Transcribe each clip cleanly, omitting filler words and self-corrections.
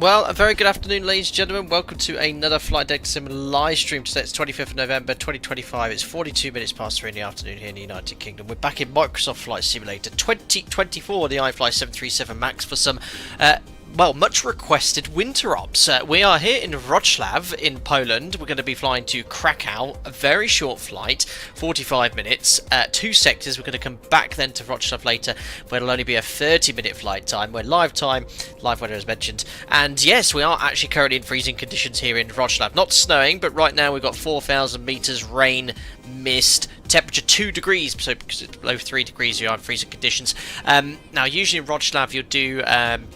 Well, a very good afternoon, ladies and gentlemen. Welcome to another Flight Deck Sim live stream today. It's 25th of November 2025. It's 42 minutes past 3 in the afternoon here in the United Kingdom. We're back in Microsoft Flight Simulator 2024, the iFly 737 MAX, for some well, much requested winter ops. We are here in Wrocław in Poland. We're going to be flying to Krakow, a very short flight, 45 minutes, 2 sectors. We're going to come back then to Wrocław later, where it'll only be a 30-minute flight time. We're live time, live weather as mentioned. And yes, we are actually currently in freezing conditions here in Wrocław. Not snowing, but right now we've got 4,000 meters, rain, mist, temperature 2 degrees, so because it's below 3 degrees you are in freezing conditions. Now usually in Wrocław you'll do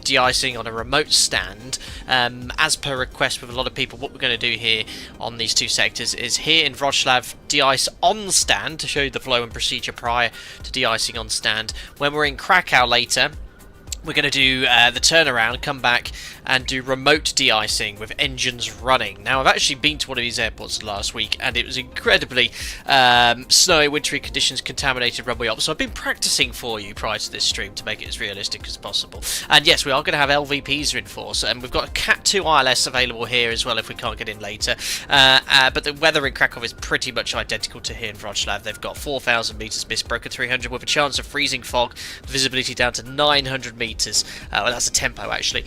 de-icing on a remote stand. As per request with a lot of people, what we're going to do here on these 2 sectors is here in Wrocław de-ice on stand to show you the flow and procedure prior to de-icing on stand. When we're in Krakow later, we're going to do the turnaround, come back and do remote de-icing with engines running. Now, I've actually been to one of these airports last week and it was incredibly snowy, wintry conditions, contaminated runway ops. So I've been practicing for you prior to this stream to make it as realistic as possible. And yes, we are going to have LVPs in force, and we've got a Cat 2 ILS available here as well if we can't get in later. But the weather in Krakow is pretty much identical to here in Wrocław. They've got 4,000 meters mist, broken 300 with a chance of freezing fog, visibility down to 900 meters. Well, that's a tempo actually,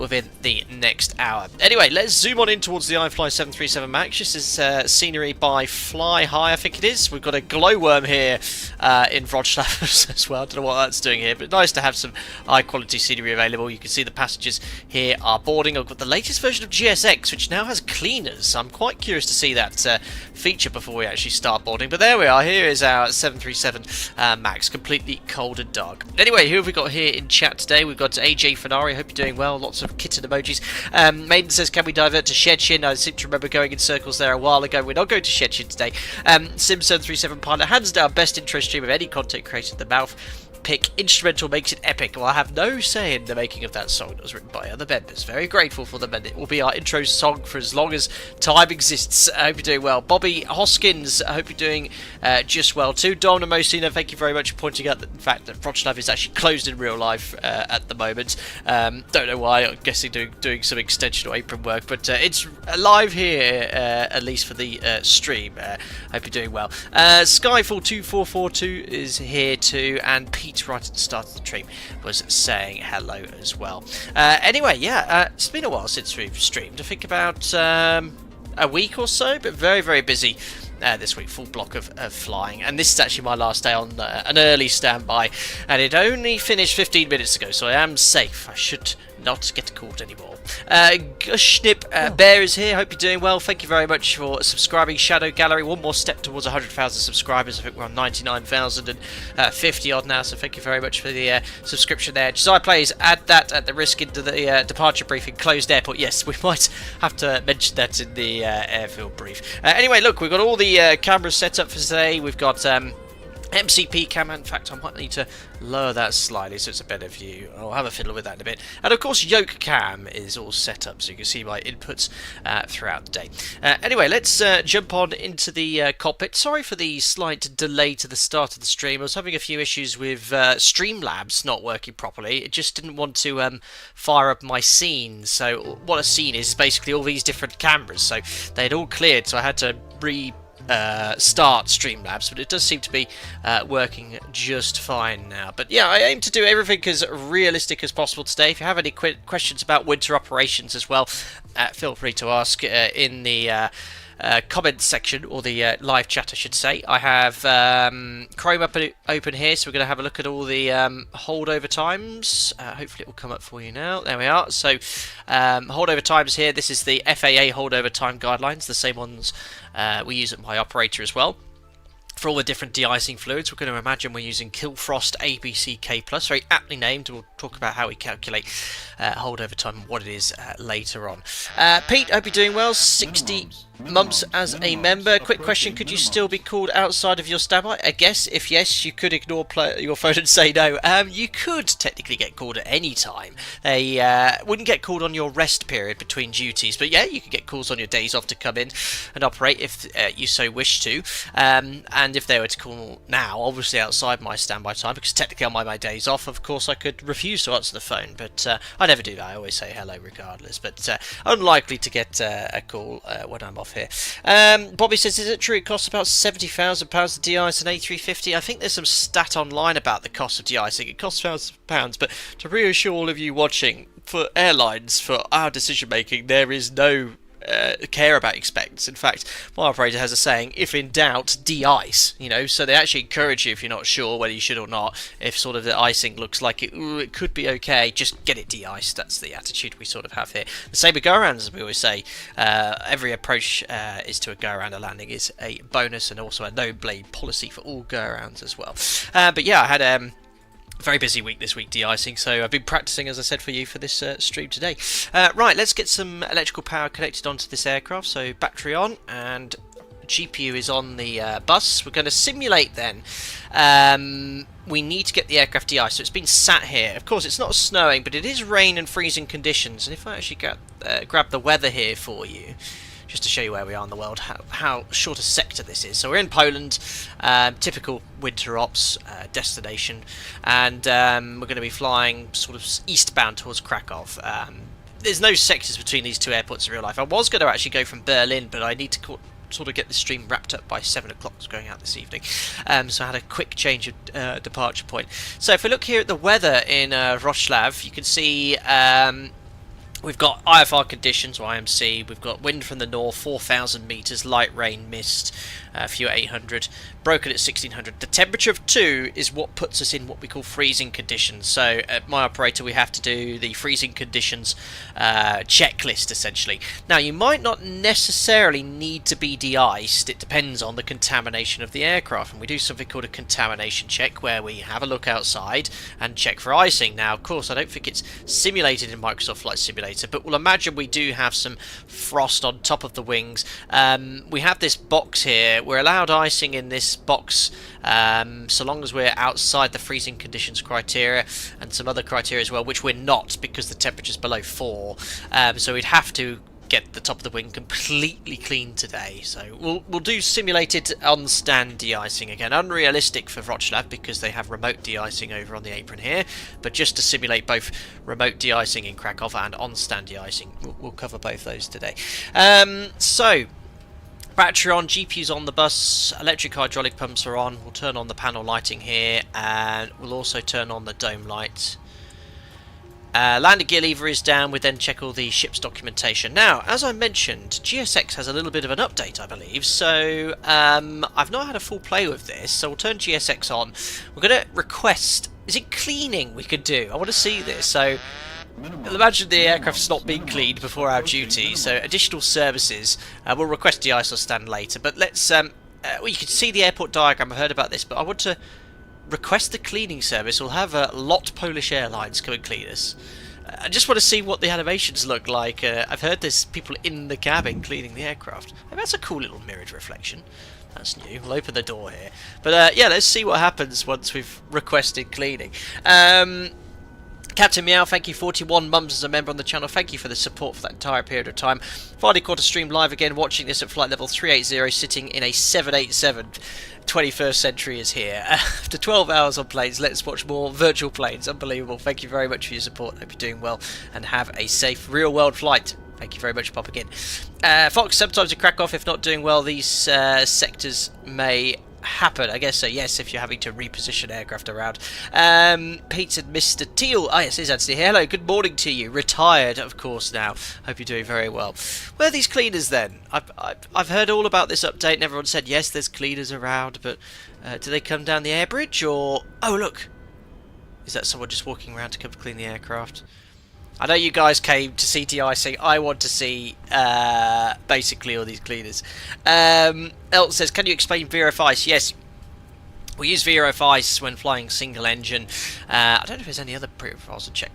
within the next hour. Anyway, let's zoom on in towards the iFly 737 MAX. This is scenery by Fly High, I think it is. We've got a glowworm here in Wrocław as well. I don't know what that's doing here, but nice to have some high quality scenery available. You can see the passengers here are boarding. I've got the latest version of GSX, which now has cleaners. I'm quite curious to see that feature before we actually start boarding. But there we are. Here is our 737 MAX, completely cold and dark. Anyway, who have we got here in chat today? We've got AJ Fenari. Hope you're doing well. Lots of kitten emojis. Maiden says, can we divert to Szczecin? I seem to remember going in circles there a while ago. We're not going to Szczecin today. Sim737 Pilot, hands down, best intro stream of any content created in the mouth. Pick instrumental makes it epic. Well, I have no say in the making of that song. That was written by other members. Very grateful for them, and it will be our intro song for as long as time exists. I hope you're doing well. Bobby Hoskins, I hope you're doing just well too. Dom Mosina, thank you very much for pointing out that, in fact, that Wrocław is actually closed in real life at the moment. Don't know why. I'm guessing doing some extension or apron work, but it's live here at least for the stream. Hope you're doing well. Skyfall2442 is here too, and Pete right at the start of the stream was saying hello as well. Anyway, yeah, it's been a while since we've streamed. I think about a week or so, but very, very busy this week. Full block of flying, and this is actually my last day on an early standby, and it only finished 15 minutes ago, so I am safe. I should not get caught anymore. Gushnip Bear is here. Hope you're doing well. Thank you very much for subscribing. Shadow Gallery, one more step towards 100,000 subscribers. I think we're on 99,050 odd now, so thank you very much for the subscription there. Josiah Plays, add that at the risk into the departure briefing. Closed airport. Yes, we might have to mention that in the airfield brief. Anyway, look, we've got all the cameras set up for today. We've got MCP camera. In fact, I might need to lower that slightly so it's a better view. I'll have a fiddle with that in a bit. And of course, yoke cam is all set up so you can see my inputs throughout the day. Anyway, let's jump on into the cockpit. Sorry for the slight delay to the start of the stream. I was having a few issues with Streamlabs not working properly. It just didn't want to fire up my scene. So what a scene is basically all these different cameras. So they had all cleared, so I had to start Streamlabs, but it does seem to be working just fine now. But yeah, I aim to do everything as realistic as possible today. If you have any questions about winter operations as well, feel free to ask in the comment section, or the live chat I should say. I have Chrome open here, so we're going to have a look at all the holdover times. Hopefully it will come up for you now. There we are. So holdover times here. This is the FAA holdover time guidelines, the same ones we use at my operator as well. For all the different de-icing fluids, we're going to imagine we're using Killfrost ABCK+, very aptly named. We'll talk about how we calculate holdover time and what it is later on. Pete, hope you're doing well. 60 Mumps, as a member, quick question, could you still be called outside of your standby? I guess, if yes, you could ignore your phone and say no. You could technically get called at any time. They wouldn't get called on your rest period between duties, but yeah, you could get calls on your days off to come in and operate if you so wish to. And if they were to call now, obviously outside my standby time, because technically on my days off, of course, I could refuse to answer the phone, but I never do that. I always say hello regardless, but unlikely to get a call when I'm off here. Bobby says, is it true it costs about £70,000 to de-ice an A350? I think there's some stat online about the cost of de-icing. It costs £1,000, but to reassure all of you watching, for airlines, for our decision making, there is no care about expense. In fact, my operator has a saying, if in doubt, de-ice, you know, so they actually encourage you, if you're not sure whether you should or not, if sort of the icing looks like it could be okay, just get it de-iced. That's the attitude we sort of have here. The same with go-arounds, as we always say. Every approach is to a go-around. A landing is a bonus, and also a no-blade policy for all go-arounds as well. But yeah, I had very busy week this week de-icing, so I've been practicing, as I said, for you for this stream today. Right, let's get some electrical power connected onto this aircraft. So battery on, and GPU is on the bus. We're going to simulate then. We need to get the aircraft de-iced, so it's been sat here. Of course, it's not snowing, but it is rain and freezing conditions. And if I actually grab the weather here for you, just to show you where we are in the world, how short a sector this is. So we're in Poland, typical winter ops destination, and we're going to be flying sort of eastbound towards Krakow. There's no sectors between these two airports in real life. I was going to actually go from Berlin, but I need to sort of get the stream wrapped up by 7 o'clock. It's going out this evening, so I had a quick change of departure point. So if we look here at the weather in Wrocław, you can see we've got IFR conditions, or IMC. We've got wind from the north, 4,000 metres, light rain, mist, a few 800, broken at 1,600. The temperature of 2 is what puts us in what we call freezing conditions. So at my operator, we have to do the freezing conditions checklist, essentially. Now, you might not necessarily need to be de-iced. It depends on the contamination of the aircraft. And we do something called a contamination check, where we have a look outside and check for icing. Now, of course, I don't think it's simulated in Microsoft Flight Simulator, but we'll imagine we do have some frost on top of the wings. We have this box here. We're allowed icing in this box so long as we're outside the freezing conditions criteria, and some other criteria as well, which we're not because the temperature's below 4. So we'd have to get the top of the wing completely clean today. So we'll do simulated on-stand de-icing again. Unrealistic for Wrocław because they have remote de-icing over on the apron here, but just to simulate both remote de-icing in Krakow and on-stand de-icing. We'll cover both those today. So battery on, GPU's on the bus, electric hydraulic pumps are on. We'll turn on the panel lighting here, and we'll also turn on the dome light. Landing gear lever is down. We then check all the ship's documentation. Now, as I mentioned, GSX has a little bit of an update, I believe, so I've not had a full play with this, so we'll turn GSX on. We're going to request, is it cleaning we could do? I want to see this. So imagine the aircraft's not being cleaned before our duty, so additional services. We'll request de-ice or stand later, but let's, well, you can see the airport diagram. I've heard about this, but I want to request the cleaning service. We'll have LOT Polish Airlines come and clean us. I just want to see what the animations look like. I've heard there's people in the cabin cleaning the aircraft. Maybe that's a cool little mirrored reflection. That's new. We'll open the door here. But yeah, let's see what happens once we've requested cleaning. Captain Meow, thank you. 41 mums as a member on the channel. Thank you for the support for that entire period of time. Friday quarter stream live again, watching this at flight level 380, sitting in a 787. 21st century is here. After 12 hours on planes, let's watch more virtual planes. Unbelievable. Thank you very much for your support. Hope you're doing well and have a safe real world flight. Thank you very much for popping in. Fox, sometimes in Krakow, if not doing well, these sectors may happen. I guess so, yes, if you're having to reposition aircraft around. Pete and Mr. Teal. Ah, yes, it is Anthony here. Hello, good morning to you. Retired, of course, now. Hope you're doing very well. Where are these cleaners then? I've heard all about this update and everyone said, yes, there's cleaners around, but do they come down the air bridge or... Oh, look. Is that someone just walking around to come clean the aircraft? I know you guys came to see de-icing. I want to see basically all these cleaners. Elton says, can you explain VRF ice? Yes. We use VRF ice when flying single engine. I don't know if there's any other profiles to check,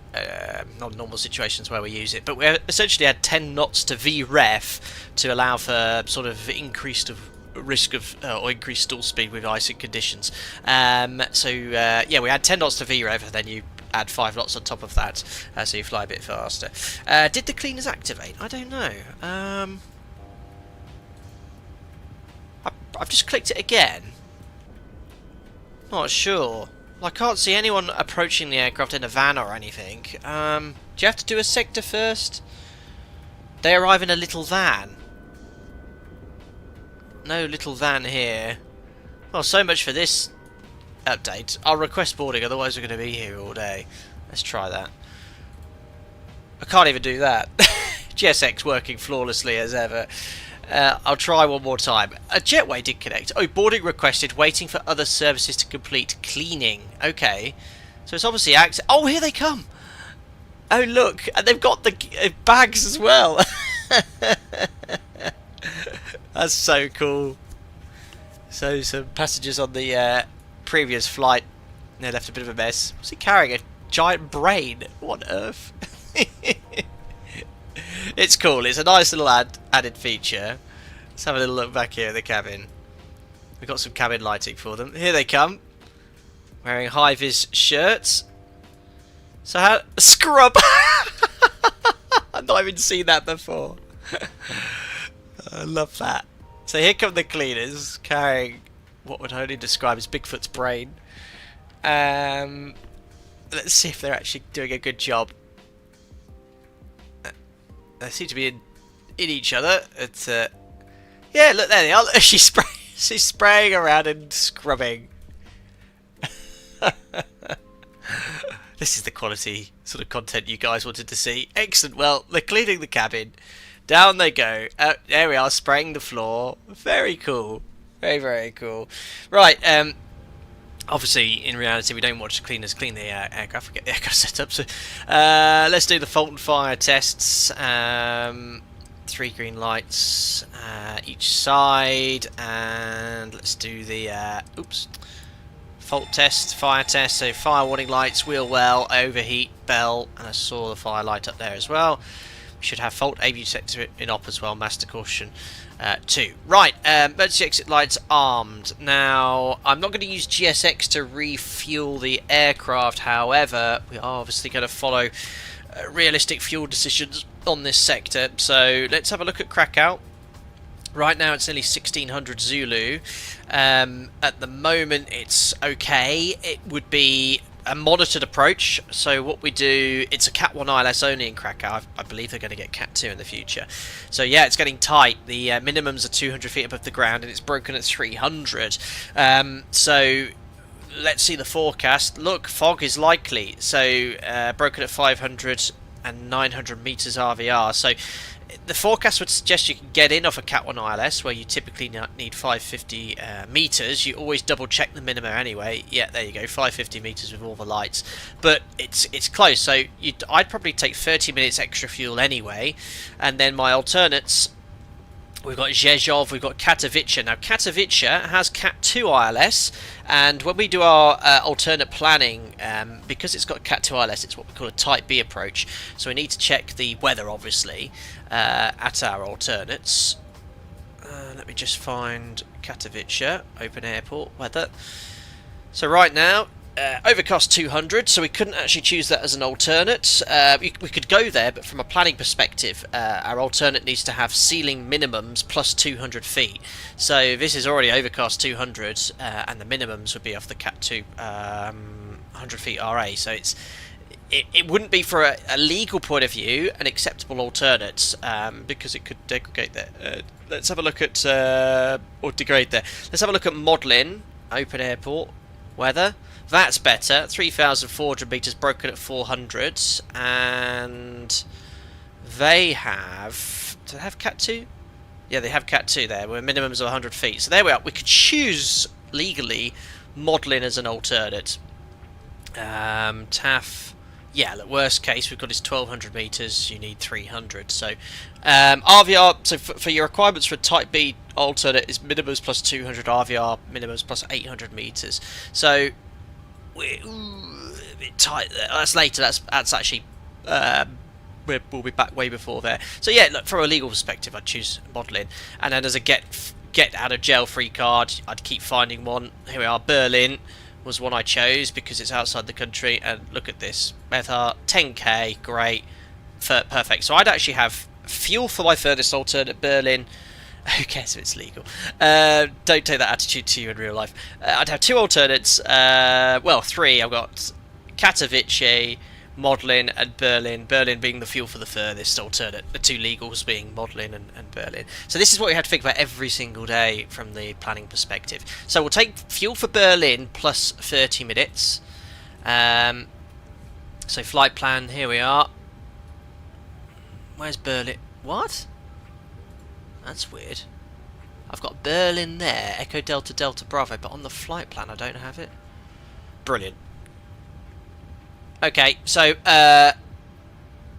non-normal situations where we use it, but we essentially had 10 knots to VREF to allow for sort of increased risk of or increased stall speed with icing conditions. Yeah, we had 10 knots to VREF, and then you add 5 knots on top of that, so you fly a bit faster. Did the cleaners activate? I don't know. I've just clicked it again. Not sure. I can't see anyone approaching the aircraft in a van or anything. Do you have to do a sector first? They arrive in a little van. No little van here. Well, so much for this update. I'll request boarding, otherwise we're going to be here all day. Let's try that. I can't even do that. GSX working flawlessly as ever. I'll try one more time. A jetway did connect. Oh, boarding requested, waiting for other services to complete cleaning. Okay. So it's obviously access. Oh, here they come. Oh, look. And they've got the bags as well. That's so cool. So some passengers on the previous flight, they left a bit of a mess. Was he carrying a giant brain? What on earth? It's cool. It's a nice little added feature. Let's have a little look back here in the cabin. We've got some cabin lighting for them. Here they come. Wearing high-vis shirts. So how... Scrub! I've not even seen that before. I love that. So here come the cleaners carrying what would only describe as Bigfoot's brain. Let's see if they're actually doing a good job. They seem to be in each other. It's yeah, look, there they are. She's spraying around and scrubbing. This is the quality sort of content you guys wanted to see. Excellent. Well, they're cleaning the cabin. Down they go. There we are, spraying the floor. Very cool. Very, very cool. Right. Obviously, in reality, we don't watch the cleaners clean the aircraft. We get the aircraft set up. So, let's do the fault and fire tests. 3 green lights each side, and let's do the fault test, fire test. So fire warning lights, wheel well, overheat, bell, and I saw the fire light up there as well. We should have fault AV sector in op as well, master caution 2. Right, emergency exit lights armed. Now, I'm not going to use GSX to refuel the aircraft, however, we are obviously going to follow realistic fuel decisions on this sector. So let's have a look at Krakow. Right now it's nearly 1600 Zulu. At the moment it's okay. It would be a monitored approach. So what we do, it's a Cat 1 ILS only in Krakow. I believe they're going to get Cat 2 in the future. So yeah, it's getting tight. The minimums are 200 feet above the ground and it's broken at 300. So let's see the forecast. Look, fog is likely. So broken at 500 and 900 meters RVR. So the forecast would suggest you can get in off a Cat 1 ILS where you typically need 550 meters. You always double check the minima anyway. Yeah, there you go, 550 meters with all the lights. But it's close, so I'd probably take 30 minutes extra fuel anyway. And then my alternates, we've got Zhezhov, we've got Katowice. Now Katowice has Cat 2 ILS, and when we do our alternate planning, because it's got Cat 2 ILS, it's what we call a Type B approach. So we need to check the weather, obviously, at our alternates. Let me just find Katowice, open airport, weather. So right now, overcast 200, so we couldn't actually choose that as an alternate. We could go there, but from a planning perspective, our alternate needs to have ceiling minimums plus 200 feet. So this is already overcast 200, and the minimums would be off the Cat 2 100 feet RA. So it wouldn't be, for a legal point of view, an acceptable alternate, because it could degrade there. Let's have a look at, or degrade there. Let's have a look at modelling, open airport, weather. That's better. 3,400 meters, broken at 400, and they have. Do they have Cat 2? Yeah, they have Cat 2 there. We're minimums of 100 feet. So there we are. We could choose legally modelling as an alternate. TAF yeah, look, worst case, we've got is 1200 meters. You need 300. So RVR. So for your requirements for Type B alternate is minimums plus 200, RVR minimums plus 800 meters. So we're a bit tight there. That's later. That's actually we'll be back way before there. So yeah, look, from a legal perspective, I'd choose modelling, and then as a get out of jail free card, I'd keep finding one. Here we are. Berlin was one I chose because it's outside the country, and look at this. Meta 10k, great, perfect. So I'd actually have fuel for my furthest alternate, Berlin. Who cares if it's legal? Don't take that attitude to you in real life. I'd have two alternates. Well, three. I've got Katowice, Modlin, and Berlin. Berlin being the fuel for the furthest alternate. The two legals being Modlin and Berlin. So this is what we have to think about every single day from the planning perspective. So we'll take fuel for Berlin plus 30 minutes. So flight plan, here we are. Where's Berlin? What? That's weird. I've got Berlin there, Echo Delta Delta Bravo, but on the flight plan I don't have it. Brilliant. Okay, so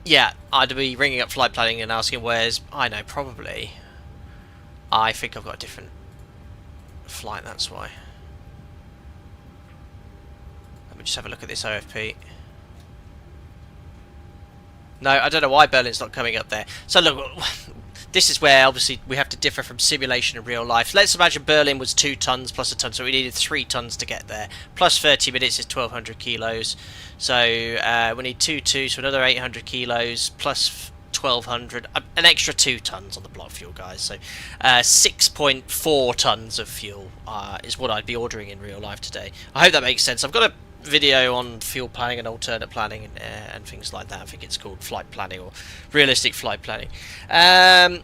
yeah, I'd be ringing up flight planning and asking where's. I know, probably. I think I've got a different flight. That's why. Let me just have a look at this OFP. No, I don't know why Berlin's not coming up there. So look, this is where obviously we have to differ from simulation and real life. Let's imagine Berlin was 2 tons plus a ton, so we needed 3 tons to get there. Plus 30 minutes is 1200 kilos. So we need 2, so another 800 kilos plus 1200, an extra 2 tons on the block fuel, guys. So 6.4 tons of fuel is what I'd be ordering in real life today. I hope that makes sense. I've got a video on fuel planning and alternate planning and things like that. I think it's called flight planning or realistic flight planning.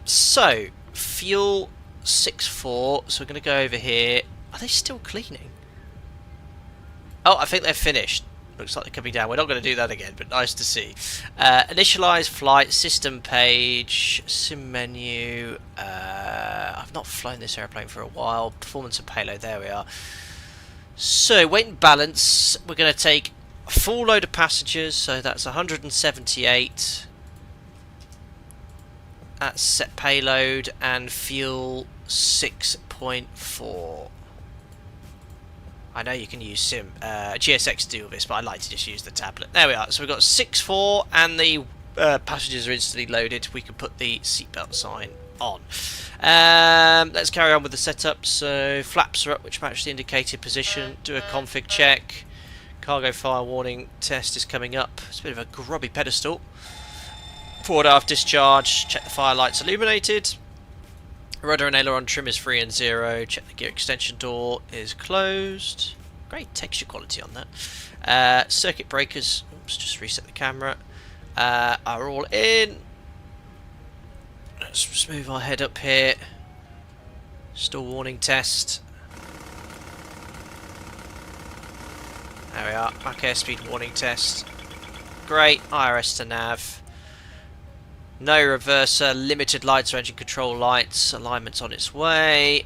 So fuel 6.4. So we're going to go over here. Are they still cleaning? Oh, I think they're finished. Looks like they're coming down. We're not going to do that again, but nice to see. Initialize flight, system page, sim menu. I've not flown this airplane for a while. Performance and payload. There we are. So, weight and balance, we're going to take a full load of passengers, so that's 178. That's set payload, and fuel 6.4. I know you can use GSX to do all this, but I like to just use the tablet. There we are, so we've got 6.4, and the passengers are instantly loaded. We can put the seatbelt sign on. Let's carry on with the setup. So flaps are up, which match the indicated position. Do a config check. Cargo fire warning test is coming up. It's a bit of a grubby pedestal. Forward aft discharge. Check the fire lights illuminated. Rudder and aileron trim is 3 and 0. Check the gear extension door is closed. Great texture quality on that. Circuit breakers. Oops, just reset the camera. Are all in. Let's just move our head up here. Stall warning test. There we are. Back airspeed warning test. Great. IRS to nav. No reverser. Limited lights or engine control lights. Alignment's on its way.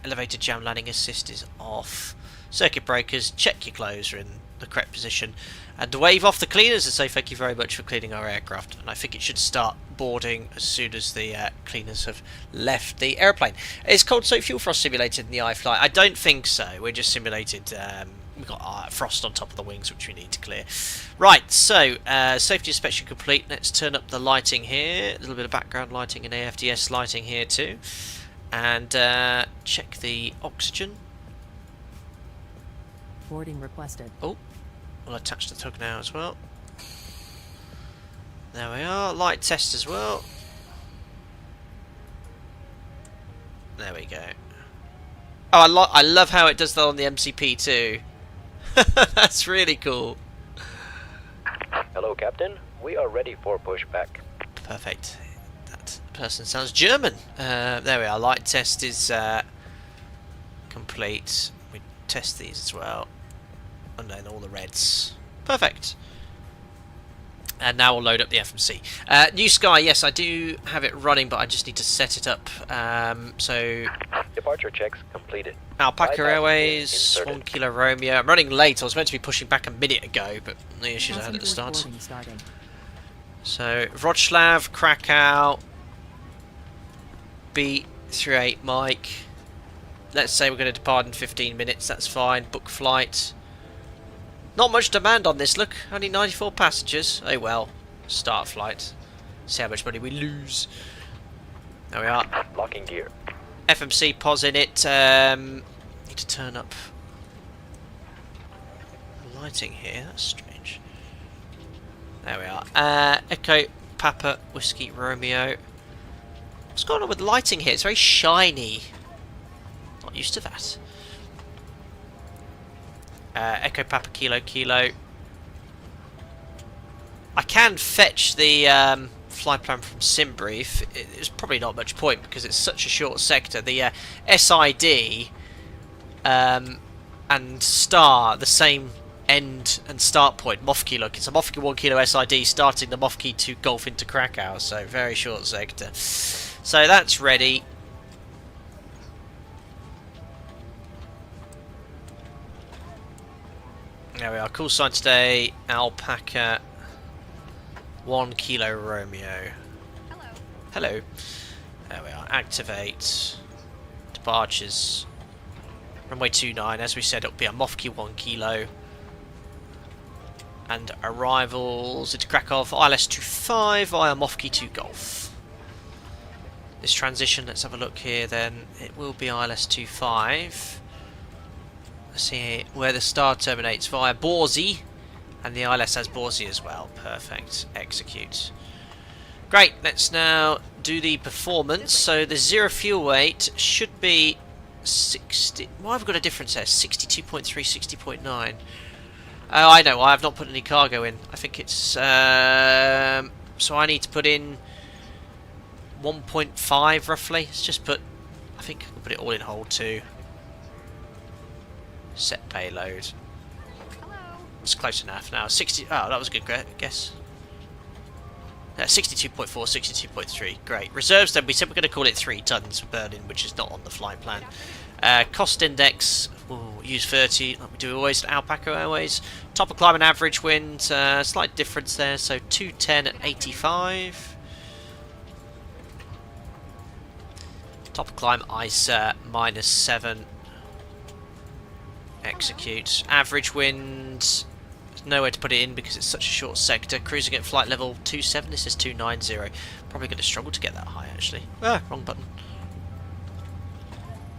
Elevator jam landing assist is off. Circuit breakers. Check your clothes are in the correct position. And wave off the cleaners and say thank you very much for cleaning our aircraft. And I think it should start boarding as soon as the cleaners have left the airplane. Is cold soap fuel frost simulated in the iFly? I don't think so. We're just simulated. We've got frost on top of the wings, which we need to clear. Right, so safety inspection complete. Let's turn up the lighting here. A little bit of background lighting and AFDS lighting here too. And check the oxygen. Boarding requested. Oh. We'll attach the tug now as well. There we are. Light test as well. There we go. Oh, I love how it does that on the MCP too. That's really cool. Hello, Captain. We are ready for pushback. Perfect. That person sounds German. There we are. Light test is complete. We test these as well. And then all the reds. Perfect. And now we'll load up the FMC. New Sky, yes, I do have it running, but I just need to set it up. So, Departure checks completed. Alpaca Bypass Airways, inserted. 1 Kilo Romeo. I'm running late. I was meant to be pushing back a minute ago, but the issues I had at the start. So, Wrocław, Krakow, B38 Mike. Let's say we're going to depart in 15 minutes. That's fine. Book flight. Not much demand on this, look. Only 94 passengers. Oh well. Start flight. See how much money we lose. There we are. Locking gear. FMC pause in it. Need to turn up the lighting here. That's strange. There we are. Echo Papa Whiskey Romeo. What's going on with lighting here? It's very shiny. Not used to that. Echo Papa Kilo Kilo. I can fetch the flight plan from Simbrief. There's probably not much point because it's such a short sector. The SID and star, the same end and start point. Mofki, look, it's a Mofki 1 Kilo SID starting the Mofki to Golf into Krakow, so very short sector. So that's ready. There we are. Call sign today. Alpaca 1 Kilo Romeo. Hello. Hello. There we are. Activate. Departures. Runway 29. As we said, it'll be a Mofki 1 Kilo. And arrivals into Krakow. ILS 25 via Mofki 2 Golf. This transition, let's have a look here then. It will be ILS 25. See where the star terminates via Borsey, and the ILS has Borsey as well. Perfect. Execute. Great. Let's now do the performance. So the zero fuel weight should be 60. Why have I got a difference there? 62.3, 60.9. Oh, I know. I have not put any cargo in. I think it's so I need to put in 1.5 roughly. Let's just put. I think I'll put it all in hold too. Set payload. Hello. It's close enough now. 60. Oh, that was a good guess. 62.4, 62.3. Great. Reserves then, we said we're going to call it 3 tons for burning, which is not on the flight plan. Cost index, we'll use 30, like we do always at Alpaca Airways. Top of climb and average wind, slight difference there, so 210 at 85. Top of climb, ISA, -7. Execute. Average wind, there's nowhere to put it in because it's such a short sector. Cruising at flight level 27, this is 290. Probably going to struggle to get that high actually. Ah, wrong button.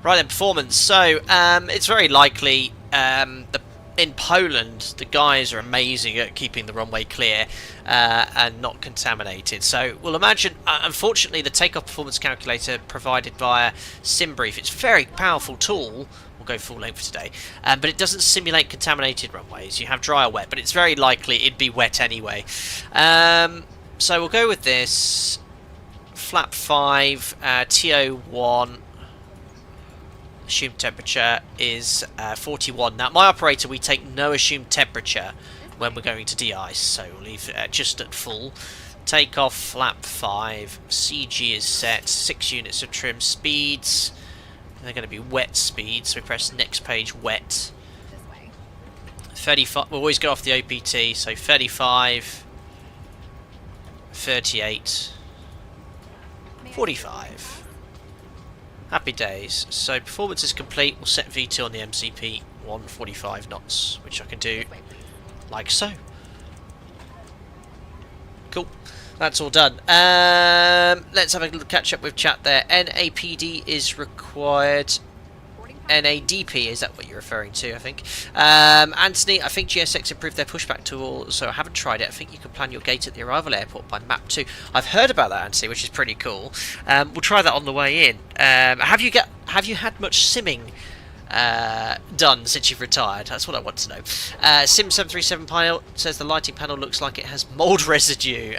Right then, performance. So, it's very likely in Poland, the guys are amazing at keeping the runway clear and not contaminated. So we'll imagine, unfortunately, the takeoff performance calculator provided via Simbrief, it's a very powerful tool. We'll go full length today, but it doesn't simulate contaminated runways. You have dry or wet, but it's very likely it'd be wet anyway. So we'll go with this. Flap 5, TO1. Assumed temperature is 41. Now, my operator, we take no assumed temperature when we're going to de-ice, so we'll leave it just at full. Takeoff, flap 5. CG is set. 6 units of trim. Speeds. They're going to be wet speeds, so we press next page, wet. This way. 35. We'll always go off the OPT, so 35. 38. 45. Happy days. So performance is complete. We'll set V2 on the MCP 145 knots, which I can do like so. Cool. That's all done. Let's have a little catch up with chat there. NAPD is required. NADP, is that what you're referring to, I think? Anthony, I think GSX improved their pushback tool, so I haven't tried it. I think you can plan your gate at the arrival airport by map 2. I've heard about that, Anthony, which is pretty cool. We'll try that on the way in. Have you had much simming done since you've retired? That's what I want to know. Sim737 Pilot says the lighting panel looks like it has mould residue.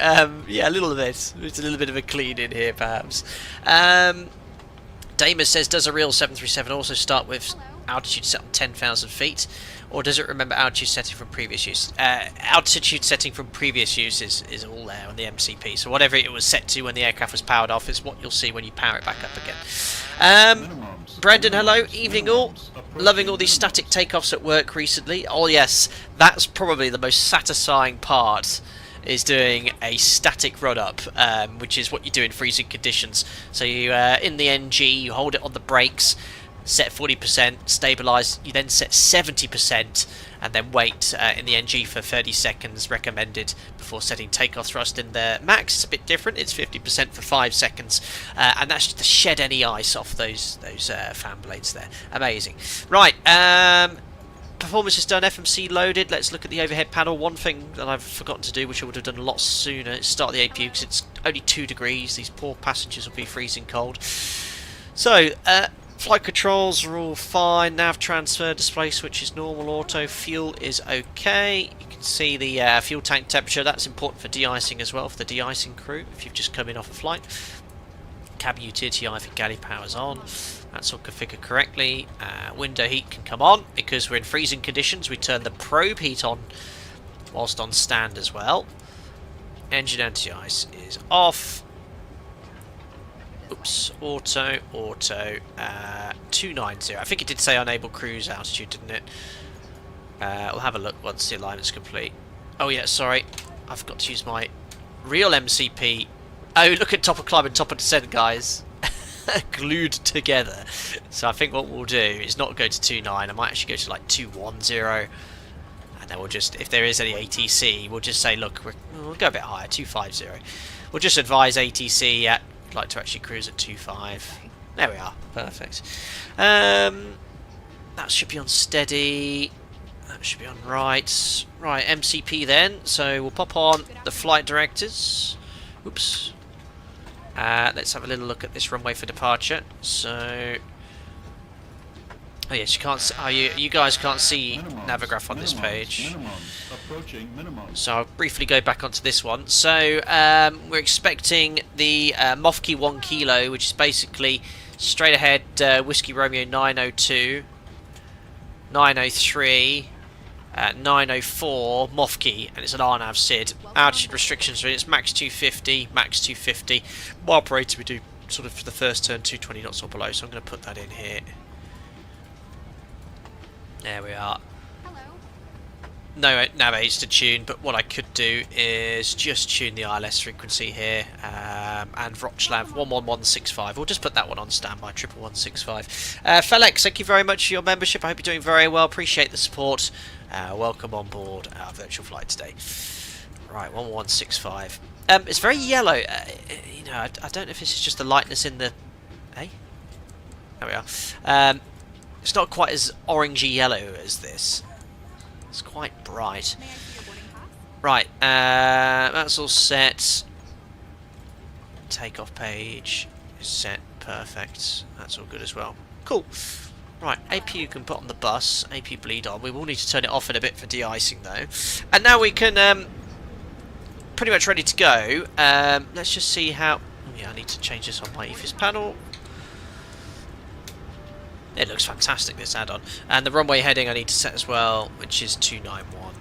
Yeah, a little bit. It's a little bit of a clean in here, perhaps. Damus says, does a real 737 also start with altitude set on 10,000 feet, or does it remember altitude setting from previous use? Altitude setting from previous use is all there on the MCP, so whatever it was set to when the aircraft was powered off is what you'll see when you power it back up again. Brendan, hello, evening all. Loving all these static takeoffs at work recently. Oh yes, that's probably the most satisfying part, is doing a static run up, which is what you do in freezing conditions. So you in the NG, you hold it on the brakes, set 40%, stabilise, you then set 70%, and then wait in the NG for 30 seconds recommended before setting takeoff thrust in the max. It's a bit different, it's 50% for 5 seconds, and that's just to shed any ice off those fan blades there. Amazing. Right, performance is done, FMC loaded. Let's look at the overhead panel. One thing that I've forgotten to do, which I would have done a lot sooner, is start the APU, because it's only 2 degrees. These poor passengers will be freezing cold. So, flight controls are all fine. Nav transfer, display switch is normal, auto, fuel is okay. You can see the fuel tank temperature. That's important for de-icing as well, for the de-icing crew, if you've just come in off a flight. Cabin utility I for galley power's on. That's all configured correctly. Window heat can come on because we're in freezing conditions. We turn the probe heat on whilst on stand as well. Engine anti-ice is off. Oops, auto, 290. I think it did say unable cruise altitude, didn't it? We'll have a look once the alignment's complete. Oh yeah, sorry, I forgot to use my real MCP. Oh, look at top of climb and top of descent, guys. Glued together. So I think what we'll do is not go to 29. I might actually go to like 210, and then we'll just, if there is any ATC, we'll just say, look, we'll go a bit higher, 250. We'll just advise ATC at, I'd like to actually cruise at 25. There we are, perfect. That should be on steady. That should be on right. Right, MCP then. So we'll pop on the flight directives. Oops. Let's have a little look at this runway for departure. So, oh yes, you can't. You guys can't see Navigraph on this page. So I'll briefly go back onto this one. So we're expecting the MOFKI 1 kilo, which is basically straight ahead Whiskey Romeo 902, 903. 904 MOFKI, and it's an RNAV SID. Altitude restrictions, it's max 250, max 250. By operator, we do sort of for the first turn 220 knots or below, so I'm going to put that in here. There we are. No nav aids to tune, but what I could do is just tune the ILS frequency here, and Wrocław 11165. We'll just put that one on standby, 11165. Felix, thank you very much for your membership. I hope you're doing very well. Appreciate the support. Welcome on board our virtual flight today. Right, 11165. It's very yellow. You know, I don't know if this is just the lightness in the. Hey, there we are. It's not quite as orangey yellow as this. It's quite bright. Right, that's all set. Takeoff page is set. Perfect. That's all good as well. Cool. Right, APU can put on the bus. APU bleed on. We will need to turn it off in a bit for de-icing though. And now we can pretty much ready to go. Let's just see how. Oh yeah, I need to change this on my EFIS panel. It looks fantastic, this add-on. And the runway heading I need to set as well, which is 291.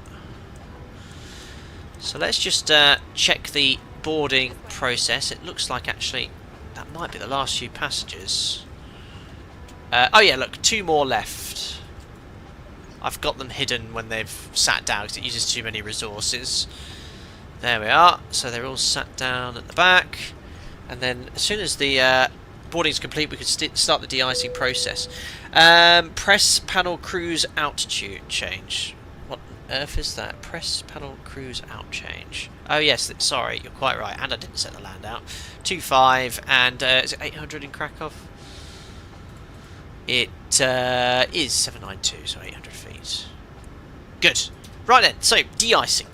So let's just check the boarding process. It looks like actually that might be the last few passengers. Oh yeah, look, 2 more left. I've got them hidden when they've sat down because it uses too many resources. There we are. So they're all sat down at the back. And then as soon as the boarding's complete, we can start the de-icing process. Press panel cruise altitude change. What on earth is that? Press panel cruise out change. Oh yes, sorry, you're quite right. And I didn't set the land out. 25 and is it 800 in Krakow? It is 792, so 800 feet. Good. Right then, so de-icing.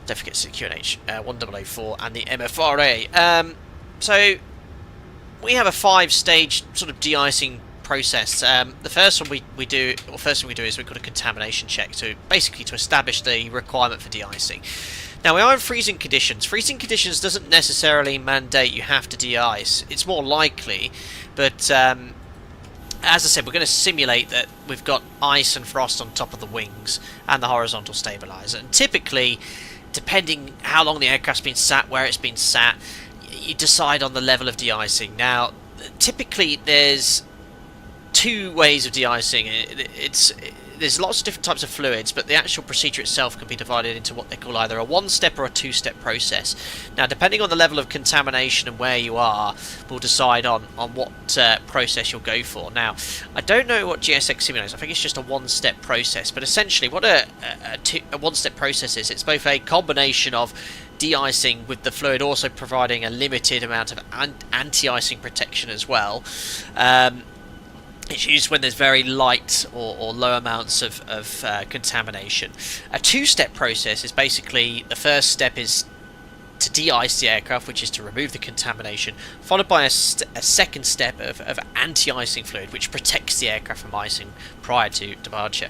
Don't forget to QNH 1004 and the MFRA. So we have a 5-stage sort of de-icing process. The first one we do, or first thing we do is we've got a contamination check to basically to establish the requirement for de-icing. Now we are in freezing conditions. Freezing conditions doesn't necessarily mandate you have to de-ice. It's more likely, but as I said, we're going to simulate that we've got ice and frost on top of the wings and the horizontal stabilizer. And typically, depending how long the aircraft's been sat, where it's been sat, you decide on the level of de-icing. Now, typically there's two ways of de-icing. There's lots of different types of fluids, but the actual procedure itself can be divided into what they call either a one-step or a two-step process. Now, depending on the level of contamination and where you are, will decide on what process you'll go for. Now, I don't know what GSX simulates. I think it's just a one-step process, but essentially what a one-step process is, it's both a combination of de-icing with the fluid also providing a limited amount of anti-icing protection as well. It's used when there's very light or low amounts of contamination. A two-step process is basically, the first step is to de-ice the aircraft, which is to remove the contamination, followed by a second step of anti-icing fluid, which protects the aircraft from icing prior to departure.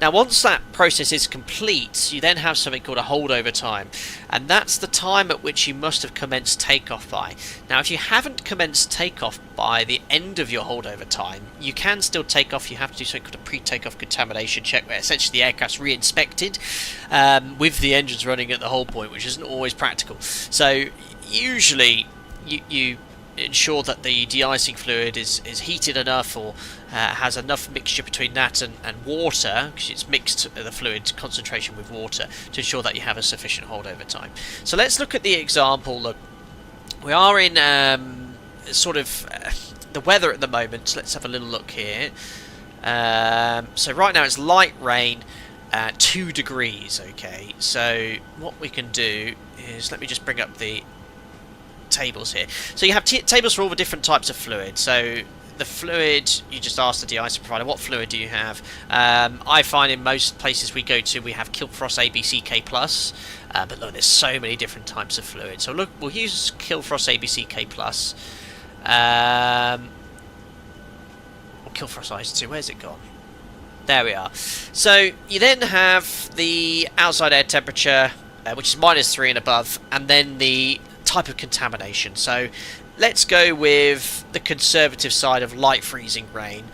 Now, once that process is complete, you then have something called a holdover time, and that's the time at which you must have commenced takeoff by. Now, if you haven't commenced takeoff by the end of your holdover time, you can still take off. You have to do something called a pre-takeoff contamination check, where essentially the aircraft's re-inspected with the engines running at the hold point, which isn't always practical. So usually you ensure that the de-icing fluid is heated enough, or has enough mixture between that and water, because it's mixed the fluid concentration with water, to ensure that you have a sufficient holdover time. So let's look at the example. Look, we are in the weather at the moment. Let's have a little look here. So right now it's light rain, 2 degrees. Okay, so what we can do is, let me just bring up the tables here. So you have tables for all the different types of fluid. So the fluid, you just ask the de-icing provider, what fluid do you have? I find in most places we go to, we have Kilfrost ABCK+, but look, there's so many different types of fluid. So look, we'll use Kilfrost ABCK+. Or Kilfrost Ice2, where's it gone? There we are. So you then have the outside air temperature, which is -3 and above, and then the type of contamination. So let's go with the conservative side of light freezing rain,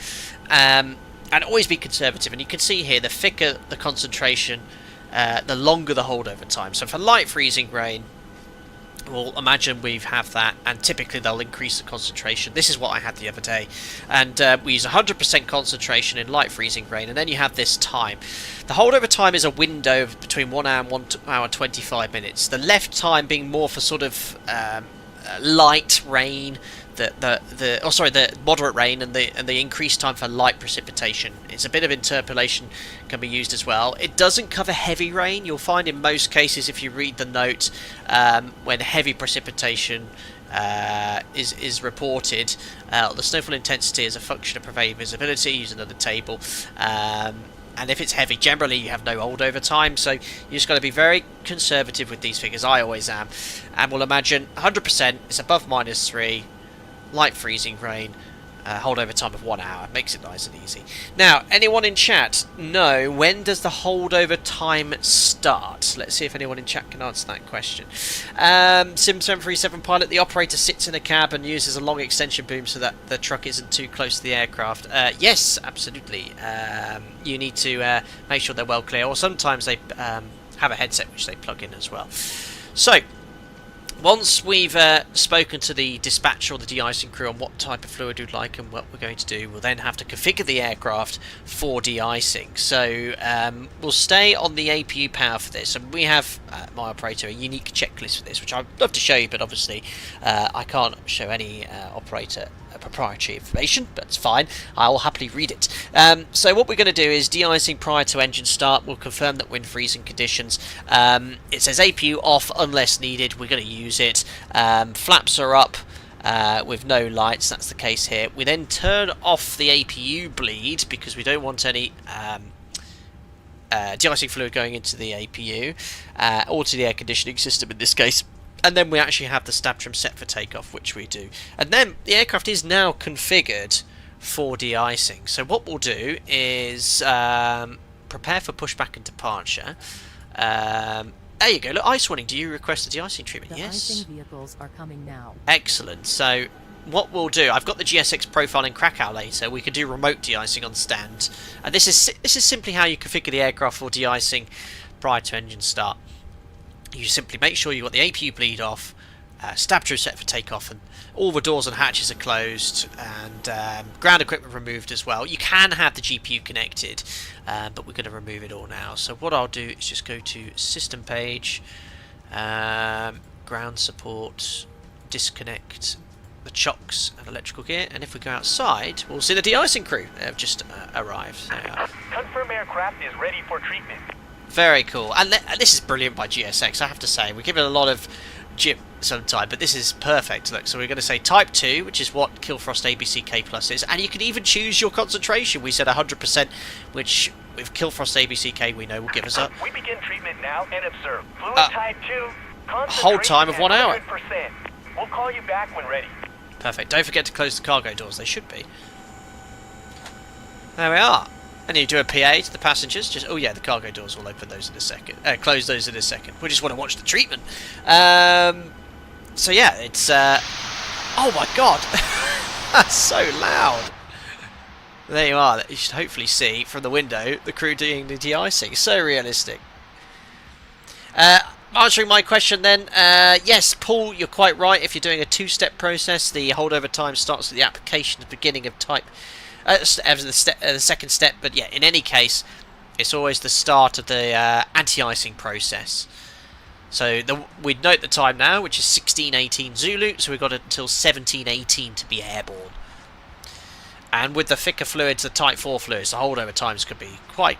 and always be conservative. And you can see here, the thicker the concentration, the longer the holdover time. So for light freezing rain, we'll imagine we have that, and typically they'll increase the concentration. This is what I had the other day, and we use 100% concentration in light freezing rain, and then you have this time. The holdover time is a window of between 1 hour and 1 hour 25 minutes. The left time being more for sort of light rain, the moderate rain, and the increased time for light precipitation. It's a bit of interpolation can be used as well. It doesn't cover heavy rain. You'll find in most cases, if you read the note, when heavy precipitation is reported, the snowfall intensity is a function of prevailing visibility. Use another table. And if it's heavy, generally you have no holdover time, so you just got to be very conservative with these figures. I always am. And we'll imagine 100%, it's above -3, light freezing rain, holdover time of 1 hour. Makes it nice and easy. Now, anyone in chat know, when does the holdover time start? Let's see if anyone in chat can answer that question. Sim737 pilot, the operator sits in a cab and uses a long extension boom so that the truck isn't too close to the aircraft. Yes, absolutely. You need to make sure they're well clear, or sometimes they have a headset which they plug in as well. So, once we've spoken to the dispatcher or the de-icing crew on what type of fluid we'd like and what we're going to do, we'll then have to configure the aircraft for de-icing. So we'll stay on the APU power for this, and we have, my operator, a unique checklist for this, which I'd love to show you, but obviously I can't show any operator proprietary information, but it's fine. I'll happily read it. So what we're going to do is de-icing prior to engine start. We'll confirm that we're in freezing conditions. It says APU off unless needed. We're going to use it. Flaps are up with no lights. That's the case here. We then turn off the APU bleed because we don't want any de-icing fluid going into the APU or to the air conditioning system in this case. And then we actually have the stab trim set for takeoff, which we do. And then the aircraft is now configured for de-icing. So what we'll do is prepare for pushback and departure. There you go. Look, ice warning. Do you request a de-icing treatment? The yes. icing vehicles are coming now. Excellent. So what we'll do, I've got the GSX profile in Krakow later. We can do remote de-icing on stand, and this is simply how you configure the aircraft for de-icing prior to engine start. You simply make sure you've got the APU bleed off, stab true set for takeoff, and all the doors and hatches are closed, and ground equipment removed as well. You can have the GPU connected, but we're going to remove it all now. So what I'll do is just go to system page, ground support, disconnect the chocks and electrical gear, and if we go outside, we'll see the de-icing crew. They've just arrived. There we are. Confirm aircraft is ready for treatment. Very cool, and this is brilliant by GSX, I have to say. We give it a lot of jip sometimes, but this is perfect. Look, so we're going to say Type 2, which is what Killfrost ABCK Plus is, and you can even choose your concentration. We said 100%, which with Killfrost ABCK we know will give us a We begin treatment now and observe. Fluid Type 2, hold time of 1 hour. 100%. We'll call you back when ready. Perfect. Don't forget to close the cargo doors. They should be. There we are. And you do a PA to the passengers. Just oh yeah, the cargo doors will open those in a second. Close those in a second. We just want to watch the treatment. So yeah, it's oh my god, that's so loud. There you are. You should hopefully see from the window the crew doing the de-icing. So realistic. Answering my question then, yes, Paul, you're quite right. If you're doing a two-step process, the holdover time starts at the application at the beginning of type. The second step, but yeah, in any case, it's always the start of the anti-icing process. So we'd note the time now, which is 16:18 Zulu, so we've got until 17:18 to be airborne. And with the thicker fluids, the Type 4 fluids, the holdover times could be quite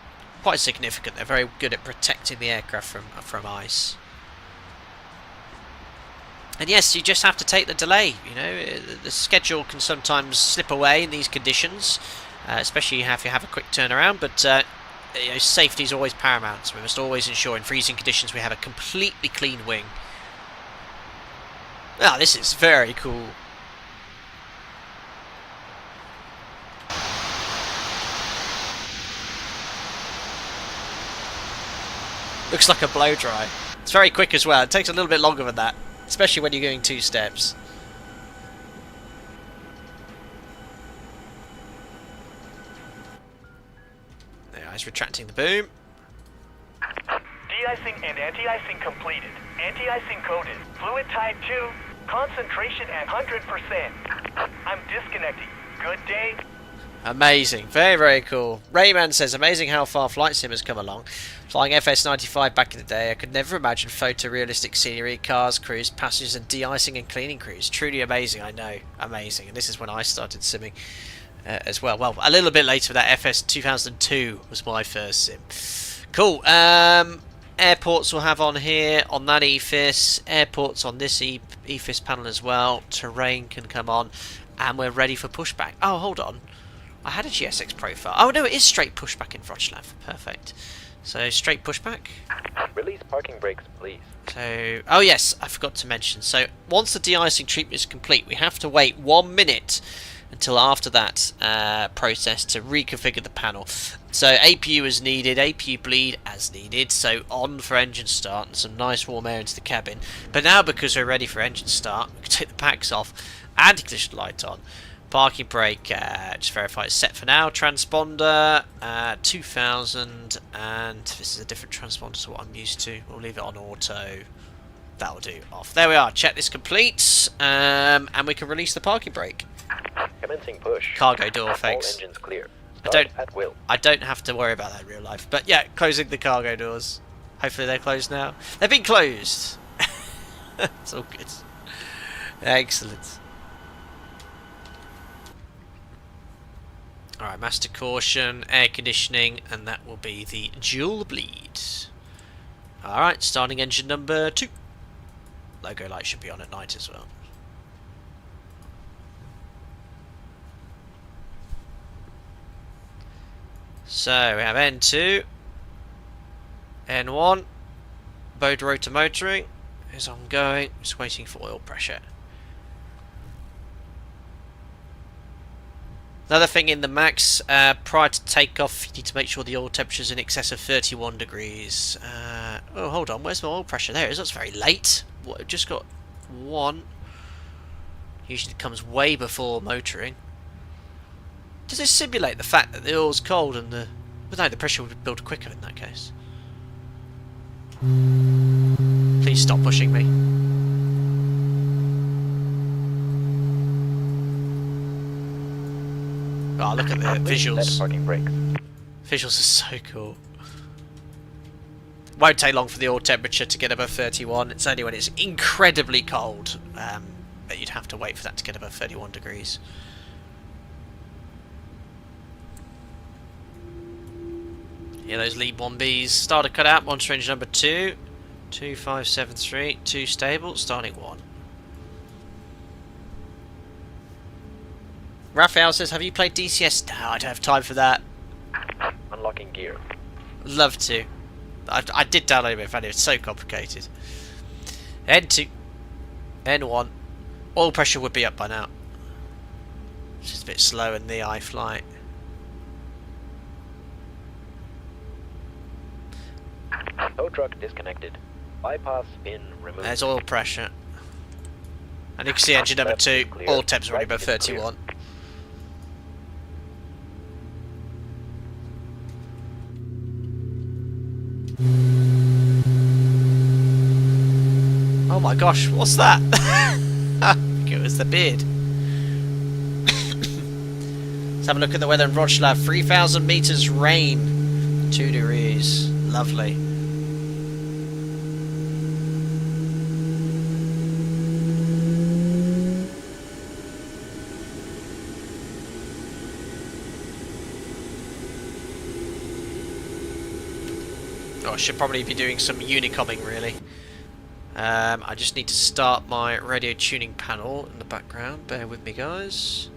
significant. They're very good at protecting the aircraft from ice. And yes, you just have to take the delay. You know, the schedule can sometimes slip away in these conditions, especially if you have a quick turnaround. But you know, safety is always paramount. So we must always ensure in freezing conditions we have a completely clean wing. Ah, this is very cool. Looks like a blow dry. It's very quick as well. It takes a little bit longer than that, especially when you're going two steps. There, he's retracting the boom. De-icing and anti-icing completed. Anti-icing coded. Fluid Type 2, concentration at 100%. I'm disconnecting. Good day. Amazing. Very, very cool. Rayman says, amazing how far Flight Sim has come along. Flying FS95 back in the day, I could never imagine photorealistic scenery, cars, crews, passengers, and de-icing and cleaning crews. Truly amazing, I know. Amazing. And this is when I started simming as well. Well, a little bit later, that FS 2002 was my first sim. Cool. Airports we'll have on here, on that EFIS. Airports on this EFIS panel as well. Terrain can come on. And we're ready for pushback. Oh, hold on. I had a GSX profile. Oh no, it is straight pushback in Wrocław. Perfect. So straight pushback. Release parking brakes, please. So, oh yes, I forgot to mention. So once the de-icing treatment is complete, we have to wait 1 minute until after that process to reconfigure the panel. So APU is needed, APU bleed as needed. So on for engine start and some nice warm air into the cabin. But now because we're ready for engine start, we can take the packs off, anti-collision light on. Parking brake, just verify it's set for now. Transponder, 2000, and this is a different transponder to what I'm used to. We'll leave it on auto. That'll do. Off. There we are. Checklist complete, and we can release the parking brake. Commencing push. Cargo door, All thanks. engines clear. Start at will. I don't have to worry about that in real life. But yeah, closing the cargo doors. Hopefully they're closed now. They've been closed. It's all good. Excellent. Alright, master caution, air conditioning, and that will be the dual bleed. Alright, starting engine number 2. Logo light should be on at night as well. So we have N2, N1, Bode rotor motoring is ongoing, just waiting for oil pressure. Another thing in the max, prior to takeoff, you need to make sure the oil temperature is in excess of 31 degrees. Oh, hold on, where's my oil pressure? There it is, that's very late. What, I've just got one. Usually comes way before motoring. Does this simulate the fact that the oil's cold and the... Well, no, the pressure would build quicker in that case. Please stop pushing me. Oh, look at the visuals. Parking brakes. Visuals are so cool. Won't take long for the oil temperature to get above 31. It's only when it's incredibly cold that you'd have to wait for that to get above 31 degrees. Here those lead 1Bs. Starter cut out, monster engine number 2. 2573, 2 stable, starting 1. Raphael says, have you played DCS? No, I don't have time for that. Unlocking gear. Love to. I did download it, but it's so complicated. N2. N1. Oil pressure would be up by now. It's just a bit slow in the iFly. Tow truck disconnected. Bypass pin removed. There's oil pressure. And you can see engine number 2. Oil temps already above 31. Oh my gosh, what's that? I think it was the beard. Let's have a look at the weather in Wrocław. 3,000 meters rain. 2 degrees. Lovely. Oh, I should probably be doing some unicomming really. I just need to start my radio tuning panel in the background. Bear with me, guys.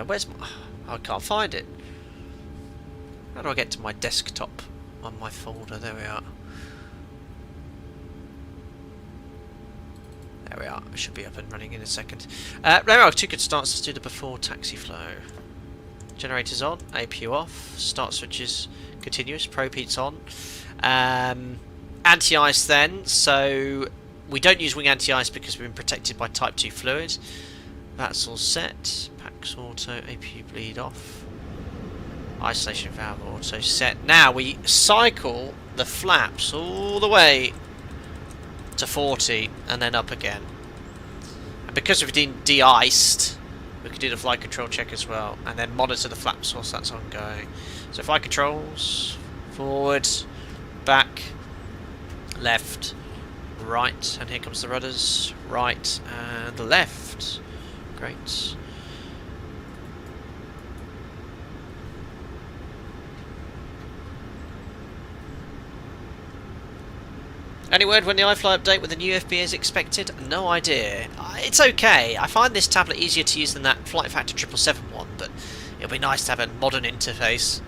Where's my... I can't find it. How do I get to my desktop on my folder? There we are. There we are. I should be up and running in a second. There are 2 good starts. Let's do the before taxi flow. Generators on, APU off, start switches continuous, probe heats on. Anti-ice then, so we don't use wing anti-ice because we've been protected by type 2 fluid. That's all set. Packs auto, APU bleed off. Isolation valve auto set. Now we cycle the flaps all the way to 40 and then up again. And because we've been de-iced, we can do the flight control check as well, and then monitor the flaps whilst that's ongoing. So flight controls, forward, back, left, right, and here comes the rudders, right and left. Great. Any word when the iFly update with the new FBA is expected? No idea. It's okay. I find this tablet easier to use than that Flight Factor 777 one, but it'll be nice to have a modern interface.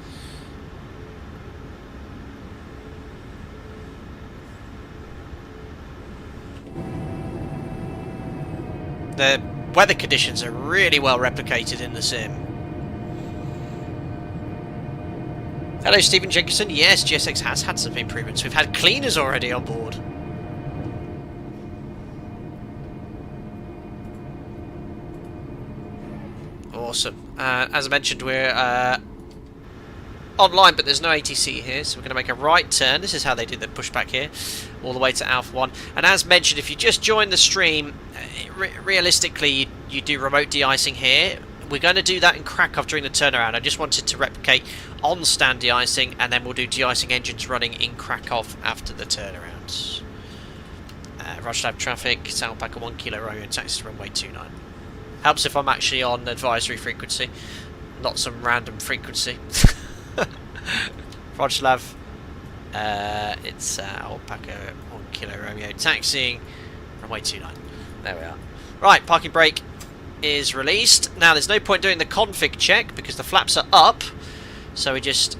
The weather conditions are really well replicated in the sim. Hello, Stephen Jenkinson. Yes, GSX has had some improvements. We've had cleaners already on board. Awesome. As I mentioned, we're online, but there's no ATC here, so we're going to make a right turn. This is how they do the pushback here, all the way to Alpha 1. And as mentioned, if you just join the stream, realistically, you do remote de-icing here. We're going to do that in Krakow during the turnaround. I just wanted to replicate on-stand de-icing, and then we'll do de-icing engines running in Krakow after the turnaround. Wrocław traffic, South Packer 1 Kilo Romeo, taxi to runway 29. Helps if I'm actually on advisory frequency, not some random frequency. Wrocław, it's Alpaca 1 Kilo Romeo, taxiing runway 29. There we are. Right, parking brake is released. Now there's no point doing the config check because the flaps are up, so we just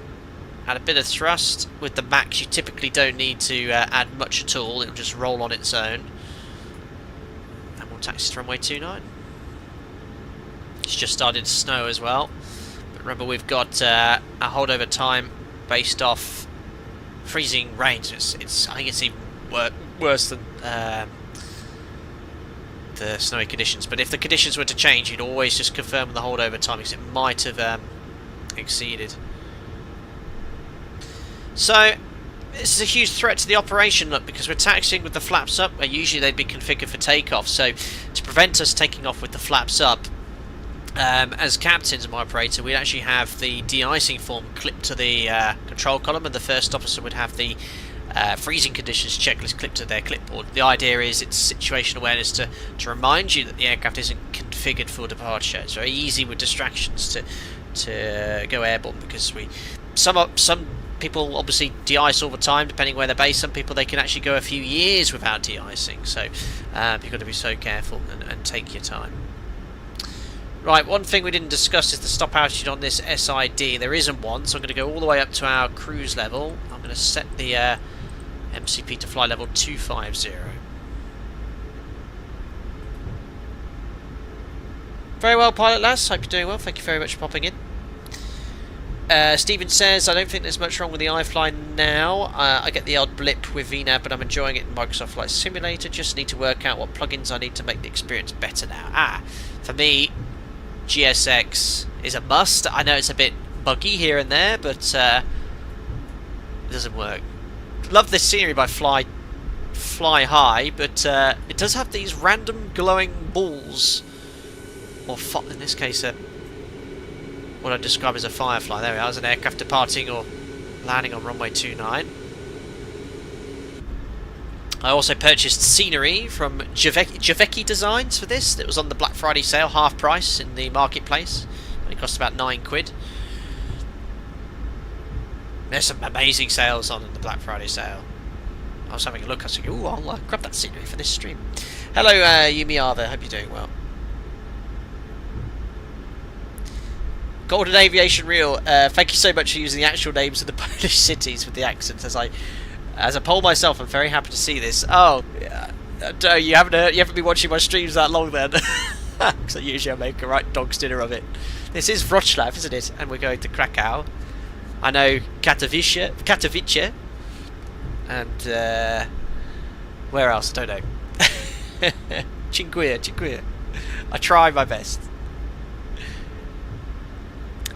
add a bit of thrust. With the Max you typically don't need to add much at all, it'll just roll on its own, and we'll taxi to runway 29. It's just started to snow as well, but remember we've got a holdover time based off freezing rain, so it's I think it's even worse than the snowy conditions. But if the conditions were to change, you'd always just confirm the holdover time because it might have exceeded. So this is a huge threat to the operation, look, because we're taxiing with the flaps up, where usually they'd be configured for takeoff. So to prevent us taking off with the flaps up, as captains of my operator, we'd actually have the de-icing form clipped to the control column, and the first officer would have the freezing conditions checklist clipped to their clipboard. The idea is it's situation awareness to remind you that the aircraft isn't configured for departure. It's very easy with distractions to go airborne, because some people obviously de-ice all the time depending where they're based. Some people, they can actually go a few years without de-icing, so you've got to be so careful and take your time. Right, one thing we didn't discuss is the stop altitude on this SID. There isn't one, so I'm going to go all the way up to our cruise level. I'm going to set the MCP to fly level 250. Very well, pilot lads. Hope you're doing well. Thank you very much for popping in. Stephen says, I don't think there's much wrong with the iFly now. I get the odd blip with VNAV, but I'm enjoying it in Microsoft Flight Simulator. Just need to work out what plugins I need to make the experience better now. For me, GSX is a must. I know it's a bit buggy here and there, but it doesn't work. Love this scenery by Fly High, but it does have these random glowing balls, or in this case what I describe as a firefly. There we are, as an aircraft departing or landing on runway 29. I also purchased scenery from Javecki Designs for this. It was on the Black Friday sale, half price in the marketplace. It cost about £9. There's some amazing sales on in the Black Friday sale. I was having a look, I was thinking, ooh, I'll grab that scenery for this stream. Hello, Yumi Arthur, hope you're doing well. Golden Aviation Real, thank you so much for using the actual names of the Polish cities with the accents. As a Pole myself, I'm very happy to see this. Oh, yeah. You haven't been watching my streams that long then. Because usually I make a right dog's dinner of it. This is Wrocław, isn't it? And we're going to Krakow. I know Katowice. And where else? I don't know. Dziękuję. I try my best.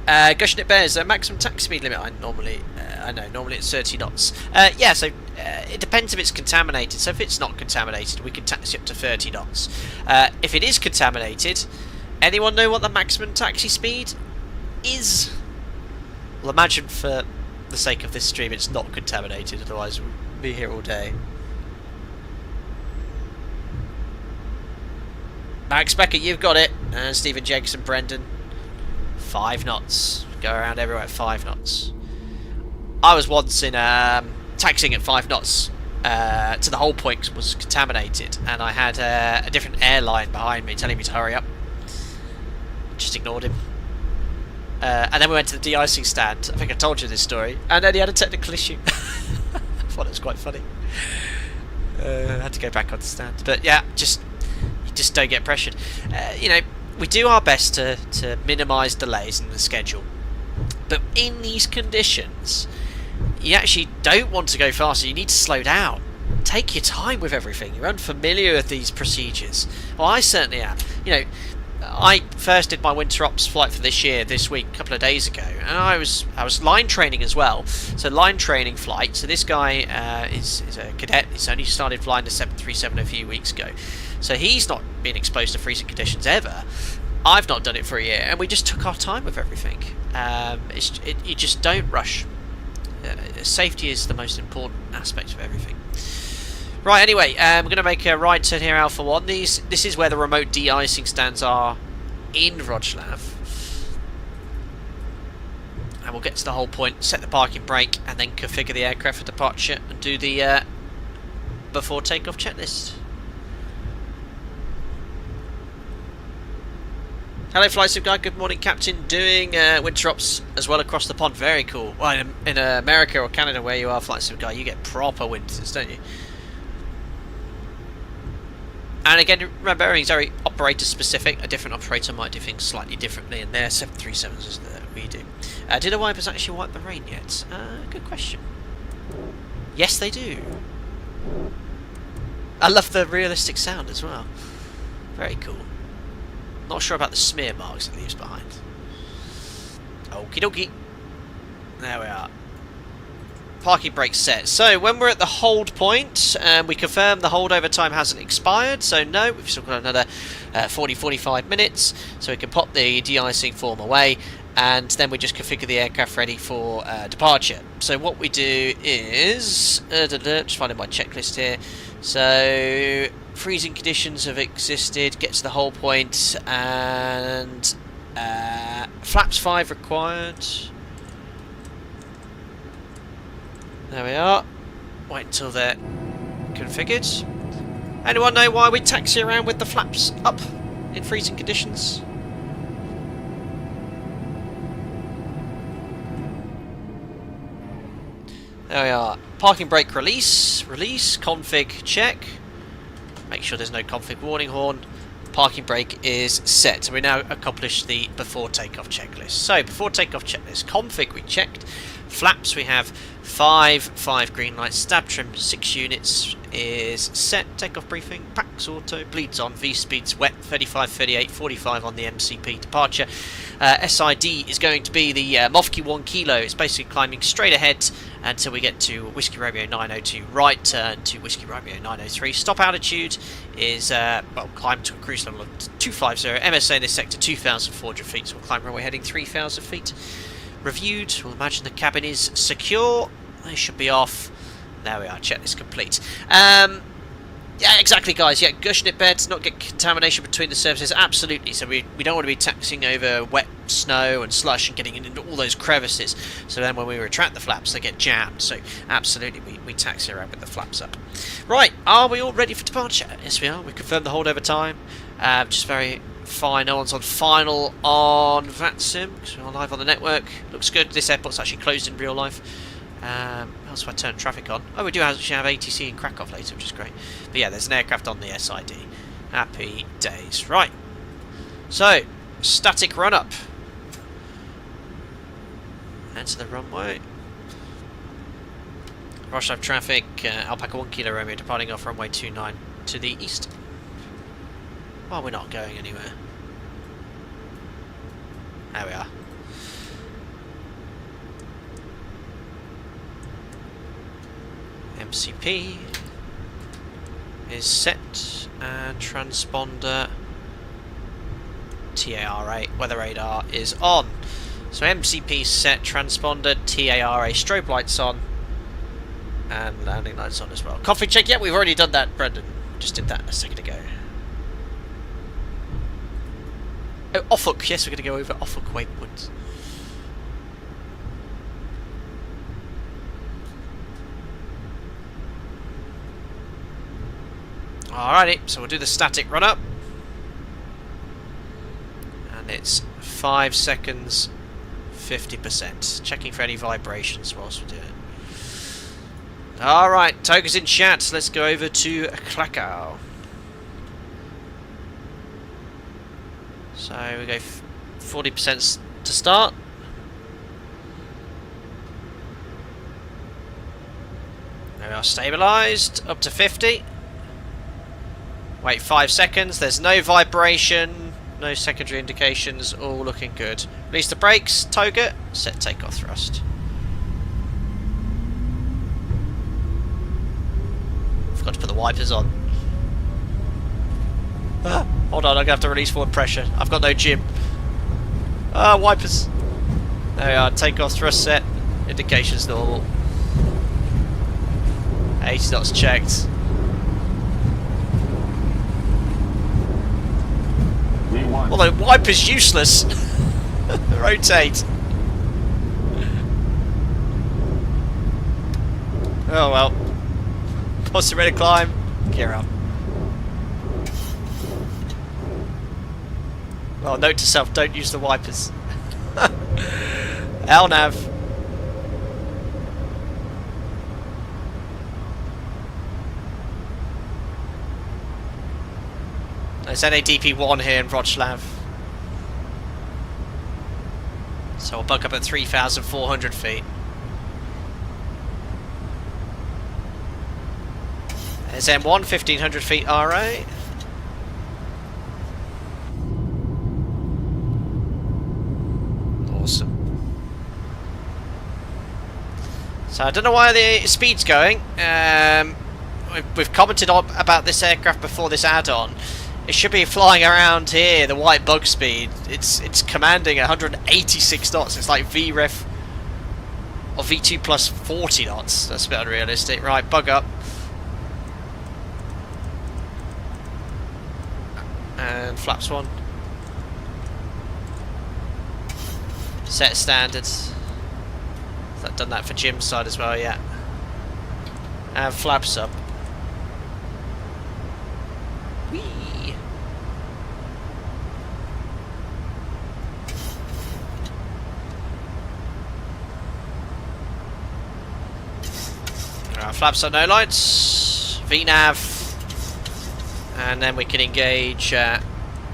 Gushing it bears, maximum taxi speed limit. Normally it's 30 knots. Yeah, so it depends if it's contaminated. So if it's not contaminated, we can taxi up to 30 knots. If it is contaminated, anyone know what the maximum taxi speed is? Well, imagine for the sake of this stream, it's not contaminated. Otherwise, we'll be here all day. Max Beckett, you've got it. And Stephen Jenkinson, Brendan. 5 knots. Go around everywhere at 5 knots. I was once in taxiing at 5 knots to the whole point was contaminated, and I had a different airline behind me telling me to hurry up. Just ignored him. And then we went to the de-icing stand. I think I told you this story. And then he had a technical issue. I thought it was quite funny. I had to go back on the stand. But yeah, you just don't get pressured. You know, we do our best to minimise delays in the schedule, but in these conditions you actually don't want to go faster. You need to slow down, take your time with everything. You're unfamiliar with these procedures. Well, I certainly am. You know, I first did my winter ops flight for this week, a couple of days ago, and I was line training as well. So line training flight. So this guy is a cadet. He's only started flying the 737 a few weeks ago. So he's not been exposed to freezing conditions ever. I've not done it for a year, and we just took our time with everything. You just don't rush. Safety is the most important aspect of everything. Right, anyway, we're going to make a right turn here, Alpha 1. This is where the remote de-icing stands are in Wrocław. And we'll get to the whole point, set the parking brake, and then configure the aircraft for departure and do the before takeoff checklist. Hello, Flight Sim Guy. Good morning, Captain. Doing winter ops as well across the pond. Very cool. Well, in America or Canada, where you are, Flight Sim Guy, you get proper winters, don't you? And again, remember, everything's very operator specific. A different operator might do things slightly differently in their 737s as we do. Do the wipers actually wipe the rain yet? Good question. Yes, they do. I love the realistic sound as well. Very cool. Not sure about the smear marks it leaves behind. Okie dokie. There we are. Parking brake set. So when we're at the hold point, we confirm the holdover time hasn't expired. So no, we've still got another 40-45 minutes. So we can pop the de-icing form away, and then we just configure the aircraft ready for departure. So what we do is just finding my checklist here. So freezing conditions have existed. Get to the hold point, and flaps 5 required. There we are. Wait until they're configured. Anyone know why we taxi around with the flaps up in freezing conditions? There we are. Parking brake release. Release. Config check. Make sure there's no config warning horn. Parking brake is set. So we now accomplished the before takeoff checklist. So before takeoff checklist. Config we checked. Flaps we have 5 green lights. Stab trim 6 units is set. Takeoff briefing. Packs auto. Bleeds on. V speeds wet. 35, 38, 45 on the MCP departure. SID is going to be the Mofki 1 kilo. It's basically climbing straight ahead until we get to Whiskey Romeo 902. Right turn to Whiskey Romeo 903. Stop altitude is well, climb to a cruise level of 250. MSA in this sector 2,400 feet. So we'll climb runway heading 3,000 feet. Reviewed. We'll imagine the cabin is secure. They should be off. There we are. Checklist complete. Yeah, exactly, guys. Yeah, Gushnip beds, not get contamination between the surfaces. Absolutely. So we don't want to be taxiing over wet snow and slush and getting into all those crevices. So then when we retract the flaps, they get jammed. So absolutely, we taxi around with the flaps up. Right, are we all ready for departure? Yes, we are. We confirmed the holdover time. Just very fine. No one's on final on VATSIM because we're live on the network. Looks good. This airport's actually closed in real life. Else if I turn traffic on. Oh, we do actually have ATC in Krakow later, which is great. But yeah, there's an aircraft on the SID. Happy days. Right. So, static run up. Enter the runway. Wrocław traffic. Alpaca 1 kilo Romeo departing off runway 29 to the east. Well, we're not going anywhere. There we are. MCP is set and transponder TARA weather radar is on. So MCP set, transponder TARA strobe lights on, and landing lights on as well. Config check. Yeah, we've already done that, Brendan. Just did that a second ago. Oh, Offhook. Yes, we're going to go over Offhook waypoints. Alrighty, so we'll do the static run up. And it's 5 seconds, 50%. Checking for any vibrations whilst we do it. Alright, Toga's in chat. Let's go over to Krakow. So we go 40% to start. There we are, stabilised. Up to 50. Wait 5 seconds, there's no vibration, no secondary indications, all looking good. Release the brakes, Toga, set takeoff thrust. Forgot to put the wipers on. Hold on, I'm going to have to release forward pressure. I've got no gym. Wipers. There we are, takeoff thrust set, indications normal. 80 knots checked. Well, the wiper's useless. Rotate. Oh well. Positive ready to climb. Gear up. Well, note to self, don't use the wipers. LNAV. There's NADP1 here in Wrocław. So we'll buck up at 3,400 feet. There's M1, 1500 feet RA. Awesome. So I don't know why the speed's going. We've commented on about this aircraft before this add-on. It should be flying around here, the white bug speed. It's commanding 186 knots. It's like VREF or V2 plus 40 knots. That's a bit unrealistic. Right, bug up. And flaps one. Set standards. I've done that for Jim's side as well, yeah. And flaps up. Whee! Right, flaps up, no lights. VNAV. And then we can engage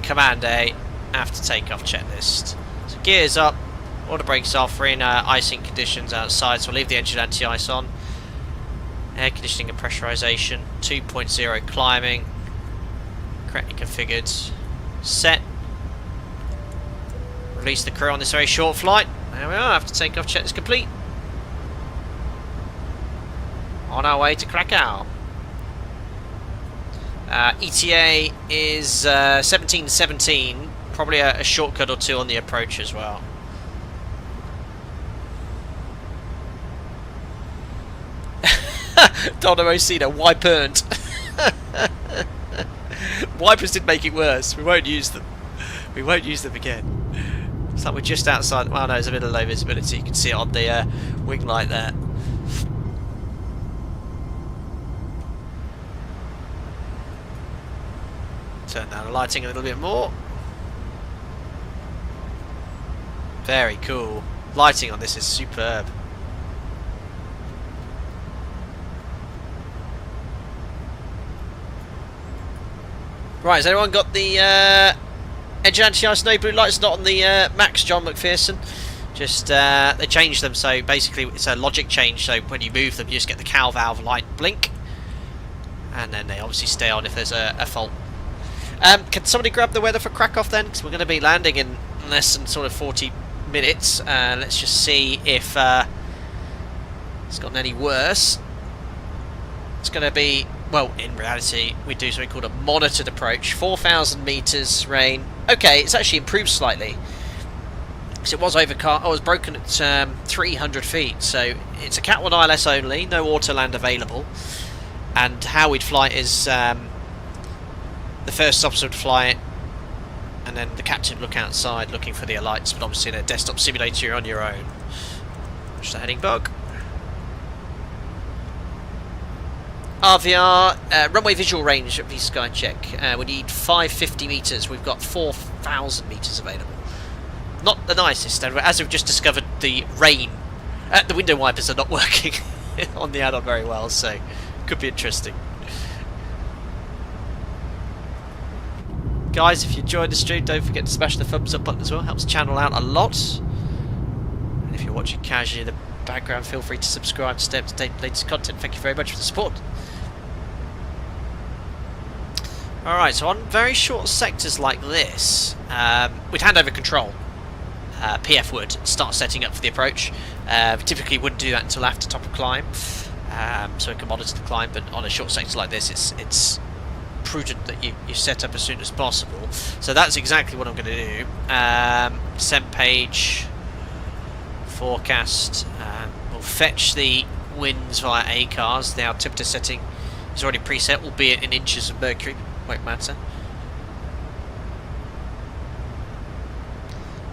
Command A after takeoff checklist. So gears up, auto brakes off, we're in icing conditions outside, so we'll leave the engine anti-ice on. Air conditioning and pressurization, 2.0 climbing, correctly configured, set. Release the crew on this very short flight. There we are, after takeoff checklist complete. On our way to Krakow. ETA is 1717, probably a shortcut or two on the approach as well. Donna Mosina, wipe earned. Wipers did make it worse. We won't use them. We won't use them again. It's like we're just outside. Well, no, it's a bit of low visibility. You can see it on the wing light there. Turn down the lighting a little bit more. Very cool. Lighting on this is superb. Right, has anyone got the engine anti-ice no blue lights? Not on the Max, John McPherson. Just they changed them, so basically it's a logic change. So when you move them, you just get the cowl valve light blink, and then they obviously stay on if there's a fault. Can somebody grab the weather for Krakow then? Because we're going to be landing in less than sort of 40 minutes. Let's just see if it's gotten any worse. It's going to be, well, in reality, we do something called a monitored approach. 4,000 meters rain. Okay, it's actually improved slightly. Because it was overcast. I was broken at 300 feet. So it's a Cat 1 ILS only, no auto land available. And how we'd fly it is the first officer would fly it, and then the captain would look outside looking for the alights, but obviously in a desktop simulator you're on your own. Watch the heading bug. RVR, runway visual range at V-Sky check. We need 550 metres, we've got 4,000 metres available. Not the nicest, as we've just discovered the rain, the window wipers are not working on the add-on very well, so could be interesting. Guys, if you enjoyed the stream, don't forget to smash the thumbs up button as well. Helps the channel out a lot. And if you're watching casually in the background, feel free to subscribe to stay up to date with the latest content. Thank you very much for the support. Alright, so on very short sectors like this, we'd hand over control. PF would start setting up for the approach. We typically wouldn't do that until after top of climb, so we can monitor the climb, but on a short sector like this, it's prudent that you set up as soon as possible. So that's exactly what I'm going to do. Descent page, forecast, we'll fetch the winds via ACARS. The altimeter setting is already preset, albeit in inches of mercury, won't matter.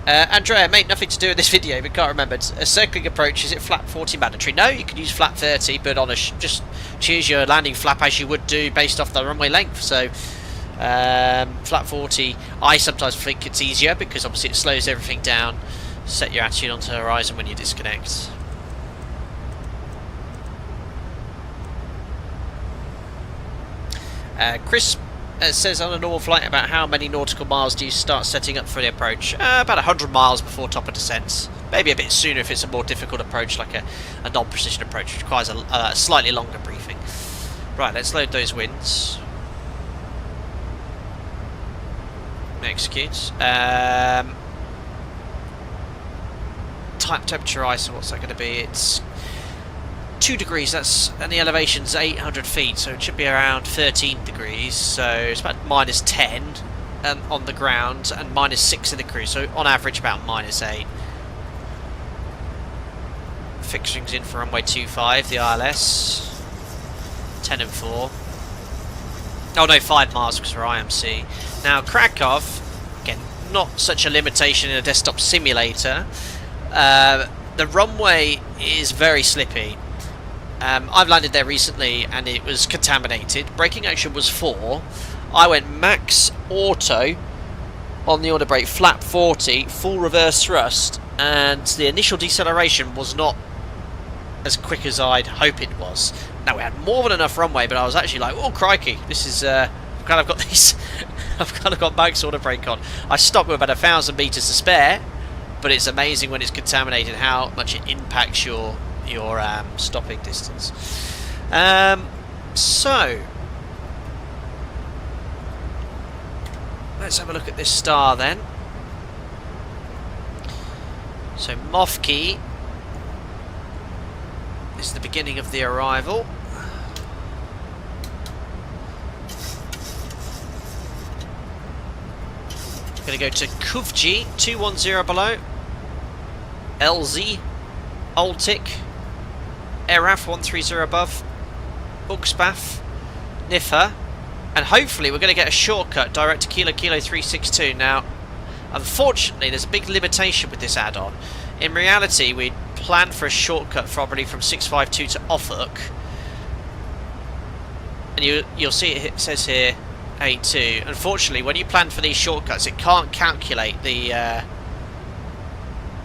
Andrea, mate, nothing to do with this video, but can't remember. A circling approach, is it flap 40 mandatory? No, you can use flap 30, but on a just choose your landing flap as you would do based off the runway length. So flap 40, I sometimes think it's easier because obviously it slows everything down. Set your attitude onto the horizon when you disconnect. Chris says on a normal flight, about how many nautical miles do you start setting up for the approach? About 100 miles before top of descent. Maybe a bit sooner if it's a more difficult approach, like a non-precision approach, which requires a slightly longer briefing. Right, let's load those winds. Execute. Type temperature ISO, what's that going to be? It's 2 degrees, and the elevation's 800 feet, so it should be around 13 degrees, so it's about -10 on the ground and -6 in the cruise, so on average about -8. Fixings in for runway 25, the ILS, 10 and 4. Oh no, 5 miles because we're IMC. Now Krakow, again, not such a limitation in a desktop simulator. The runway is very slippy. I've landed there recently and it was contaminated. Braking action was 4. I went max auto on the order brake, flap 40, full reverse thrust, and the initial deceleration was not as quick as I'd hope it was. Now we had more than enough runway, but I was actually like, oh crikey, this is I've kind of got these I've kind of got max auto brake on. I stopped with about 1,000 meters to spare, but it's amazing when it's contaminated how much it impacts your stopping distance. So let's have a look at this star then. So Mofke is the beginning of the arrival. Going to go to Kuvji 210 below, LZ, Altic, Eraf 130 above, Uxbaf, Nifa, and hopefully we're going to get a shortcut direct to Kilo Kilo 362. Now, unfortunately, there's a big limitation with this add-on. In reality, we planned for a shortcut probably from 652 to Ofuk, and you'll see it says here A2. Unfortunately, when you plan for these shortcuts, it can't calculate the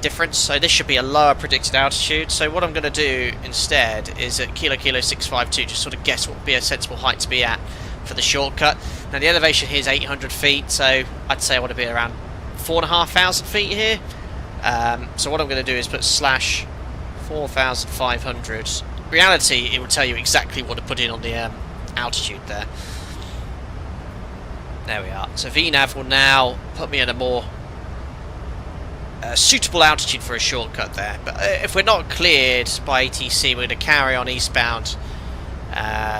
difference, so this should be a lower predicted altitude. So what I'm going to do instead is at Kilo Kilo 652 just sort of guess what would be a sensible height to be at for the shortcut. Now the elevation here is 800 feet, so I'd say I want to be around 4,500 feet here. So what I'm going to do is put slash 4,500. In reality, it will tell you exactly what to put in on the altitude there. There we are. So VNAV will now put me at a more suitable altitude for a shortcut there. But if we're not cleared by ATC, we're going to carry on eastbound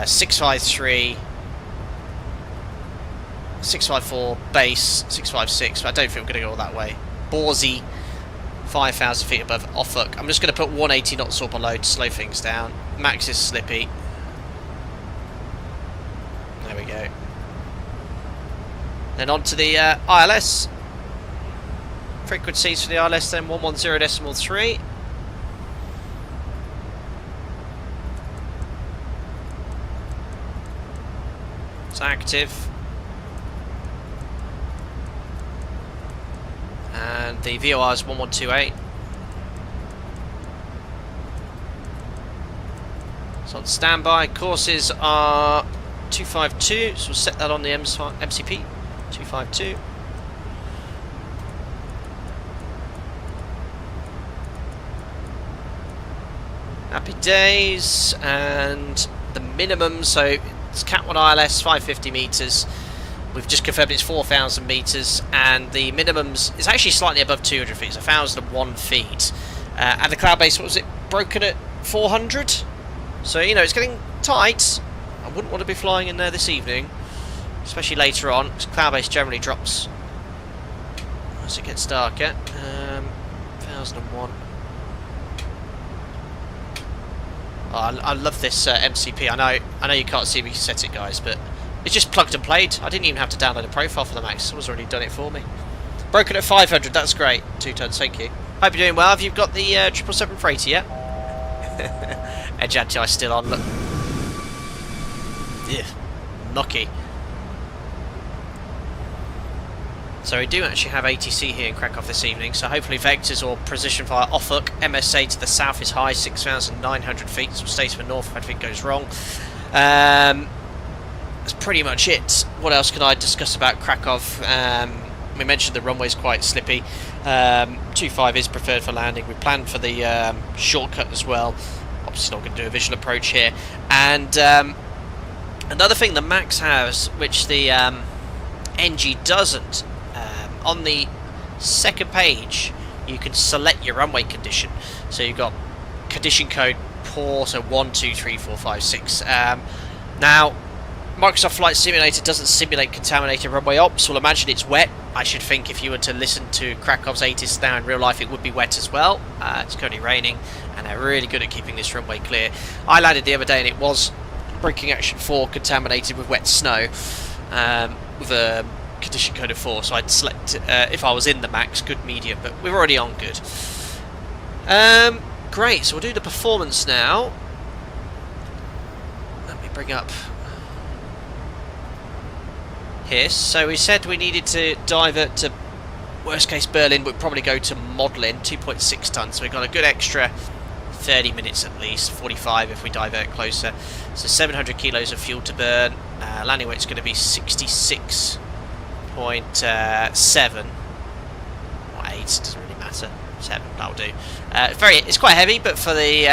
653, 654 base, 656. But I don't think we're going to go all that way. Borsey, 5,000 feet above Ofuk. I'm just going to put 180 knots or below to slow things down. Max is slippy. There we go. Then on to the ILS. Frequencies for the ILS then 110.3. It's active. And the VOR is 1128. It's on standby. Courses are 252, so we'll set that on the MCP. 252. Happy days, and the minimum, so it's Cat 1 ILS 550 meters. We've just confirmed it's 4,000 meters, and the minimums is actually slightly above 200 feet, it's 1,001 feet. And the cloud base, what was it, broken at 400? So, you know, it's getting tight. I wouldn't want to be flying in there this evening, especially later on, because cloud base generally drops as it gets darker. 1,001. Oh, I love this MCP. I know you can't see me set it, guys, but it's just plugged and played. I didn't even have to download a profile for the Max. Someone's already done it for me. Broken at 500. That's great. 2 tons. Thank you. Hope you're doing well. Have you got the 777 freighter yet? Edge anti still on. Look. Yeah, mucky. So we do actually have ATC here in Krakow this evening, so hopefully vectors or position via Ofuk. MSA to the south is high, 6,900 feet, so we'll stay to the north if anything goes wrong. That's pretty much it. What else can I discuss about Krakow? We mentioned the runway's quite slippy. 25 is preferred for landing. We planned for the shortcut as well. Obviously not going to do a visual approach here. And Another thing the Max has, which the NG doesn't, on the second page you can select your runway condition. So you've got condition code poor, so 1, 2, 3, 4, 5, 6. Now, Microsoft Flight Simulator doesn't simulate contaminated runway ops. Well, imagine it's wet. I should think if you were to listen to Krakow's ATIS now in real life, it would be wet as well. It's currently raining, and they're really good at keeping this runway clear. I landed the other day, and it was braking action 4 contaminated with wet snow, with a condition code of 4. So I'd select, if I was in the Max, good, medium, but we're already on good. Great, so we'll do the performance now. Let me bring up here. So we said we needed to divert to worst case Berlin, but probably go to modelling 2.6 tons. So we've got a good extra 30 minutes at least, 45 if we divert closer. So 700 kilos of fuel to burn. Landing weight's going to be 66.7 or 8, doesn't really matter. 7, that'll do. It's quite heavy, but for the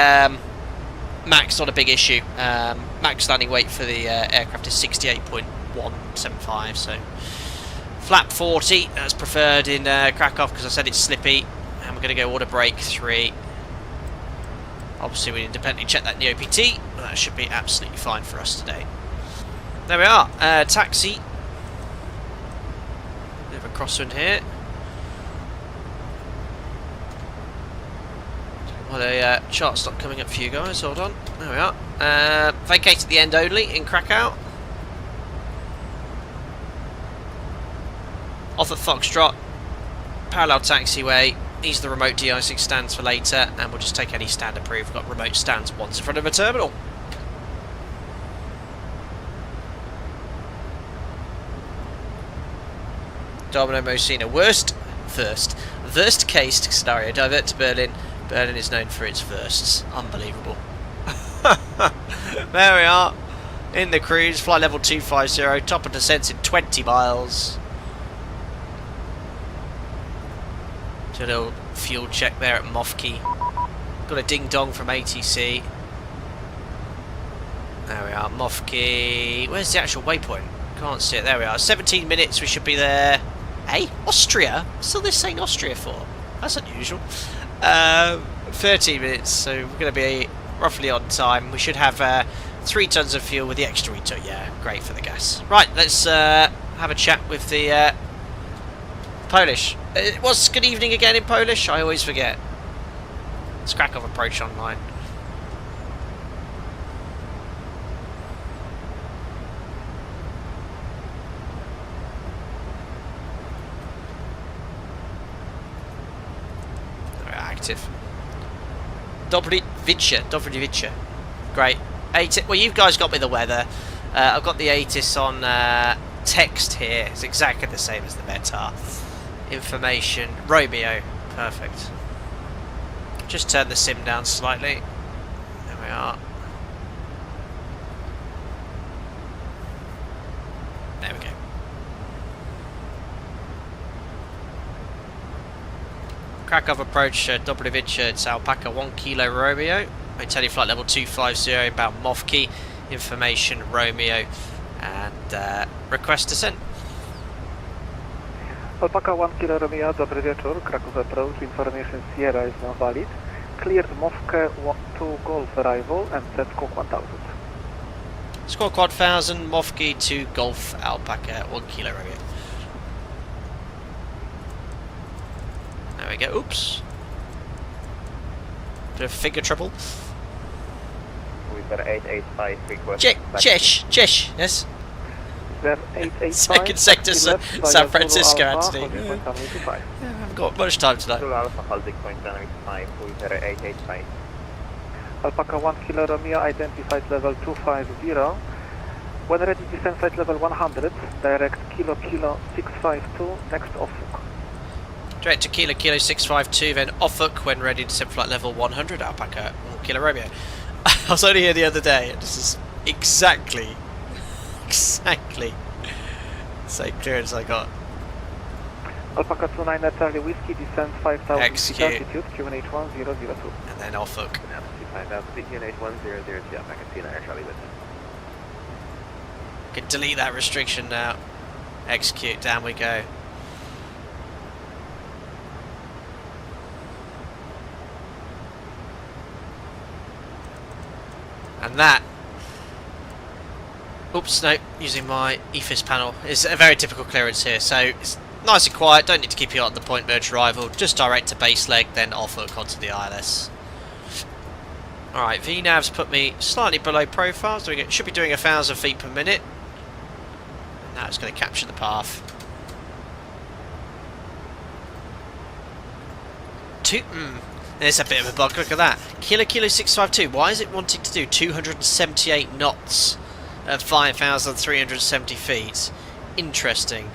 Max, not a big issue. Max landing weight for the aircraft is 68.175, so flap 40, that's preferred in Krakow because I said it's slippy, and we're going to go order brake 3. Obviously we independently check that in the OPT, but that should be absolutely fine for us today. There we are, taxi. Bit of a crosswind here. Well, the chart's not coming up for you guys, hold on. There we are. Vacate at the end only in Krakow. Off at Foxtrot, parallel taxiway. These are the remote de-icing stands for later, and we'll just take any stand approved. We've got remote stands once in front of a terminal. Domino Mosina, worst case scenario, divert to Berlin. Berlin is known for its versts. Unbelievable. There we are, in the cruise, flight level 250, top of descent in 20 miles. Do a little fuel check there at Mofke. Got a ding dong from ATC. There we are, Mofke. Where's the actual waypoint? Can't see it. There we are. 17 minutes, we should be there. Hey, Austria? What's still this saying Austria for? That's unusual. 13 minutes, so we're going to be roughly on time. We should have 3 tons of fuel with the extra we took. Yeah, great for the gas. Right, let's have a chat with the Polish. What's good evening again in Polish? I always forget. It's Krakow approach online. Active. Dobry Vice. Great. Well, you guys got me the weather. I've got the ATIS on text here. It's exactly the same as the METAR. Information. Romeo. Perfect. Just turn the sim down slightly. There we are. There we go. Krakow approach, Dobrovic, it's Alpaca 1 Kilo Romeo. Maintain flight level 250 inbound Mofke. Information Romeo. And request descent. Alpaca 1 Kilo Romeo, dobry wieczór. Kraków approach, information Sierra is now valid. Cleared Mofke 2 Golf arrival and set squawk 1000. Squawk 1000, Mofke 2 Golf Alpaca 1 Kilo Romeo. There we go, oops. Bit of figure trouble. With 885 request. Chesh, yes. There 885. Second sector, San Francisco, Anthony. Yeah, I haven't got much time tonight. Zulu Alpha holding point dynamic 5 with 885. Alpaca 1 Kilo Romeo, identified level 250. When ready, descend flight level 100. Direct Kilo 652, next Ofuk. Direct to Kilo 652, then Ofuk when ready to set flight level 100, Alpaca 1 Kilo Romeo. I was only here the other day, and this is exactly the same clearance I got. Alpaca 29 Charlie Whiskey, descend 5000 Execute. feet altitude, QNH 1002. And then Ofuk. Altitude 5000 feet, QNH 1002, Alpaca 29 Charlie Whiskey. Can delete that restriction now. Execute, down we go. And that, oops, no, using my EFIS panel, is a very typical clearance here. So it's nice and quiet, don't need to keep you on the point merge arrival, just direct to base leg, then off hook onto the ILS. Alright, VNAV's put me slightly below profile, so we should be doing 1,000 feet per minute. And now it's going to capture the path. There's a bit of a bug, look at that. Kilo 652, why is it wanting to do 278 knots at 5,370 feet? Interesting.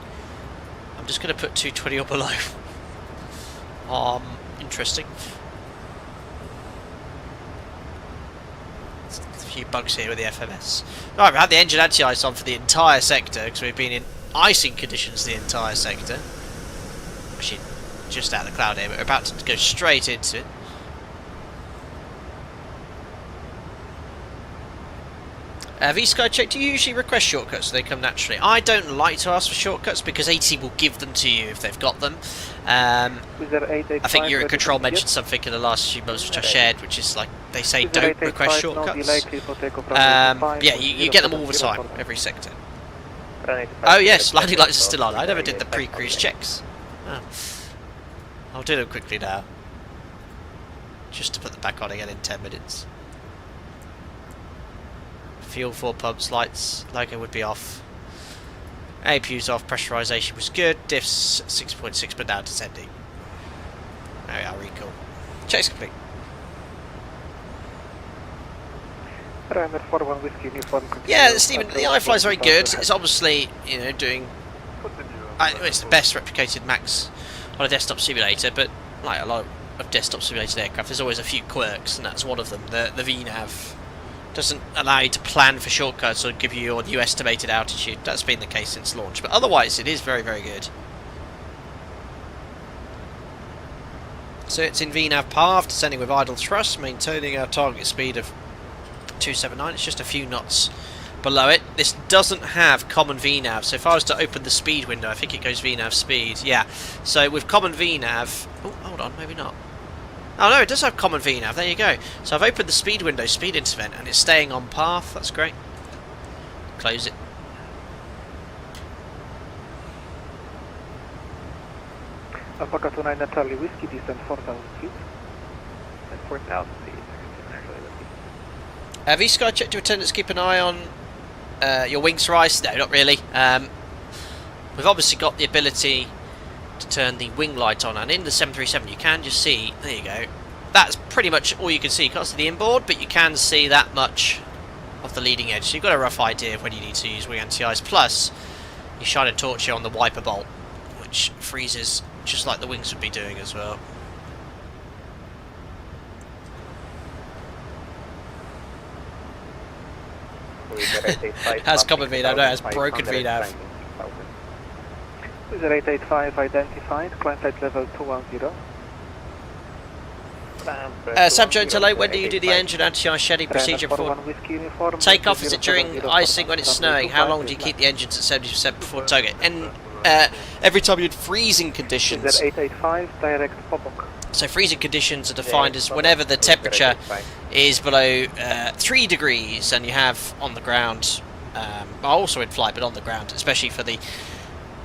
I'm just going to put 220 or below. Interesting. There's a few bugs here with the FMS. Right, we've had the engine anti-ice on for the entire sector, because we've been in icing conditions the entire sector. Actually, just out of the cloud here, but we're about to go straight into it. V-Sky check, do you usually request shortcuts so they come naturally? I don't like to ask for shortcuts because AT will give them to you if they've got them. I think your control mentioned something in the last few months which I shared, which is like, they say don't request shortcuts. Yeah, you get them all the time, every sector. Oh yes, landing lights are still on. I never did the pre-cruise checks. Oh. I'll do them quickly now. Just to put them back on again in 10 minutes. Fuel 4 pumps, lights, logo would be off. APU's off, pressurisation was good. Diffs 6.6 but now descending. There we are, recall. Check's complete. Yeah, Stephen, the iFly is very good. It's obviously, you know, doing... it's the best replicated max on a desktop simulator, but like a lot of desktop simulated aircraft, there's always a few quirks, and that's one of them. The VNAV doesn't allow you to plan for shortcuts or give you your estimated altitude. That's been the case since launch, but otherwise it is very, very good. So it's in VNAV path, descending with idle thrust, maintaining our target speed of 279. It's just a few knots below it. This doesn't have common VNAV, so if I was to open the speed window, I think it goes VNAV speed. Yeah, so with common VNAV... oh, hold on, maybe not. Oh no, it does have common VNAV, there you go. So I've opened the speed window, speed intervent, and it's staying on path, that's great. Close it. Alpaca 29 Charlie Whiskey, descent 4,000 feet. And 4,000 feet. V-Sky check to attendants, keep an eye on your wings rise. No, not really. We've obviously got the ability to turn the wing light on, and in the 737 you can just see, there you go, that's pretty much all you can see. You can't see the inboard, but you can see that much of the leading edge, so you've got a rough idea of when you need to use wing anti-ice. Plus you shine a torch here on the wiper bolt, which freezes just like the wings would be doing as well. Has common VNAV, no, it has broken VNAV. User 885 identified, climb site level 210. Sam Jones, hello, when do you do the engine anti-ice shedding procedure before takeoff? Is it during icing when it's snowing? How long do you keep the engines at 70% before target? And every time you're in freezing conditions. User 885 direct Popok. So freezing conditions are defined as whenever the temperature is below 3 degrees and you have on the ground, also in flight but on the ground, especially for the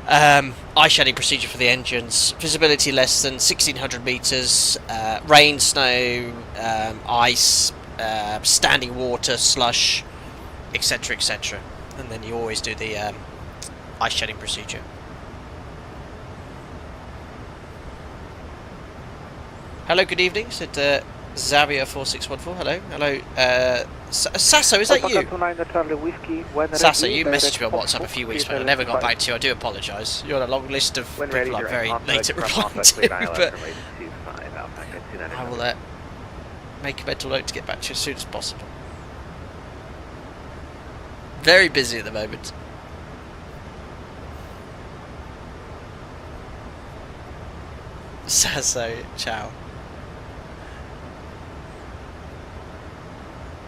ice shedding procedure for the engines, visibility less than 1600 meters, rain, snow, ice, standing water, slush, etc, etc, and then you always do the ice shedding procedure. Hello, good evening, said Xavier4614. Hello. Sasso, is that you? Sasso, you messaged me on WhatsApp a few weeks ago. I never got back to you. I do apologise. You're on a long list of people I'm very late at replying to, but I will make a mental note to get back to you as soon as possible. Very busy at the moment. Sasso, ciao.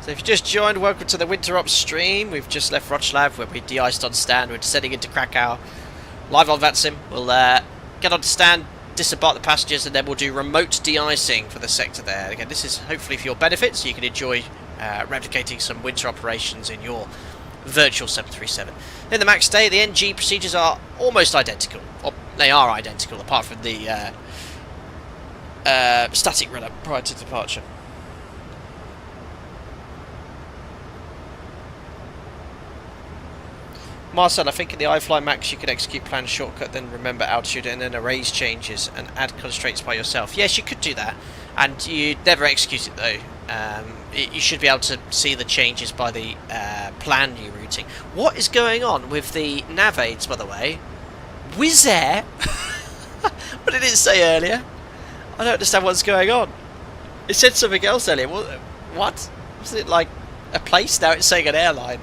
So if you just joined, welcome to the Winter Ops stream. We've just left Wrocław where we de-iced on stand. We're descending into Krakow. Live on VATSIM. We'll get on stand, disembark the passengers, and then we'll do remote de-icing for the sector there. Again, this is hopefully for your benefit, so you can enjoy replicating some winter operations in your virtual 737. In the MAX day, the NG procedures are almost identical. Or they are identical, apart from the static run-up prior to departure. Marcel, I think in the iFly Max you can execute plan shortcut, then remember altitude and then erase changes and add constraints by yourself. Yes, you could do that, and you never execute it though. You should be able to see the changes by the plan new routing. What is going on with the nav aids, by the way? Wizz Air? What did it say earlier? I don't understand what's going on. It said something else earlier. What? Was it like a place? Now it's saying an airline.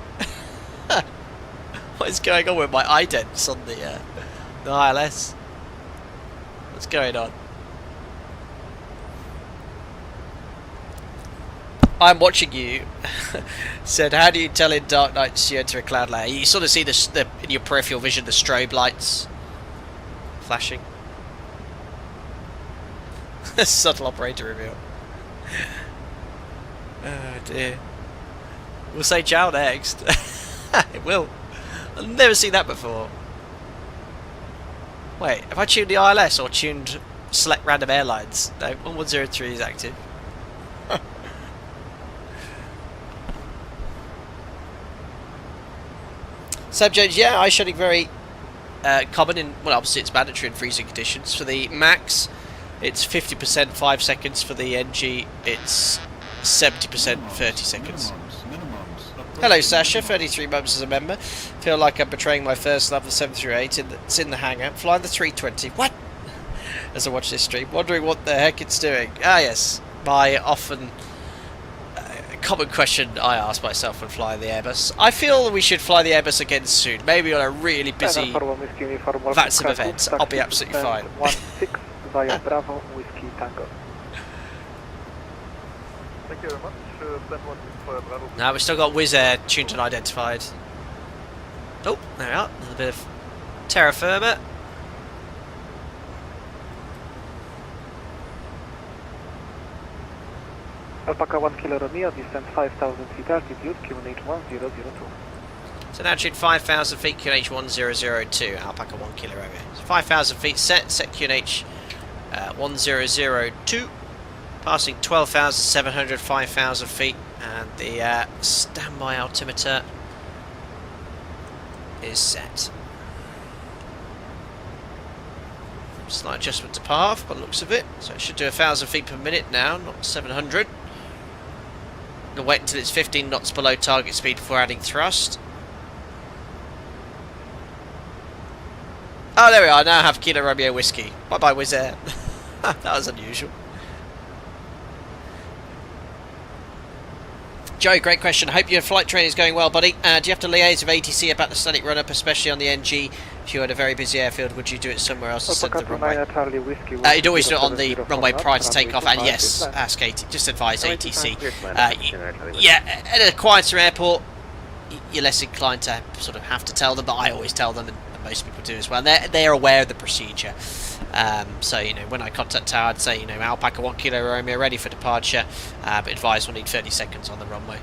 What is going on with my idents on the ILS? What's going on? I'm watching you. Said, how do you tell in dark nights you enter a cloud layer? You sort of see the in your peripheral vision the strobe lights flashing. Subtle operator reveal. Oh dear. We'll say ciao next. It will. I've never seen that before. Wait, have I tuned the ILS or tuned select random airlines? No, 1103 is active. Seb Jones, yeah, ice shedding very common in, well, obviously it's mandatory in freezing conditions. For the MAX, it's 50% 5 seconds. For the NG, it's 70% 30 seconds. Hello Sasha, 33 months as a member. Feel like I'm betraying my first love of 738. It's in the hangar. Flying the 320. What? As I watch this stream, wondering what the heck it's doing. Ah yes, my often common question I ask myself when flying the Airbus. I feel we should fly the Airbus again soon. Maybe on a really busy VATSIM event. I'll be absolutely fine. 16 via Bravo Whiskey Tango. Thank you very much. Now we've still got Wizz Air tuned and identified. Oh, there we are. A little bit of terra firma. Alpaca 1 Kilo Romeo, descent 5,000 feet altitude, QNH 1002. So now tuned 5,000 feet, QNH 1002, Alpaca 1 Kilo Romeo. So 5,000 feet set QNH 1002. Passing 12,700, 5,000 feet, and the standby altimeter is set. Slight adjustment to path by the looks of it, so it should do 1,000 feet per minute now, not 700. We'll wait until it's 15 knots below target speed before adding thrust. Oh, there we are. I now have Kilo Romeo Whiskey. Bye bye, Wizz Air. That was unusual. Joe, great question. I hope your flight training is going well, buddy. Do you have to liaise with ATC about the static run-up, especially on the NG? If you had a very busy airfield, would you do it somewhere else instead of the runway? You'd always do it on the runway prior to takeoff, and yes, ask ATC. Just advise ATC. Yeah, at a quieter airport, you're less inclined to sort of have to tell them, but I always tell them, and most people do as well. They're aware of the procedure. So, you know, when I contact tower, I'd say, you know, Alpaca 1 Kilo Romeo ready for departure, but advise we'll need 30 seconds on the runway.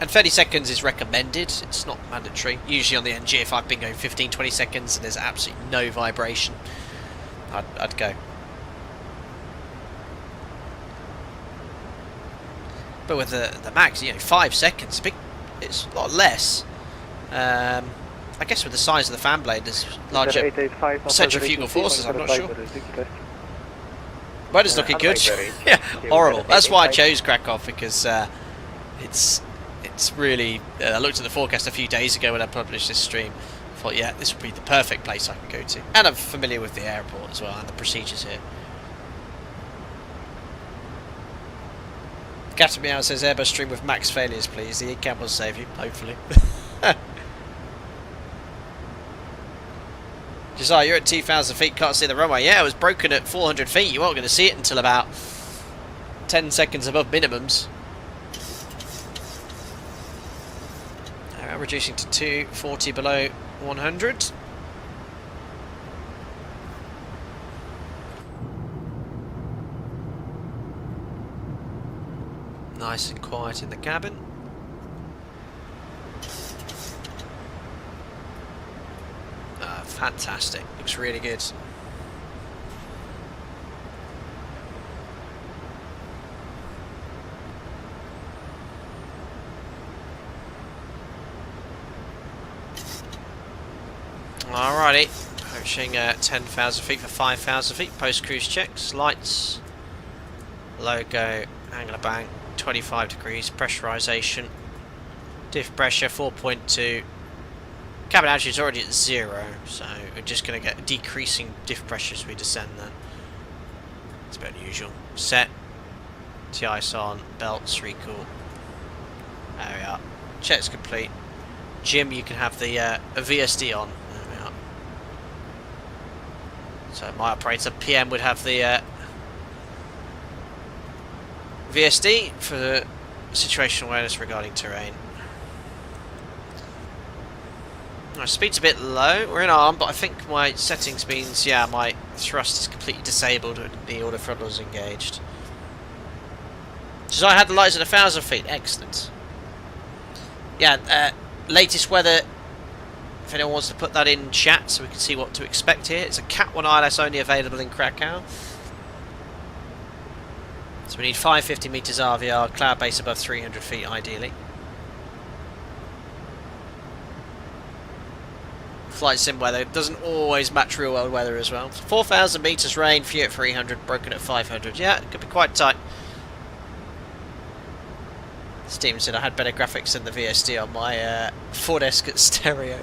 And 30 seconds is recommended, it's not mandatory. Usually on the NG, if I've been going 15-20 seconds and there's absolutely no vibration, I'd go. But with the MAX, you know, 5 seconds, it's a lot less. I guess with the size of the fan blade, there's larger centrifugal forces, I'm not sure. Weather's looking good. Yeah, horrible. That's why I chose Krakow, because it's really... I looked at the forecast a few days ago when I published this stream. I thought, yeah, this would be the perfect place I can go to. And I'm familiar with the airport as well, and the procedures here. Captain Meow says Airbus stream with max failures, please. The ECAM will save you, hopefully. Josiah, you're at 2,000 feet, can't see the runway. Yeah, it was broken at 400 feet. You weren't going to see it until about 10 seconds above minimums. Now reducing to 240 below 100. Nice and quiet in the cabin. Fantastic. Looks really good. Alrighty. Approaching 10,000 feet for 5,000 feet. Post-cruise checks. Lights. Logo. Angle of bank. 25 degrees. Pressurization. Diff pressure 4.2. Cabin altitude is already at 0, so we're just going to get decreasing diff pressure as we descend then. It's about usual. Set. T-ice on. Belts. Recool. There we are. Check's complete. Jim, you can have the a VSD on. There we are. So my operator, PM, would have the VSD for the situational awareness regarding terrain. Our speed's a bit low. We're in arm, but I think my settings means, yeah, my thrust is completely disabled when the auto throttle is engaged. So I had the lights at 1,000 feet. Excellent. Yeah, latest weather, if anyone wants to put that in chat so we can see what to expect here. It's a Cat 1 ILS only available in Krakow. So we need 550 meters RVR, cloud base above 300 feet ideally. Flight sim weather doesn't always match real world weather as well. 4,000 meters rain, few at 300, broken at 500. Yeah, it could be quite tight. Steven said I had better graphics than the VSD on my Ford Escort stereo.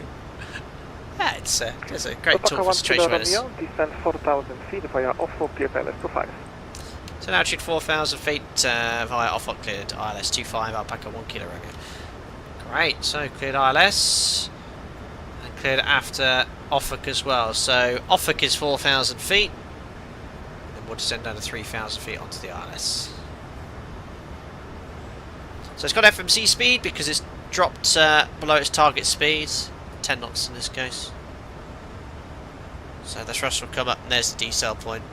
Yeah, it's a great tool for situation awareness. Descend 4,000 feet via off-road cleared ILS 25. So now altitude 4,000 feet via off-road cleared ILS 25, Alpaca 1 Kilo Romeo. Great, so cleared ILS. Cleared after Offuck as well. So Offuck is 4,000 feet. Then we'll descend down to 3,000 feet onto the ILS. So it's got FMC speed because it's dropped below its target speed. 10 knots in this case. So the thrust will come up and there's the decel point.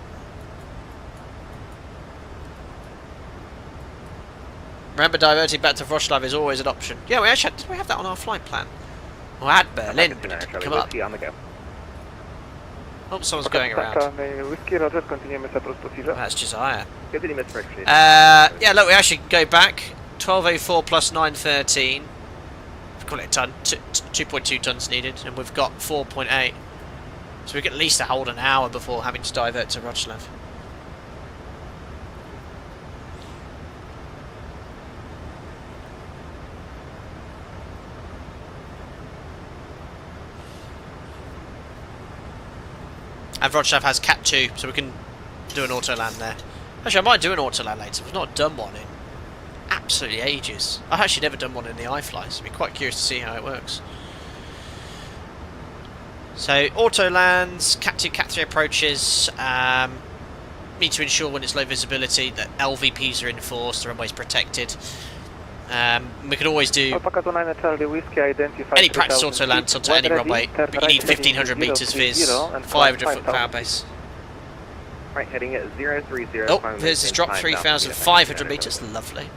Remember, diverting back to Wrocław is always an option. Yeah, we actually did we have that on our flight plan? Well, I had Berlin, but it didn't come up. On the go. Oh, someone's going around. Whiskey Roger, continuamy approach procedure. That's Josiah. Give the limits for exit. Yeah, look, we actually go back. 1204 plus 913. Call it a ton. 2.2 tons needed, and we've got 4.8. So we get at least a hold an hour before having to divert to Wrocław. And Wrocław has Cat 2, so we can do an auto land there. Actually, I might do an auto land later. We've not done one in absolutely ages. I've actually never done one in the iFly, so I'd be quite curious to see how it works. So, auto lands, Cat 2, Cat 3 approaches. Need to ensure when it's low visibility that LVPs are enforced, the runway's protected. We could always do any practice auto lands onto any runway, but you need 1,500 meters viz, 500 foot cloud base. Right, heading at 030. Oh, viz has dropped 3,500 meters, lovely.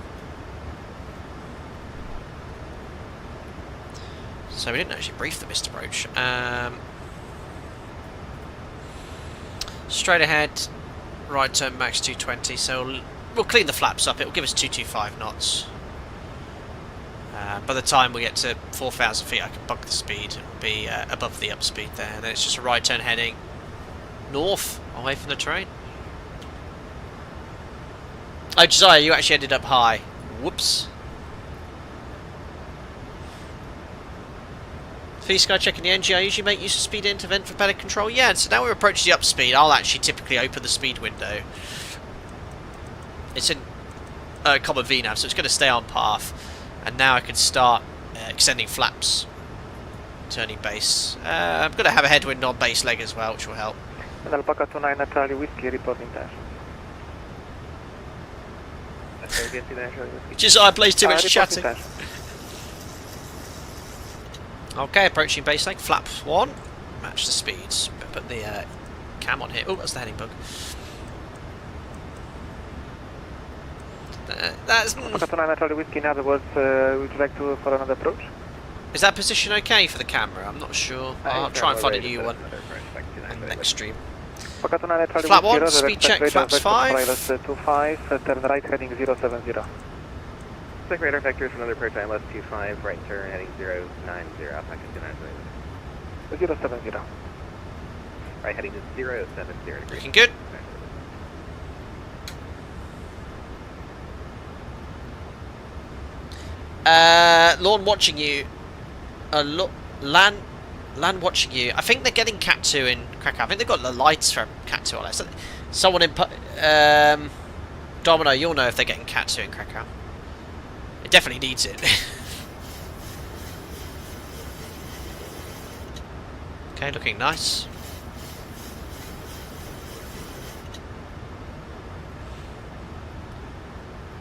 So we didn't actually brief the missed approach. Straight ahead, right turn max 220, so we'll clean the flaps up, it will give us 225 knots. By the time we get to 4,000 feet I can bug the speed, it will be above the up speed there, and then it's just a right turn heading north, away from the terrain. Oh, Josiah, you actually ended up high. Whoops. V-Sky checking the NG. I usually make use of speed intervent for better control. Yeah, so now we're approaching the up speed. I'll actually typically open the speed window. It's in common VNAV, so it's going to stay on path. And now I can start extending flaps turning base. I'm going to have a headwind on base leg as well, which will help. And Alpaca 29 Charlie Whiskey reporting dash. Just I plays too much Reporting chatting. dash. Okay, approaching base leg, flap 1. Match the speeds. Put the cam on here. Oh, that's the heading bug. That's. Alpaca 29 Charlie Whiskey, in other words, would you like to for another approach? Is that position okay for the camera? I'm not sure. I'll try and find a new one on the next stream. Alpaca 29 Charlie Flap Whiskey, 1, speed check, flaps 5. 25, turn right heading 070. Check radar vectors for another approach ILS 25, right turn heading 090, Alpaca 29. 070. Right heading to 070 degrees. Looking good. Lawn watching you. Lan watching you. I think they're getting Cat 2 in Krakow. I think they've got the lights from Cat 2 on it. Someone in Domino, you'll know if they're getting Cat 2 in Krakow. It definitely needs it. Okay, looking nice.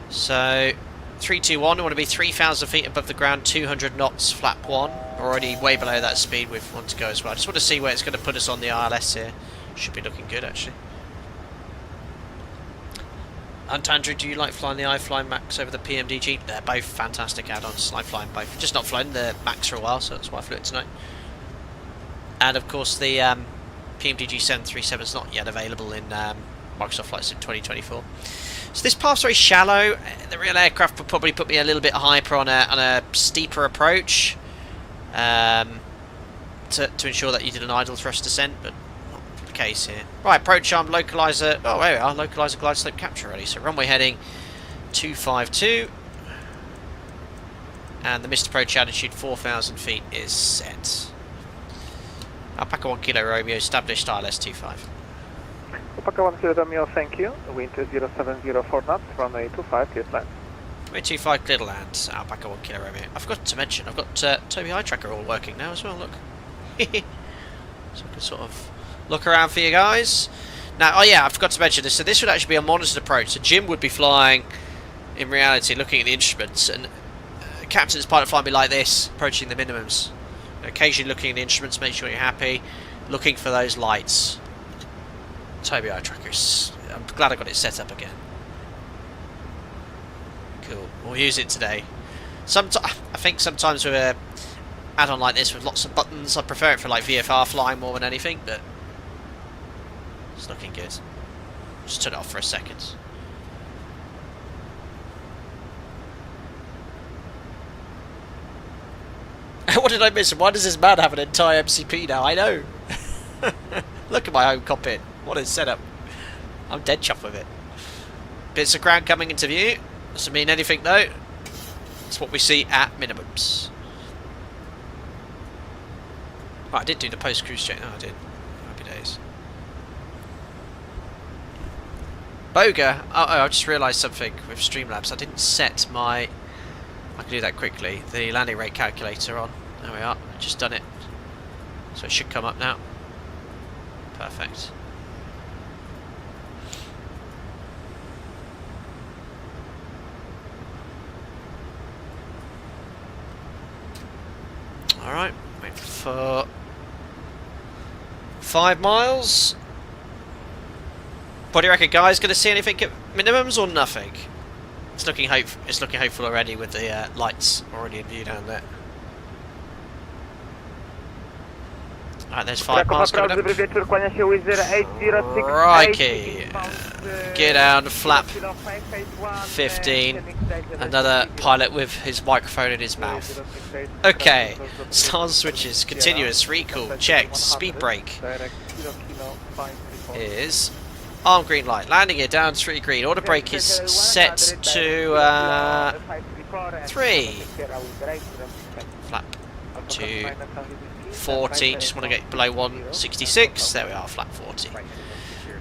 So 3, 2, 1. I want to be 3,000 feet above the ground, 200 knots, flap 1. We're already way below that speed we want to go as well. I just want to see where it's going to put us on the ILS here. Should be looking good actually. And Andrew, do you like flying the iFly Max over the PMDG? They're both fantastic add-ons. I fly them both. Just not flown the Max for a while, so that's why I flew it tonight. And of course the PMDG 737 is not yet available in Microsoft Flight Sim 2024. So this path's very shallow. The real aircraft would probably put me a little bit hyper on a steeper approach to ensure that you did an idle thrust descent, but not the case here. Right, approach arm, localizer. Oh, there we are. Localizer glide slope capture ready. So runway heading 252. And the missed approach altitude 4,000 feet is set. Alpaca 1 Kilo Romeo, established ILS 25. Alpaca 1 Kilo Romeo, thank you. Wind 0704 knots, runway 25, clear to land. Runway 25, clear to land. Alpaca 1 Kilo Romeo. I forgot to mention, I've got Toby Eye Tracker all working now as well, look. So I can sort of look around for you guys. Now, oh yeah, I forgot to mention this. So this would actually be a monitored approach. So Jim would be flying, in reality, looking at the instruments, and captain's pilot flying me like this, approaching the minimums. Occasionally looking at the instruments, make sure you're happy, looking for those lights. Toby Eye Trackers. I'm glad I got it set up again. Cool. We'll use it today. I think sometimes with a add-on like this with lots of buttons, I prefer it for like VFR flying more than anything, but it's looking good. Just turn it off for a second. What did I miss? Why does this man have an entire MCP now? I know. Look at my home cockpit. What a setup. I'm dead chuffed with it. Bits of ground coming into view. Doesn't mean anything though. It's what we see at minimums. Right, I did do the post-cruise check. Oh, I did. Happy days. Boga. Oh, I just realised something with Streamlabs. I didn't set my... I can do that quickly. The landing rate calculator on. There we are. I've just done it. So it should come up now. Perfect. Alright, wait for 5 miles. What do you reckon, guys? Going to see anything at minimums or nothing? It's looking hopeful already with the lights already in view down there. Alright, there's 5 miles coming up. Crikey. Get down, flap 15. Another pilot with his microphone in his mouth. Okay, stars switches, continuous, recall, checked, speed brake. Is arm green light, landing gear down 3 green, order brake is set to 3. Flap to 40, just want to get below 166, there we are, flap 40.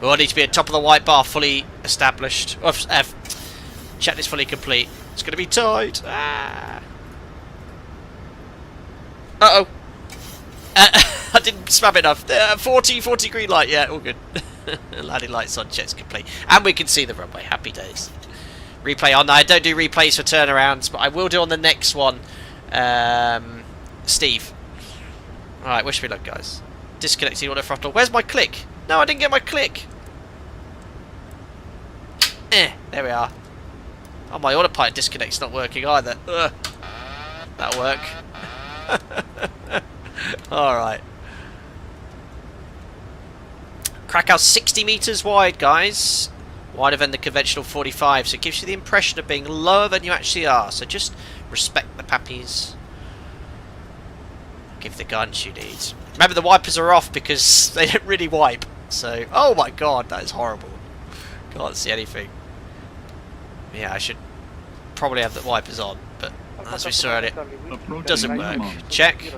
We all need to be at top of the white bar, fully established. Checklist fully complete. It's going to be tight. Ah. Uh-oh. I didn't spam enough. 40 green light, yeah, all good. Landing lights on, jets complete. And we can see the runway, happy days. Replay on. I don't do replays for turnarounds, but I will do on the next one. Steve. Alright, wish me luck, guys. Disconnecting auto throttle. Where's my click? No, I didn't get my click. There we are. Oh, my autopilot disconnect's not working either. Ugh. That'll work. Alright. Krakow's 60 metres wide, guys. Wider than the conventional 45, so it gives you the impression of being lower than you actually are. So just respect the pappies. Give the guidance you need. Remember, the wipers are off because they don't really wipe. So, oh my god, that is horrible. Can't see anything. Yeah, I should probably have the wipers on, but as we saw it doesn't work. Check.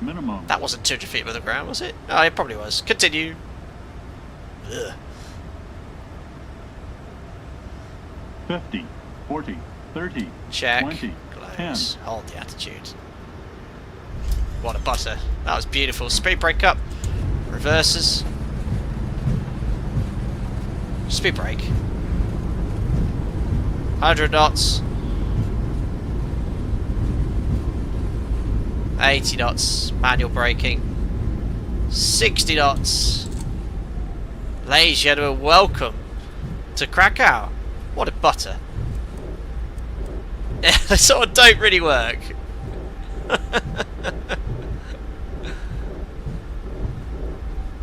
Minimum. That wasn't 200 feet above the ground, was it? Oh, it probably was. Continue. Ugh. 50, 40, 30, Check. 20, Close. 10. Hold the attitude. What a butter. That was beautiful. Speed brake up. Reverses. Speed brake. 100 knots. 80 knots. Manual braking. 60 knots. Ladies and gentlemen, welcome to Krakow. What a butter. Yeah, they sort of don't really work.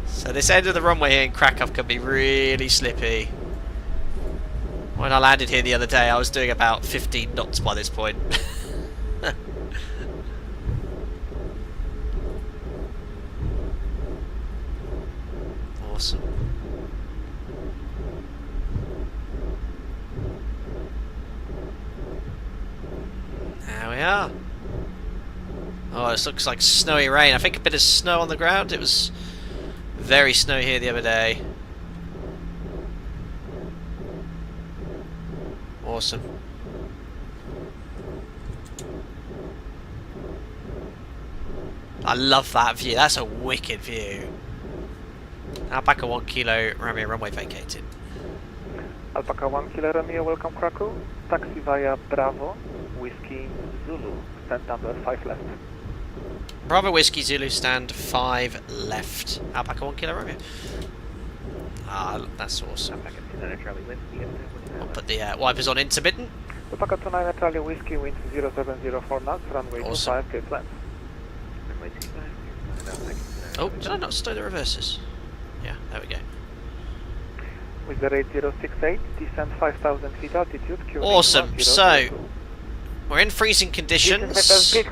So this end of the runway here in Krakow can be really slippy. When I landed here the other day, I was doing about 15 knots by this point. Awesome. There we are. Oh, this looks like snowy rain. I think a bit of snow on the ground. It was very snowy here the other day. Awesome. I love that view. That's a wicked view. Alpaca 1 Kilo Romeo runway vacated. Alpaca 1 Kilo Romeo, welcome Krakow. Taxi via Bravo, Whiskey Zulu, stand number 5 left. Bravo Whiskey Zulu, stand 5 left. Alpaca 1 Kilo Romeo. Ah, that's awesome. I'll put the wipers on intermittent. Alpaca 29 Charlie Whiskey, wind 0704 knots, runway Awesome. 25, clear left. Oh, did I not stow the reverses? Yeah, there we go. With the rate 068, descend 5,000 feet altitude. QNH Awesome. 1002. So, we're in freezing conditions. We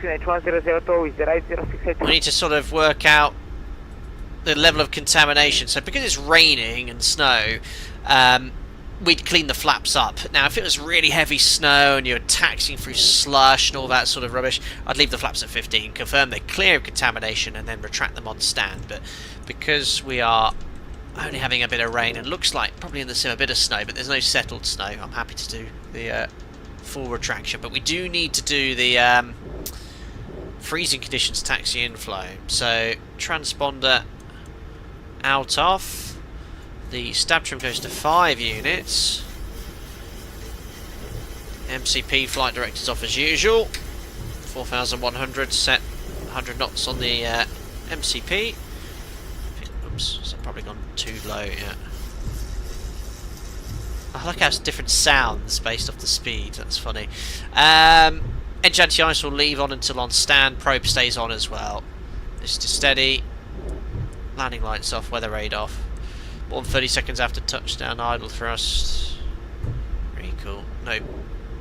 need to sort of work out the level of contamination. So because it's raining and snow, we'd clean the flaps up. Now if it was really heavy snow and you're taxiing through slush and all that sort of rubbish, I'd leave the flaps at 15, confirm they're clear of contamination, and then retract them on stand. But because we are only having a bit of rain and looks like probably in the sim a bit of snow, but there's no settled snow, I'm happy to do the full retraction. But we do need to do the freezing conditions taxi inflow. So transponder out off. The stab trim goes to 5 units. MCP flight directors off as usual. 4,100, set 100 knots on the MCP. Oops, so I've probably gone too low, yeah. I like how it's different sounds based off the speed, that's funny. Engine anti-ice will leave on until on stand, probe stays on as well. This is steady. Landing lights off, weather aid off. More than 30 seconds after touchdown, idle thrust. Very cool. No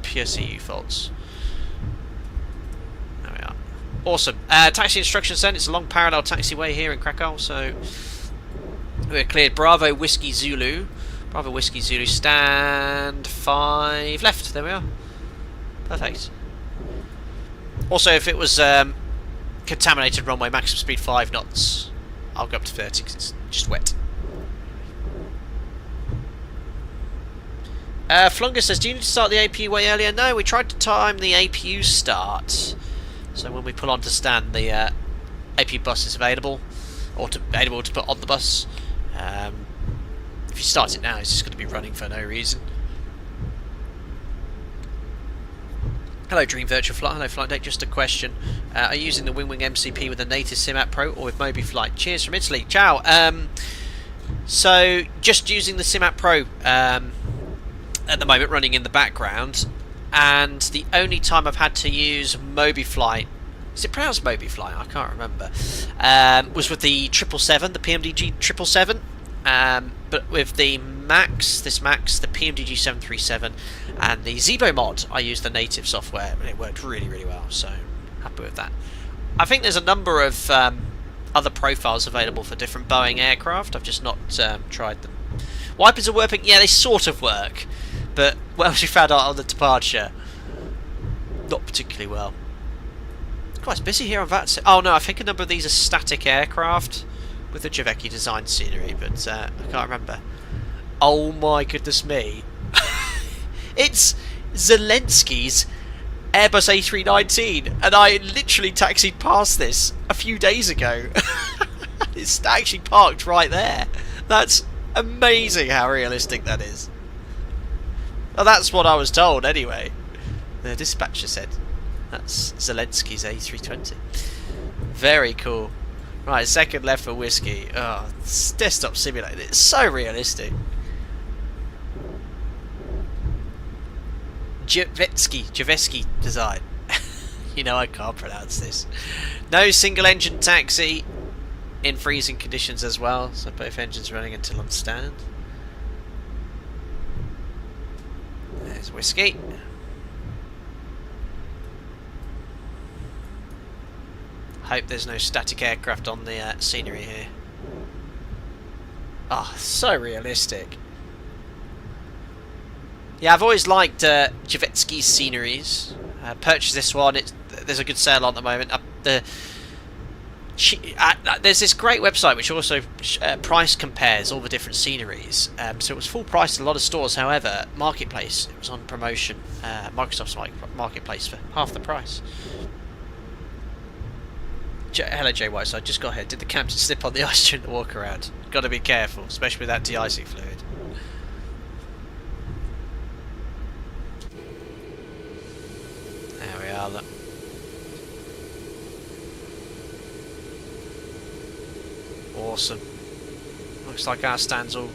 PSEU faults. There we are. Awesome. Taxi instructions then. It's a long parallel taxiway here in Krakow, so we're cleared. Bravo Whiskey Zulu. Bravo Whiskey Zulu, stand 5 left. There we are. Perfect. Also, if it was contaminated runway, maximum speed 5 knots. I'll go up to 30 because it's just wet. Flunga says, do you need to start the APU way earlier? No, we tried to time the APU start. So when we pull on to stand, the APU bus is available, or available to put on the bus. If you start it now, it's just going to be running for no reason. Hello Dream Virtual Flight, hello Flight Deck, just a question. Are you using the WingWing MCP with a native SimApp Pro or with Mobi Flight? Cheers from Italy. Ciao. So just using the SimApp Pro at the moment, running in the background, and the only time I've had to use Mobi Flight, is it pronounced Mobi Flight? I can't remember. Was with the 777, the PMDG 777. But with the Max, the PMDG 737, and the Zebo mod, I used the native software, and it worked really, really well. So happy with that. I think there's a number of other profiles available for different Boeing aircraft. I've just not tried them. Wipers are working. Yeah, they sort of work, but well, as we found out on the departure, not particularly well. Quite busy here on that. Oh no, I think a number of these are static aircraft with the Javecki design scenery, but I can't remember. Oh my goodness me. It's Zelensky's Airbus A319, and I literally taxied past this a few days ago. It's actually parked right there. That's amazing how realistic that is. Well, that's what I was told anyway. The dispatcher said that's Zelensky's A320. Very cool. Right, second left for whiskey. Oh, it's desktop simulator. It's so realistic. Javetsky design. You know I can't pronounce this. No single engine taxi in freezing conditions as well. So both engines running until on stand. There's whiskey. Hope there's no static aircraft on the scenery here. Oh, so realistic. Yeah, I've always liked Javetsky's sceneries. Purchased this one. There's a good sale on at the moment. There's this great website which also price compares all the different sceneries. So it was full price in a lot of stores. However, Marketplace, it was on promotion. Microsoft's Marketplace for half the price. Hello Jay Whiteside, just got ahead. Did the captain slip on the ice during the walk around? Got to be careful, especially with that de-icing fluid. There we are, look. Awesome. Looks like our stand's all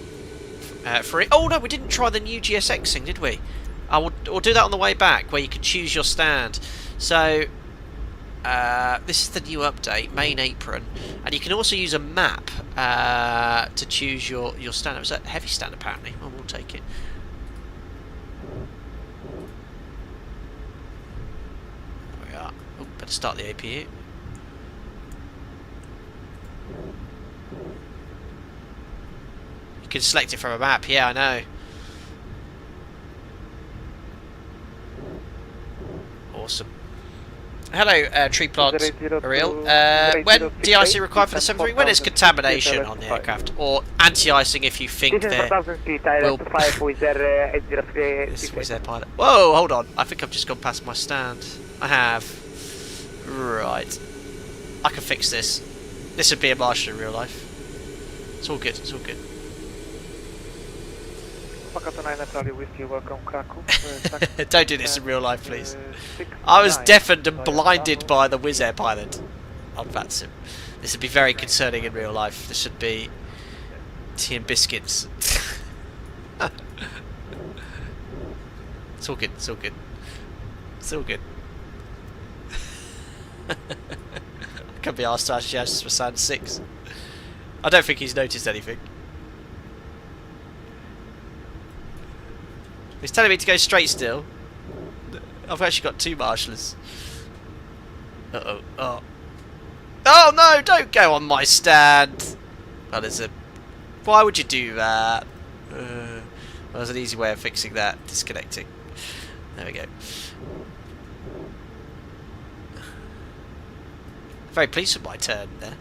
free. Oh no, we didn't try the new GSX thing, did we? We'll do that on the way back, where you can choose your stand. So this is the new update, main apron, and you can also use a map to choose your stand. It was a heavy stand apparently. Well, we'll take it. There we are. Oh, better start the APU. You can select it from a map. Yeah, I know. Awesome. Hello, tree plant Ariel. When de-icing required for the 73? When there's contamination on the aircraft, or anti-icing if you think there will... This was their pilot. Whoa, hold on. I think I've just gone past my stand. I have. Right. I can fix this. This would be a Martian in real life. It's all good, it's all good. Welcome, Kraków. Don't do this in real life, please. I was deafened and blinded by the Wizz Air pilot on VATSIM. This would be very concerning in real life. This should be tea and biscuits. It's all good, it's all good. It's all good. I can't be asked to actually ask for Stand 6. I don't think he's noticed anything. He's telling me to go straight still. I've actually got two marshallers. Uh-oh. Oh. Oh no, don't go on my stand. Oh, there's a... Why would you do that? Well, there's an easy way of fixing that. Disconnecting. There we go. Very pleased with my turn there.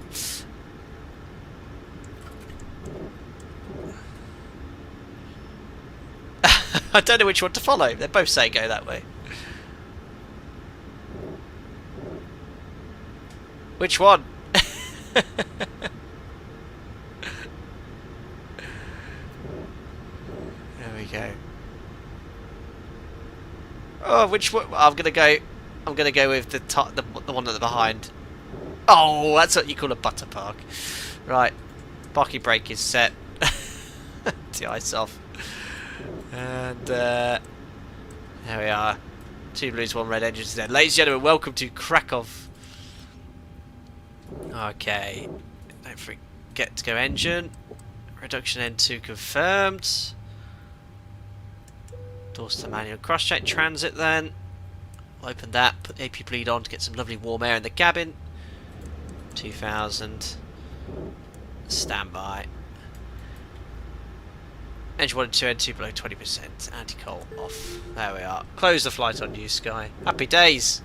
I don't know which one to follow. They both say go that way. Which one? There we go. Oh, which one? I'm gonna go with the top, the one at the behind. Oh, that's what you call a butter park. Right, parking brake is set. De-ice off. And there we are. 2 blues, 1 red engines dead. Ladies and gentlemen, welcome to Krakow. Okay, don't forget to go engine. Reduction N2 confirmed. Doors to manual cross-check transit then. Open that, put the AP bleed on to get some lovely warm air in the cabin. 2000. Standby. Engine 1 and 2 N2 below 20%. Anti-coal off. There we are. Close the flight on New Sky. Happy days.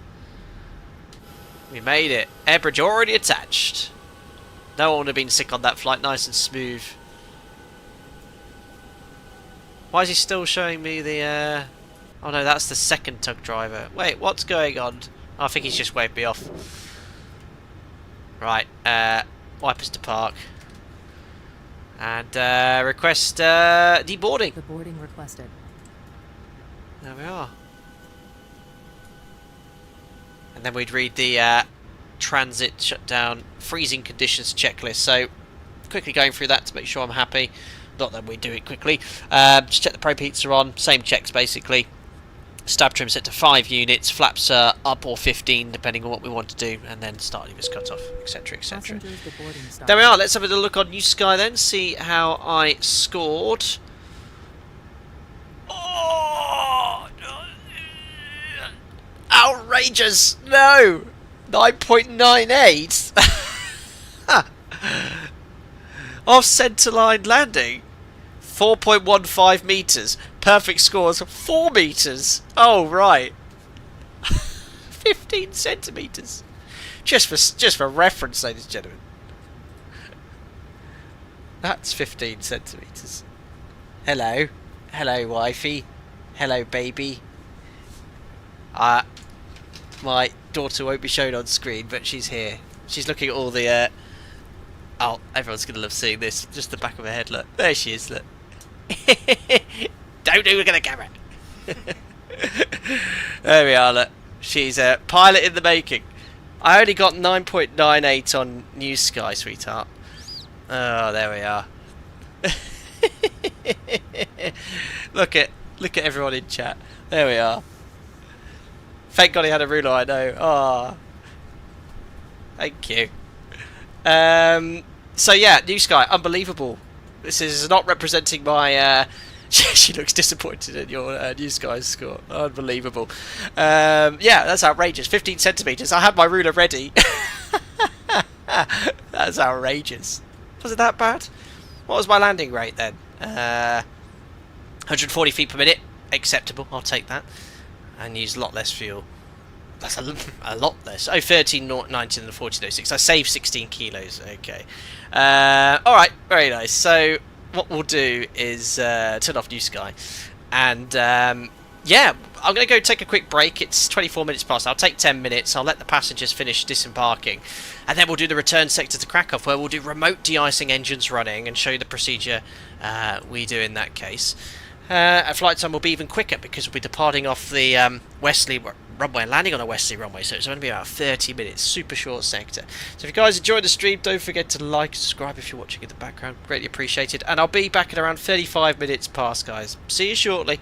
We made it. Air bridge already attached. No one would have been sick on that flight. Nice and smooth. Why is he still showing me the... Oh no, that's the second tug driver. Wait, what's going on? Oh, I think he's just waved me off. Right, wipers to park. And request deboarding. The boarding requested. There we are. And then we'd read the transit shutdown freezing conditions checklist. So quickly going through that to make sure I'm happy. Not that we do it quickly. Just check the probe heats are on. Same checks basically. Stab trim set to 5 units. Flaps are up or 15 depending on what we want to do. And then start levers cut off, etc, etc. There we are. Let's have a little look on New Sky then. See how I scored. Oh, outrageous! No! 9.98! Off centerline landing. 4.15 meters. Perfect scores 4 meters. Oh right. 15 centimeters. Just for reference, ladies and gentlemen. That's 15 centimeters. Hello. Hello, wifey. Hello, baby. My daughter won't be shown on screen, but she's here. She's looking at all the oh, everyone's gonna love seeing this. Just the back of her head, look. There she is, look. Don't look at the camera. There we are, look. She's a pilot in the making. I only got 9.98 on New Sky, sweetheart. Oh, there we are. Look at everyone in chat. There we are. Thank God he had a ruler, I know. Oh, thank you. So yeah, New Sky, unbelievable. This is not representing my... she looks disappointed in your New Sky score. Unbelievable. Yeah, that's outrageous. 15 centimetres. I had my ruler ready. That's outrageous. Was it that bad? What was my landing rate then? 140 feet per minute. Acceptable. I'll take that. And use a lot less fuel. That's a lot less. Oh, 13.90 than the 14.06. I saved 16 kilos. Okay. Alright, very nice. So, what we'll do is turn off New Sky. And, yeah, I'm going to go take a quick break. It's 24 minutes past. I'll take 10 minutes. I'll let the passengers finish disembarking. And then we'll do the return sector to Krakow, where we'll do remote de-icing engines running and show you the procedure we do in that case. Our flight time will be even quicker because we'll be departing off the Wesley runway and landing on a Wesley runway, so it's going to be about 30 minutes, super short sector. So if you guys enjoyed the stream, don't forget to like and subscribe if you're watching in the background, greatly appreciated. And I'll be back at around 35 minutes past, guys. See you shortly.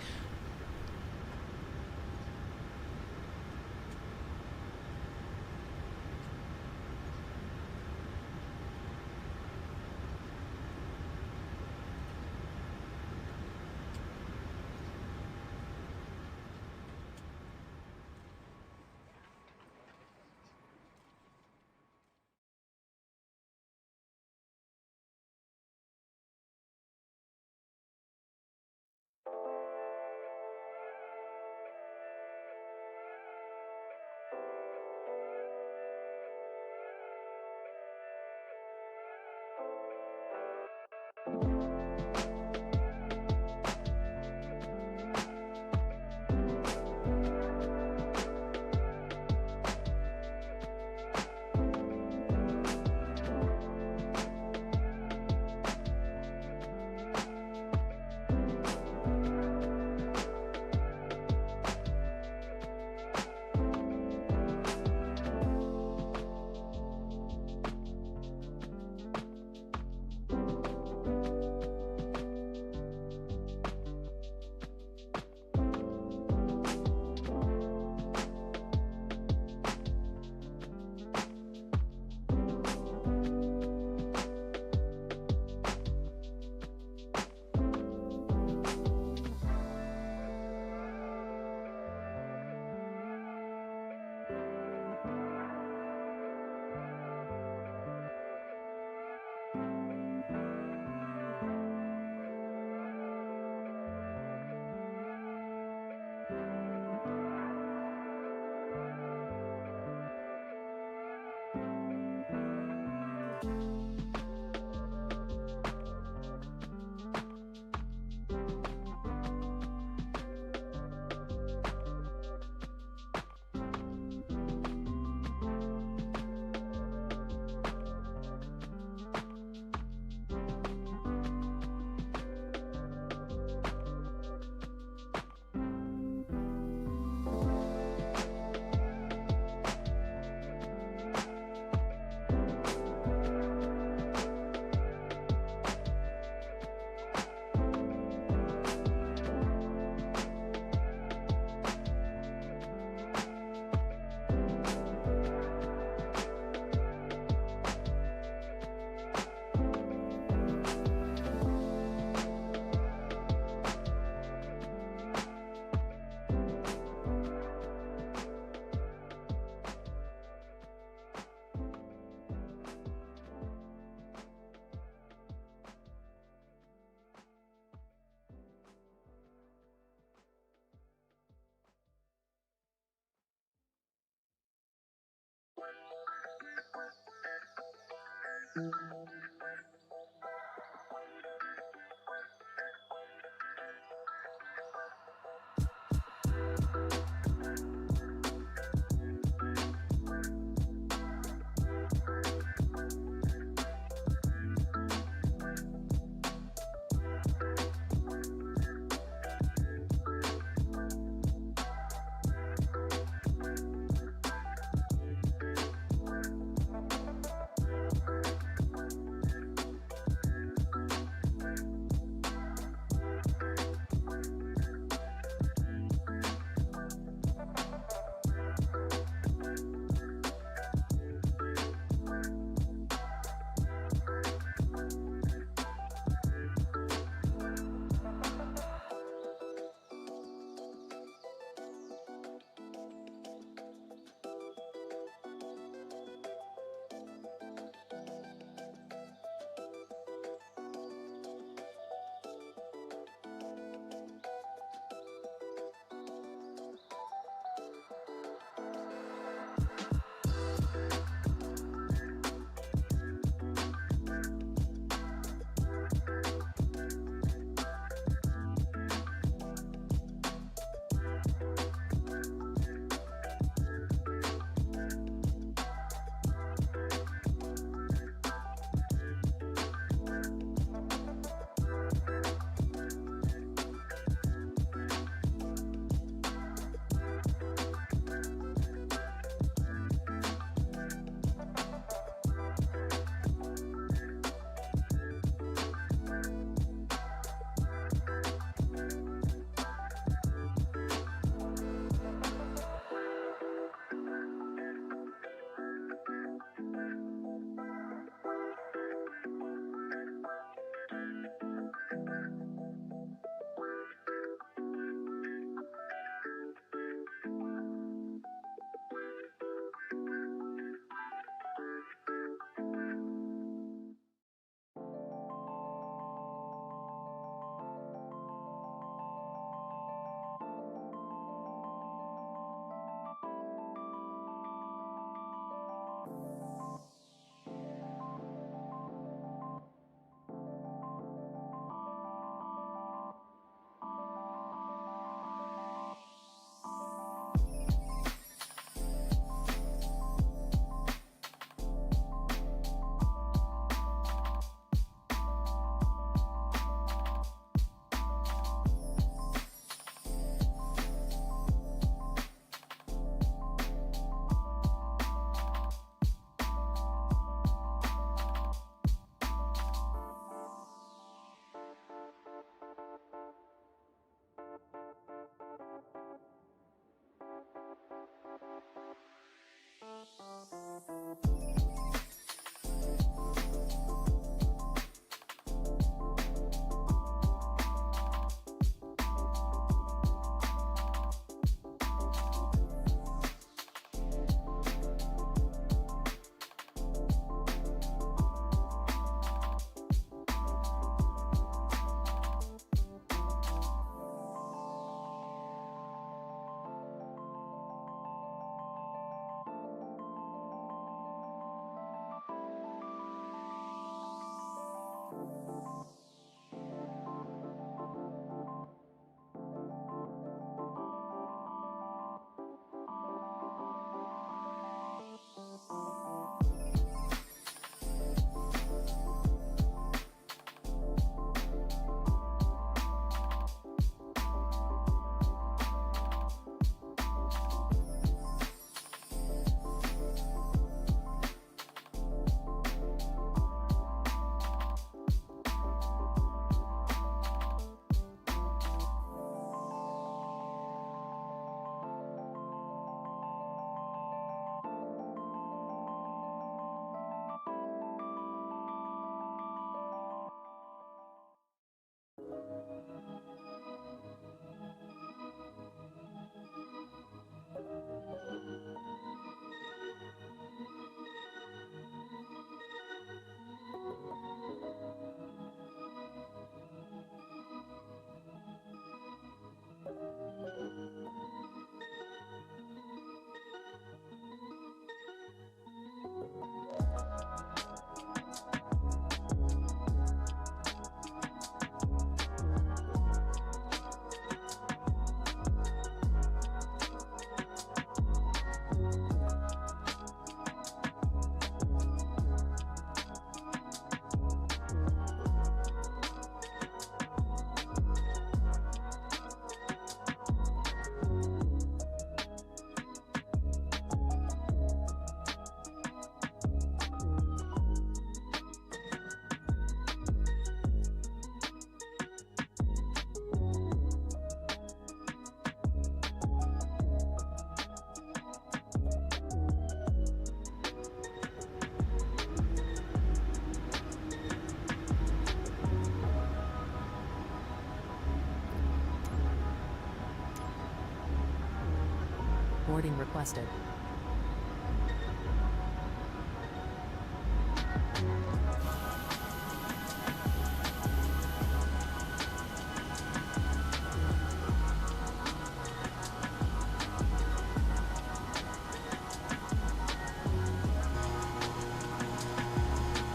boarding requested.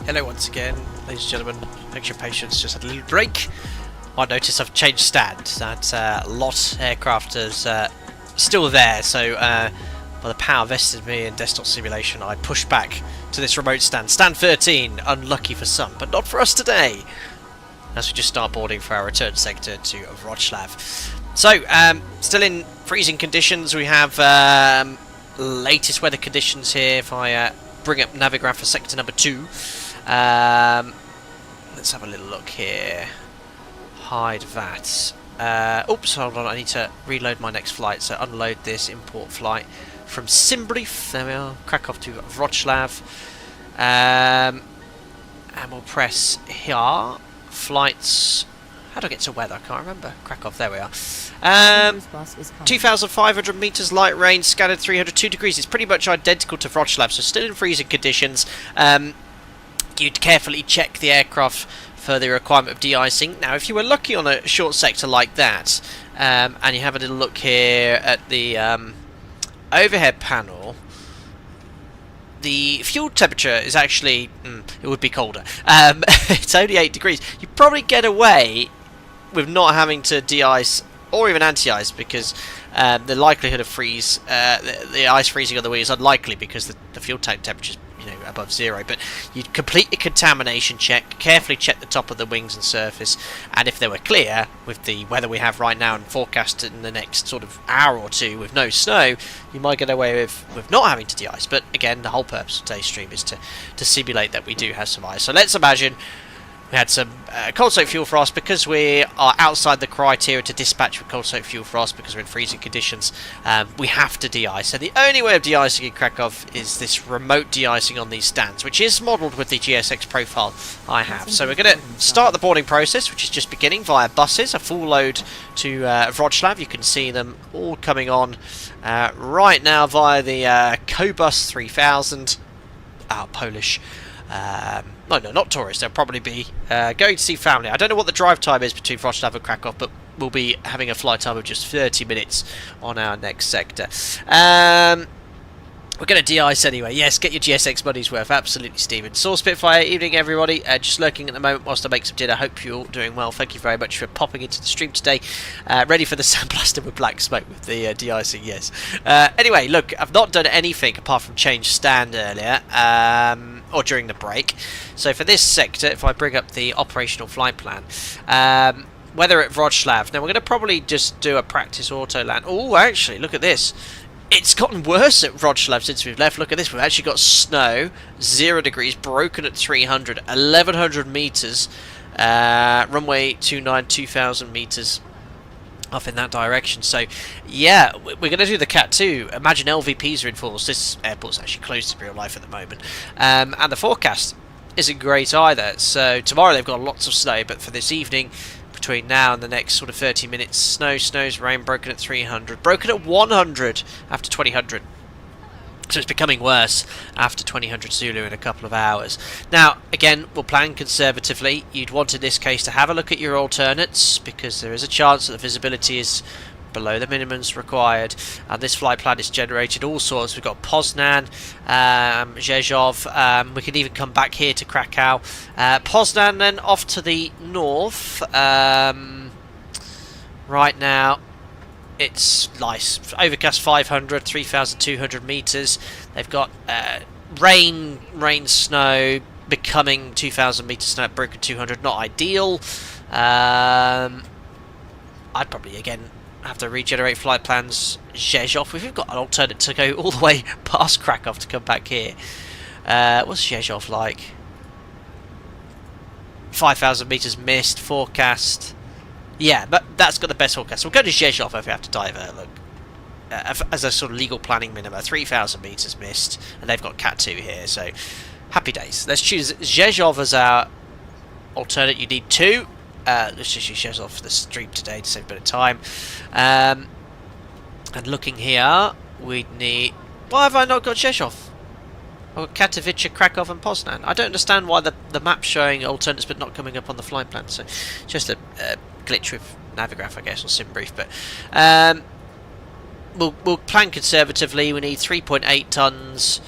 Hello once again, ladies and gentlemen. Thanks for your patience. Just had a little break. I noticed I've changed stand. That LOT aircraft is still there, so by the power vested in me in desktop simulation, I pushed back to this remote stand. Stand 13, unlucky for some, but not for us today, as we just start boarding for our return sector to Wrocław. So, still in freezing conditions. We have latest weather conditions here. If I bring up Navigraph for sector number 2. Let's have a little look here. Hide that. Oops, hold on, I need to reload my next flight. So unload this import flight from Simbrief. There we are, Krakow to Wrocław. And we'll press here. Flights. How do I get to weather? I can't remember. Krakow, there we are. 2,500 meters light rain, scattered 302 degrees. It's pretty much identical to Wrocław, so still in freezing conditions. You'd carefully check the aircraft for the requirement of de-icing. Now, if you were lucky on a short sector like that, and you have a little look here at the overhead panel, the fuel temperature is actually, it would be colder. It's only 8 degrees. You probably get away with not having to de-ice or even anti-ice, because the likelihood of freeze, the ice freezing on the wing is unlikely because the fuel tank temperature is above 0. But you'd complete your contamination check, carefully check the top of the wings and surface, and if they were clear with the weather we have right now and forecast in the next sort of hour or two with no snow, you might get away with not having to de-ice. But again, the whole purpose of today's stream is to simulate that we do have some ice. So let's imagine we had some cold soak fuel frost. Because we are outside the criteria to dispatch with cold soak fuel frost because we're in freezing conditions. We have to de-ice. So the only way of de-icing in Krakow is this remote de-icing on these stands, which is modelled with the GSX profile I have. So we're going to start the boarding process, which is just beginning via buses, a full load to Wrocław. You can see them all coming on right now via the Cobus 3000. Polish. No, not tourists. They'll probably be going to see family. I don't know what the drive time is between Wrocław and Krakow, but we'll be having a flight time of just 30 minutes on our next sector. We're going to de-ice anyway. Yes, get your GSX money's worth. Absolutely, Stephen. Saw Spitfire. Evening, everybody. Just lurking at the moment whilst I make some dinner. Hope you're all doing well. Thank you very much for popping into the stream today. Ready for the sandblaster with black smoke with the de-icing, yes. Anyway, look, I've not done anything apart from change stand earlier, or during the break. So for this sector, if I bring up the operational flight plan, weather at Wrocław. Now, we're going to probably just do a practice auto land. Oh, actually, look at this. It's gotten worse at Wrocław since we've left. Look at this. We've actually got snow, 0 degrees, broken at 300, 1,100 meters, runway 29, 2,000 meters off in that direction. So, yeah, we're going to do the Cat 2. Imagine LVPs are in force. This airport's actually closed to real life at the moment. And the forecast isn't great either. So, tomorrow they've got lots of snow, but for this evening, between now and the next sort of 30 minutes, snows, rain, broken at 300, broken at 100 after 2000. So it's becoming worse after 2000 Zulu in a couple of hours. Now, again, we'll plan conservatively. You'd want in this case to have a look at your alternates, because there is a chance that the visibility is below the minimums required, and this flight plan is generated all sorts. We've got Poznan, Rzeszów, we can even come back here to Krakow, Poznan, then off to the north. Right now it's nice, overcast 500, 3,200 meters. They've got rain, snow, becoming 2,000 meters snow, broken 200, not ideal. I'd probably again have to regenerate flight plans. Rzeszów, we've got an alternate to go all the way past Krakow to come back here. What's Rzeszów like? 5,000 meters missed, forecast. Yeah, but that's got the best forecast. We'll go to Rzeszów if we have to divert. Look, as a sort of legal planning minimum, 3,000 meters missed, and they've got Cat 2 here, so happy days. Let's choose Rzeszów as our alternate. You need 2. Let's just use Rzeszów for the stream today to save a bit of time. And looking here, we'd need... Why have I not got Rzeszów? Or Katowice, Krakow and Poznan. I don't understand why the map's showing alternates but not coming up on the flight plan. So just a glitch with Navigraph, I guess, or SimBrief. But we'll plan conservatively. We need 3.8 tons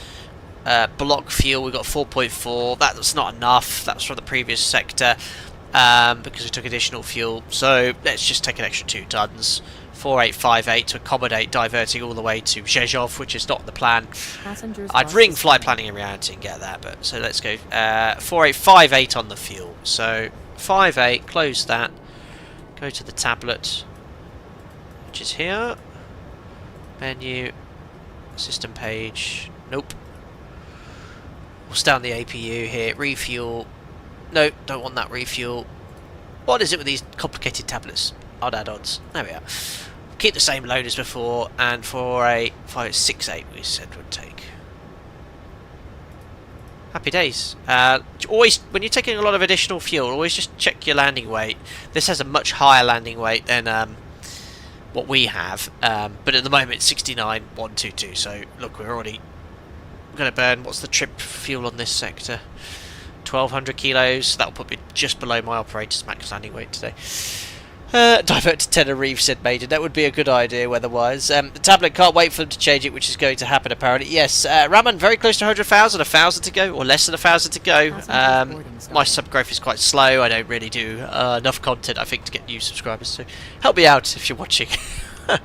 block fuel. We've got 4.4. That's not enough. That's from the previous sector because we took additional fuel. So let's just take an extra 2 tons. 4858 to accommodate diverting all the way to Rzeszów, which is not the plan. I'd ring flight planning in reality and get that, but so let's go 4858 on the fuel. So 58, close that, go to the tablet, which is here, menu, system page, nope, we'll stay on the APU here, refuel, no, don't want that refuel. What is it with these complicated tablets? Odd add-ons, there we are. Keep the same load as before, and 4858 we said would take. Happy days. Always, when you're taking a lot of additional fuel, always just check your landing weight. This has a much higher landing weight than what we have, but at the moment it's 69,122. So look, we're already going to burn. What's the trip fuel on this sector? 1,200 kilos. That'll put me just below my operator's max landing weight today. Divert to Tenerife, said Maiden. That would be a good idea weather-wise. The tablet can't wait for them to change it, which is going to happen apparently. Yes, Raman, very close to 100,000, 1,000 to go, or less than 1,000 to go. My sub growth is quite slow. I don't really do enough content, I think, to get new subscribers. So help me out if you're watching. That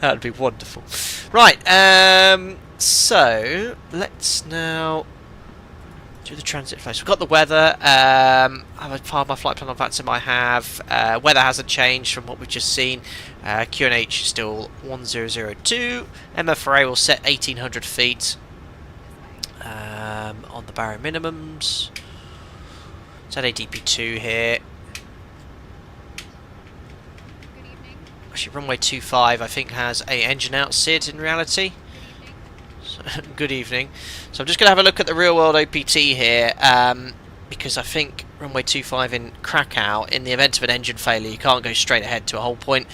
would be wonderful. Right, so let's now do the transit flows. We've got the weather. I've a part of my flight plan on VATSIM I have. Weather hasn't changed from what we've just seen. QNH is still 1002. MFRA will set 1800 feet on the barrier minimums. It's at ADP2 here. Actually, runway 25 I think has a engine out SID in reality. Good evening. So I'm just going to have a look at the real world OPT here because I think runway 25 in Krakow, in the event of an engine failure, you can't go straight ahead to a whole point.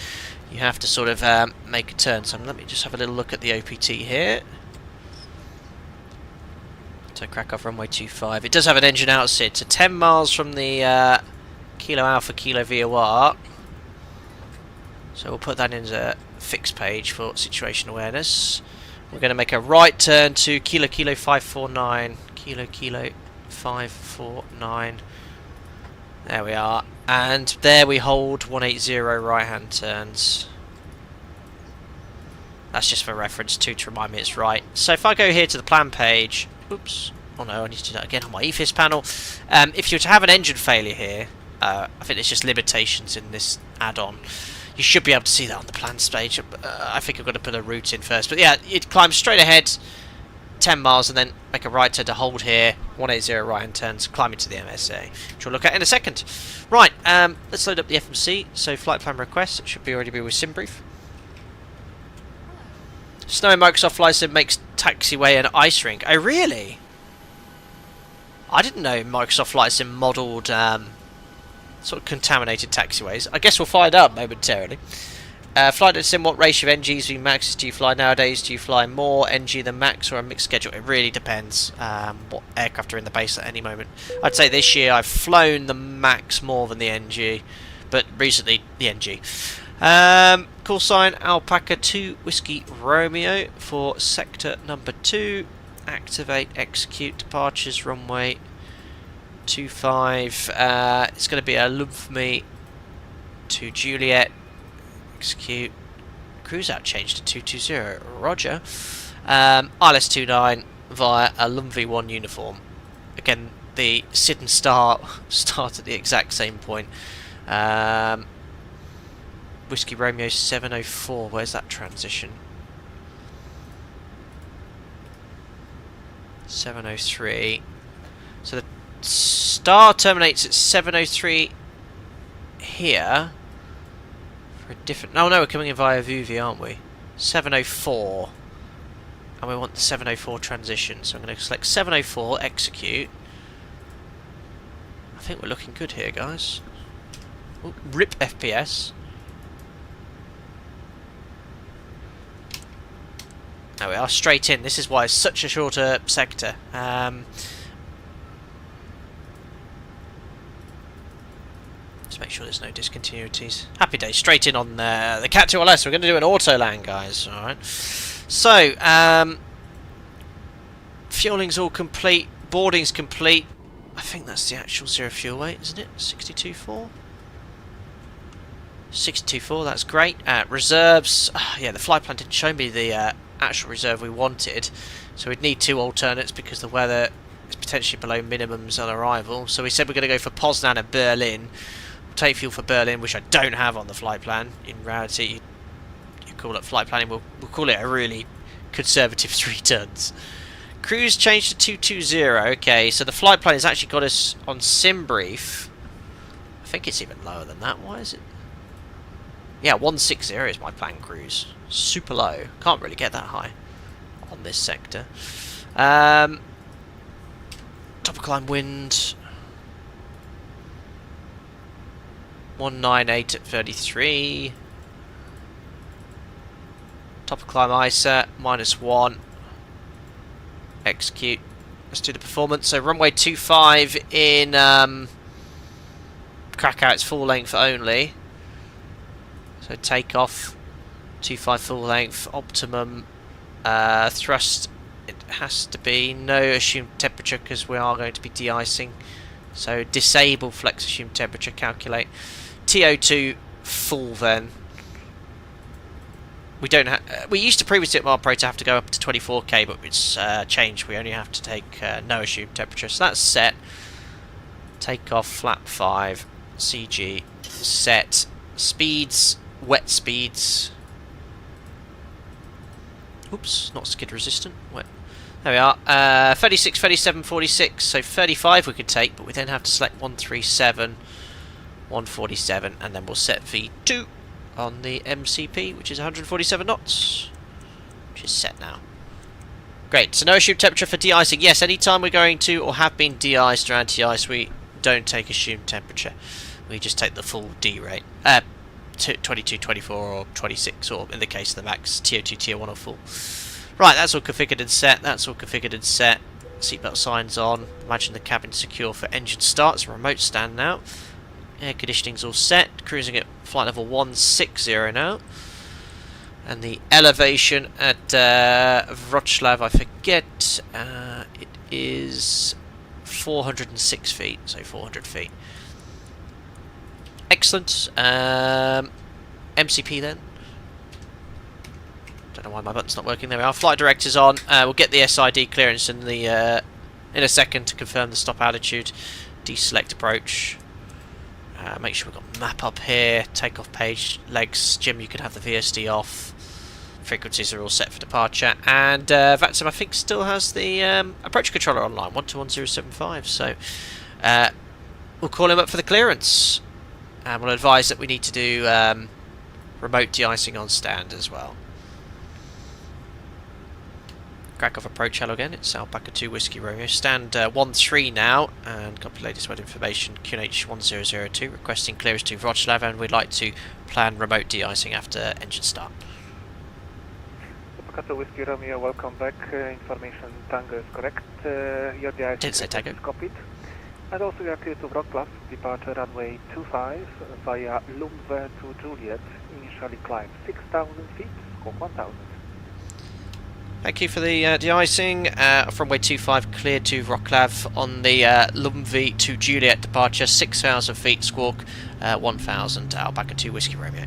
You have to sort of make a turn. So let me just have a little look at the OPT here. So Krakow runway 25. It does have an engine out SID. So 10 miles from the Kilo Alpha Kilo VOR. So we'll put that in as a fixed page for situation awareness. We're going to make a right turn to Kilo 549. Kilo 549. There we are. And there we hold 180 right hand turns. That's just for reference to remind me it's right. So if I go here to the plan page. Oops. Oh no, I need to do that again on my EFIS panel. If you were to have an engine failure here, I think there's just limitations in this add-on. You should be able to see that on the plan stage. I think I've got to put a route in first. But yeah, it climbs straight ahead 10 miles and then make a right turn to hold here. 180 right hand turns, climbing to the MSA, which we'll look at in a second. Right, let's load up the FMC. So flight plan request, it should already be with SimBrief. Snow in Microsoft Flight Sim makes taxiway an ice rink. Oh really? I didn't know Microsoft Flight Sim modelled sort of contaminated taxiways. I guess we'll find out momentarily. Flight sim, what ratio of NGs v maxes do you fly nowadays? Do you fly more NG than max or a mixed schedule? It really depends what aircraft are in the base at any moment. I'd say this year I've flown the max more than the NG, but recently the NG. Call sign Alpaca 2 Whiskey Romeo for sector number 2. Activate, execute, departures runway 25. It's going to be a Luftme to Juliet. Execute. Cruise out change to 220. Roger. ILS 29 via a Luftme 1 uniform. Again, the sit and start at the exact same point. Whiskey Romeo 704. Where's that transition? 703. So the star terminates at 703 here for a different... No, we're coming in via Vuvi, aren't we? 704. And we want the 704 transition. So I'm going to select 704, execute. I think we're looking good here, guys. Ooh, rip FPS. There we are, straight in. This is why it's such a shorter sector. Just make sure there's no discontinuities. Happy day, straight in on the Cat 2LS. We're going to do an auto land, guys. Alright. So, fueling's all complete. Boarding's complete. I think that's the actual zero fuel weight, isn't it? 62.4? 62.4, that's great. Reserves. Yeah, the flight plan didn't show me the actual reserve we wanted. So we'd need 2 alternates because the weather is potentially below minimums on arrival. So we said we're going to go for Poznan and Berlin. We'll take fuel for Berlin, which I don't have on the flight plan. In reality, you call it flight planning, we'll call it a really conservative 3 tons. Cruise changed to 220. Okay, so the flight plan has actually got us on sim brief. I think it's even lower than that. Why is it? Yeah, 160 is my plan cruise. Super low. Can't really get that high on this sector. Top of climb wind 198 at 33. Top of climb ISA -1. Execute. Let's do the performance. So runway 25 in Krakow, it's full length only. So takeoff 25 full length, optimum thrust. It has to be no assumed temperature because we are going to be de-icing. So disable flex assumed temperature. Calculate TO2 full then. We don't have. We used to previously at Marpro to have to go up to 24k, but it's changed. We only have to take no assumed temperature. So that's set. Take off flap 5. CG set. Speeds. Wet speeds. Oops, not skid resistant. Wet. There we are. 36, 37, 46. So 35 we could take, but we then have to select 137, 147, and then we'll set V2 on the MCP, which is 147 knots, which is set now. Great. So no assumed temperature for de-icing. Yes, anytime we're going to or have been de-iced or anti-ice, we don't take assumed temperature. We just take the full D rate. 22, 24, or 26, or in the case of the max, TO2, Tier 1 or full. Right, that's all configured and set. That's all configured and set. Seatbelt signs on. Imagine the cabin secure for engine start. It's a remote stand now. Air conditioning's all set. Cruising at flight level 160 now. And the elevation at Wrocław, I forget, it is 406 feet, so 400 feet. Excellent. MCP then. Don't know why my button's not working. There we are. Flight director's on. We'll get the SID clearance in the in a second to confirm the stop altitude. Deselect approach. Make sure we've got map up here. Takeoff page. Legs. Jim, you can have the VSD off. Frequencies are all set for departure. And Vatsum, I think, still has the approach controller online. 121075. So we'll call him up for the clearance. And we'll advise that we need to do remote de-icing on stand as well. Krakow approach, hello again, it's Alpaca 2 Whiskey Romeo. Stand 13 now, and copy latest weather information, QNH 1002, requesting clearance to Wrocław, and we'd like to plan remote de-icing after engine start. Alpaca 2 Whiskey Romeo, welcome back. Information Tango is correct. Your de-icing Didn't say Tango. is copied. And also we are clear to Wrocław, departure runway 25 via Lumwe to Juliet, initially climb 6,000 feet, scope 1,000. Thank you for the de-icing. From runway 25 cleared to Wrocław on the Lumwe to Juliet departure, 6,000 feet, squawk 1,000, Alpaca 2 Whiskey Romeo.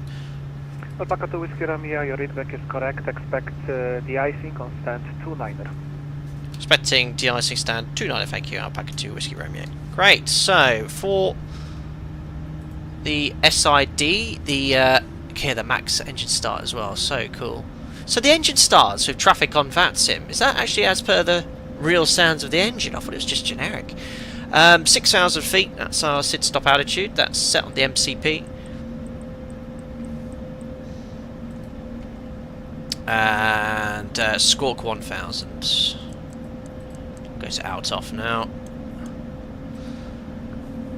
Alpaca 2 Whiskey Romeo, your readback is correct, expect de-icing on stand 29er. Expecting de-icing stand 29, thank you, Alpaca 2 Whiskey Romeo. Great, so for the SID, the max engine start as well, so cool. So the engine starts with traffic on VATSIM. Is that actually as per the real sounds of the engine? I thought it was just generic. 6,000 feet, that's our SID stop altitude, that's set on the MCP. And squawk 1,000. Goes out off now.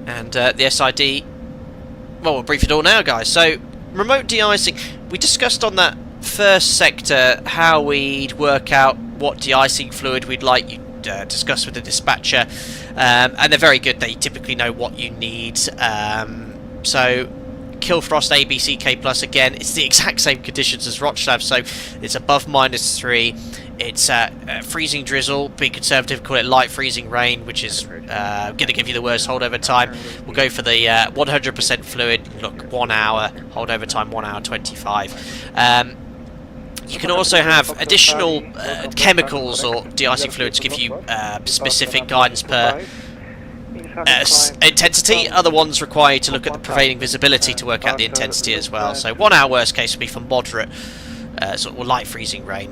And the SID, well, we'll brief it all now, guys. So, remote de-icing, we discussed on that first sector, how we'd work out what de-icing fluid we'd like you discuss with the dispatcher, and they're very good. They typically know what you need. So Kilfrost ABCK Plus, again, it's the exact same conditions as Wrocław, so it's above -3. It's freezing drizzle, be conservative, call it light freezing rain, which is going to give you the worst holdover time. We'll go for the 100% fluid, look, 1 hour, holdover time 1 hour 25. You can also have additional chemicals or de-icing fluids give you specific guidance per intensity. Other ones require you to look at the prevailing visibility to work out the intensity as well. So 1 hour worst case would be for moderate sort of light freezing rain.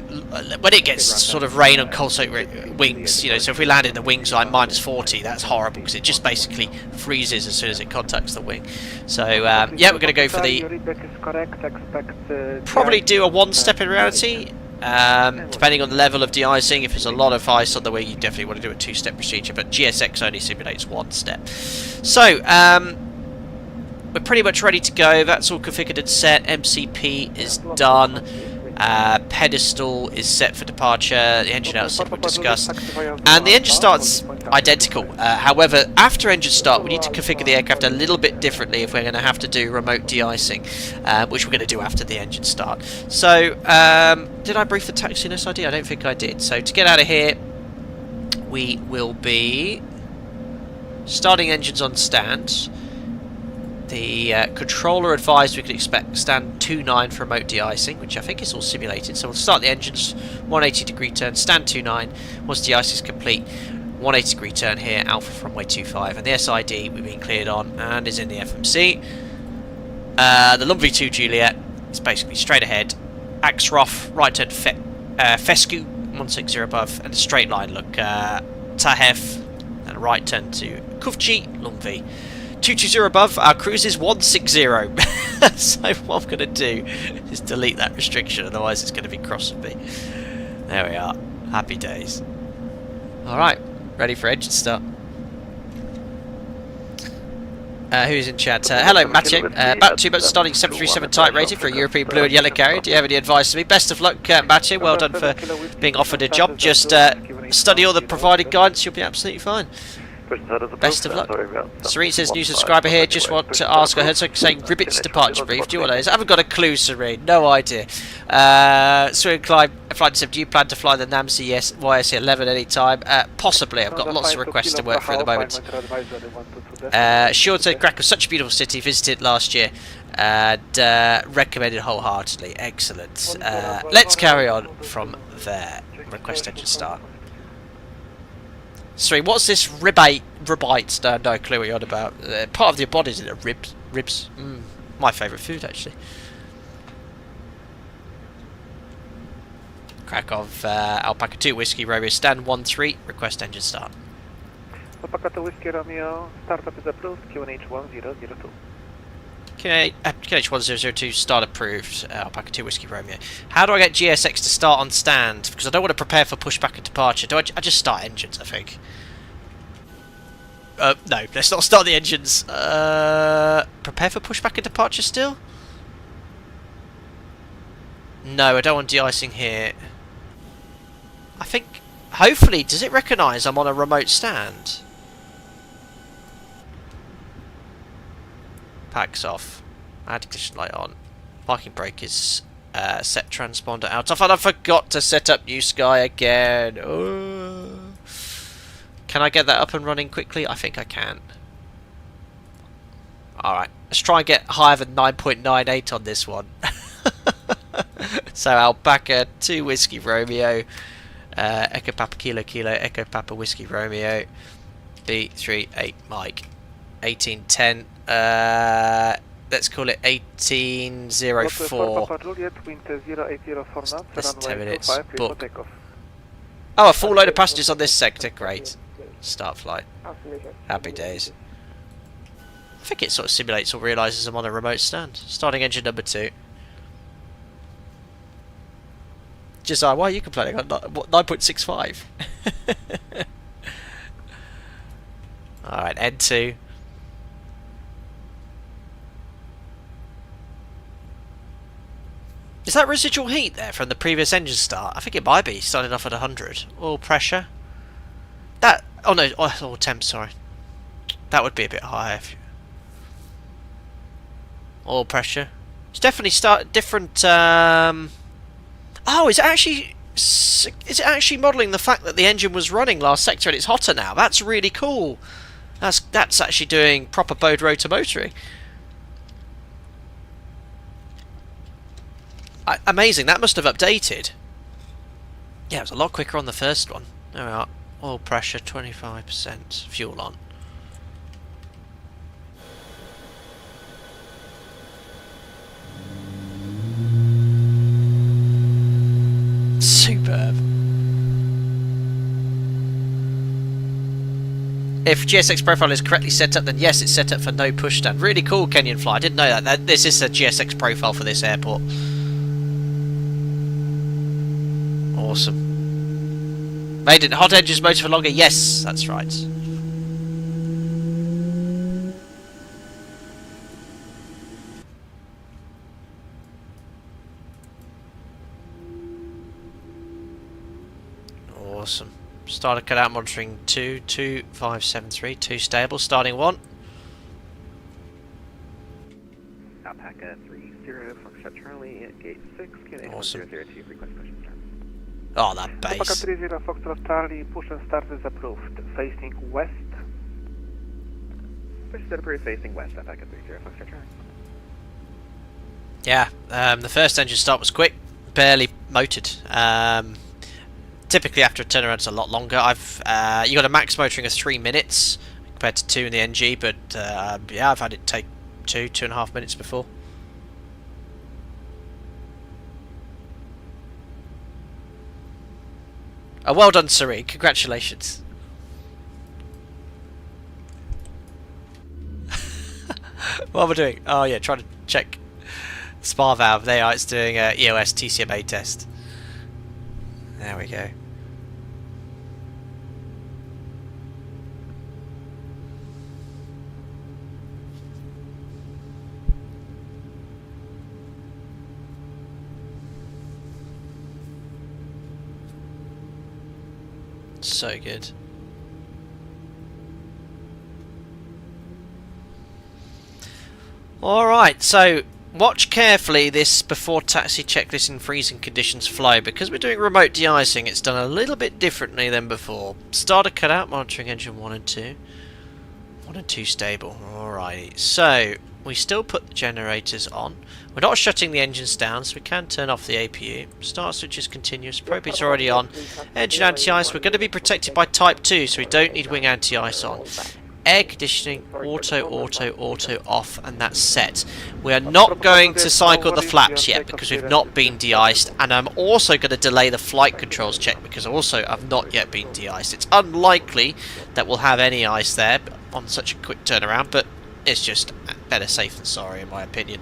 When it gets sort of rain on cold soaked wings, you know, so if we land in the wings like -40, that's horrible because it just basically freezes as soon as it contacts the wing. So yeah, we're going to go for the probably do a 1-step in reality. Depending on the level of de-icing, if there's a lot of ice on the wing, you definitely want to do a 2-step procedure, but GSX only simulates 1 step. So we're pretty much ready to go. That's all configured and set. MCP is done. Pedestal is set for departure. The engine out set, we discussed, and the engine start's identical. However, after engine start, we need to configure the aircraft a little bit differently if we're going to have to do remote de-icing, which we're going to do after the engine start. So, did I brief the taxi SID? I don't think I did. So, to get out of here, we will be starting engines on stand. The controller advised we could expect stand 29 for remote de-icing, which I think is all simulated. So we'll start the engines, 180 degree turn, stand 29. Once de-icing is complete, 180 degree turn here, Alpha from runway 25. And the SID we've been cleared on and is in the FMC. The Lumvy 2 Juliet is basically straight ahead. Axroff, right turn Fescu, 160 above, and a straight line look. Tahef, and a right turn to Kufci, Lumvy. 220 above, our cruise is 160. So what I'm going to do is delete that restriction, otherwise it's going to be crossing me. There we are. Happy days. Alright, ready for engine start. Who's in chat? Hello, Matthew. About 2 months starting 737 type rated for a European blue and yellow carrier. Do you have any advice for me? Best of luck, Matthew. Well done for being offered a job. Just study all the provided guidance, you'll be absolutely fine. Best of luck. Serene says, new subscriber here. Just want to ask, I heard someone saying Ribbit's departure brief. Do you want those? I haven't got a clue, Serene. No idea. Serene Clyde, flight said, do you plan to fly the NAMC YSC-11 anytime? Possibly. I've got lots of requests to work for at the moment. Sean said, Krakow, such a beautiful city. Visited last year. And recommended wholeheartedly. Excellent. Let's carry on from there. Request engine start. Sorry, what's this ribite? No clue what you're on about. Part of the body is it? Ribs. My favourite food, actually. Krakow, Alpaca 2 Whiskey Romeo, stand 1-3. Request engine start. Alpaca 2 Whiskey Romeo, startup is approved. QNH 1002. QNH 1002 start approved. Alpaca 2 Whiskey Romeo. How do I get GSX to start on stand? Because I don't want to prepare for pushback and departure. Do I just start engines, I think? No, let's not start the engines. Prepare for pushback and departure still? No, I don't want de-icing here. I think, hopefully, does it recognise I'm on a remote stand? Packs off. Add ignition light on. Parking brake is set transponder out off. And I forgot to set up New Sky again. Oh. Can I get that up and running quickly? I think I can. Alright, let's try and get higher than 9.98 on this one. So Alpaca 2 Whiskey Romeo, Echo Papa Kilo Kilo, Echo Papa Whiskey Romeo, B38 Mike, 1810. Let's call it 1804. That's 10 minutes. Book. Oh, a full load of passengers on this sector. Great. Start flight. Happy days. I think it sort of simulates or realises I'm on a remote stand. Starting engine number 2. Josiah, why are you complaining? I'm not, what, 9.65? Alright, N2. Is that residual heat there from the previous engine start? I think it might be, starting off at 100. Oil pressure. That... Oh no, oil temp, sorry. That would be a bit higher. Oil pressure. It's definitely different... Oh, is it actually modelling the fact that the engine was running last sector and it's hotter now? That's really cool. That's actually doing proper bowed rotor motoring. Amazing, that must have updated. Yeah, it was a lot quicker on the first one. There we are. Oil pressure 25%, fuel on. Superb. If GSX profile is correctly set up, then yes, it's set up for no push stand. Really cool, Kenyan Fly. I didn't know that. This is a GSX profile for this airport. Awesome. Made it hot engines motor for longer. Yes, that's right. Awesome. Starter cutout monitoring 22573, 2 stable, starting 1. Alpaca 30, Foxtrot Charlie, gate 6, QA Awesome. 1002, request push and start. Oh, that Alpaca base. 30 Foxtrot Charlie, push and start is approved. Facing west. Push is approved, facing west, Alpaca 30, Foxtrot Charlie. Yeah, the first engine start was quick, barely motored. Typically after a turnaround it's a lot longer. You got a max motoring of 3 minutes compared to 2 in the NG, but yeah, I've had it take 2.5 minutes before. Oh, well done, Sari. Congratulations. What am I doing? Oh yeah, trying to check spar valve. There, it's doing a EOS TCMA test. There we go. So good. Alright, so watch carefully this before taxi checklist in freezing conditions flow. Because we're doing remote de-icing, it's done a little bit differently than before. Starter cutout, monitoring engine 1 and 2. 1 and 2 stable. Alrighty, so we still put the generators on. We're not shutting the engines down, so we can turn off the APU. Start switch is continuous, probe's already on. Engine anti-ice, we're going to be protected by type 2, so we don't need wing anti-ice on. Air conditioning, auto off, and that's set. We are not going to cycle the flaps yet because we've not been de-iced, and I'm also going to delay the flight controls check because also I've not yet been de-iced. It's unlikely that we'll have any ice there on such a quick turnaround, but it's just better safe than sorry in my opinion.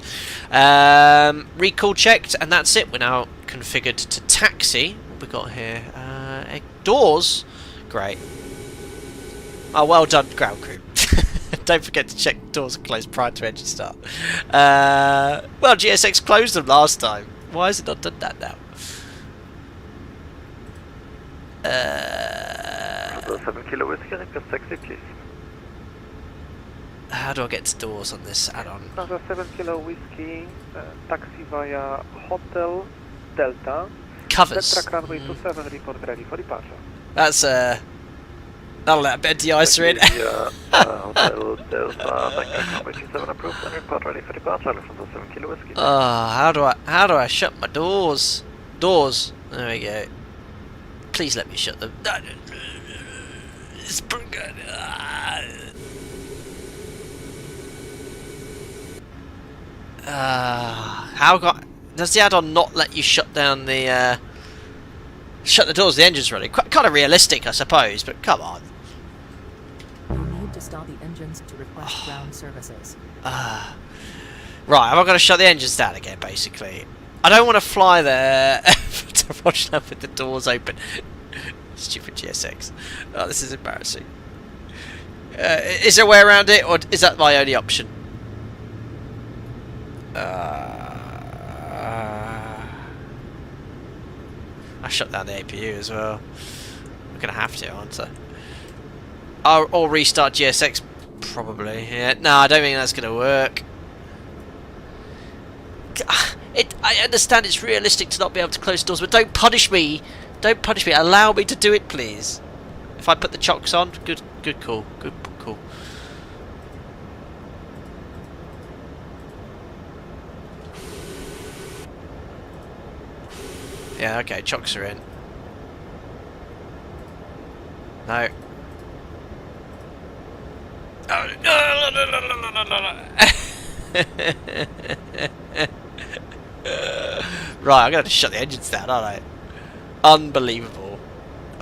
Recall checked, and that's it. We're now configured to taxi. What we got here? Doors. Great. Oh, well done, ground crew. Don't forget to check doors are closed prior to engine start. Well, GSX closed them last time. Why has it not done that now? 7 kilo whiskey, request taxi, please. How do I get to doors on this add-on? 7 kilo whiskey, taxi via Hotel Delta. Covers. Delta runway 27, report ready for departure. That's that'll let a bit of de-icer in. Hotel Delta, Takeoff runway 27 approved and report ready for departure from the 7 kilo whiskey. How do I shut my doors? Doors. There we go. Please let me shut them. It's pretty good. Does the add-on not let you shut down the shut the doors? The engine's running. Kind of realistic, I suppose, but come on. You need to start the engines to request ground services. Right, am I going to shut the engines down again? Basically, I don't want to fly there to Rochester with the doors open. Stupid GSX. Oh, this is embarrassing. Is there a way around it, or is that my only option? I shut down the APU as well. I'm gonna have to, aren't I? Or restart GSX, probably. Yeah. No, I don't think that's gonna work. I understand it's realistic to not be able to close doors, but don't punish me. Don't punish me. Allow me to do it, please. If I put the chocks on, good call. Good call. Yeah, okay, chocks are in. No. Oh, right, I'm going to shut the engines down, aren't I? Unbelievable.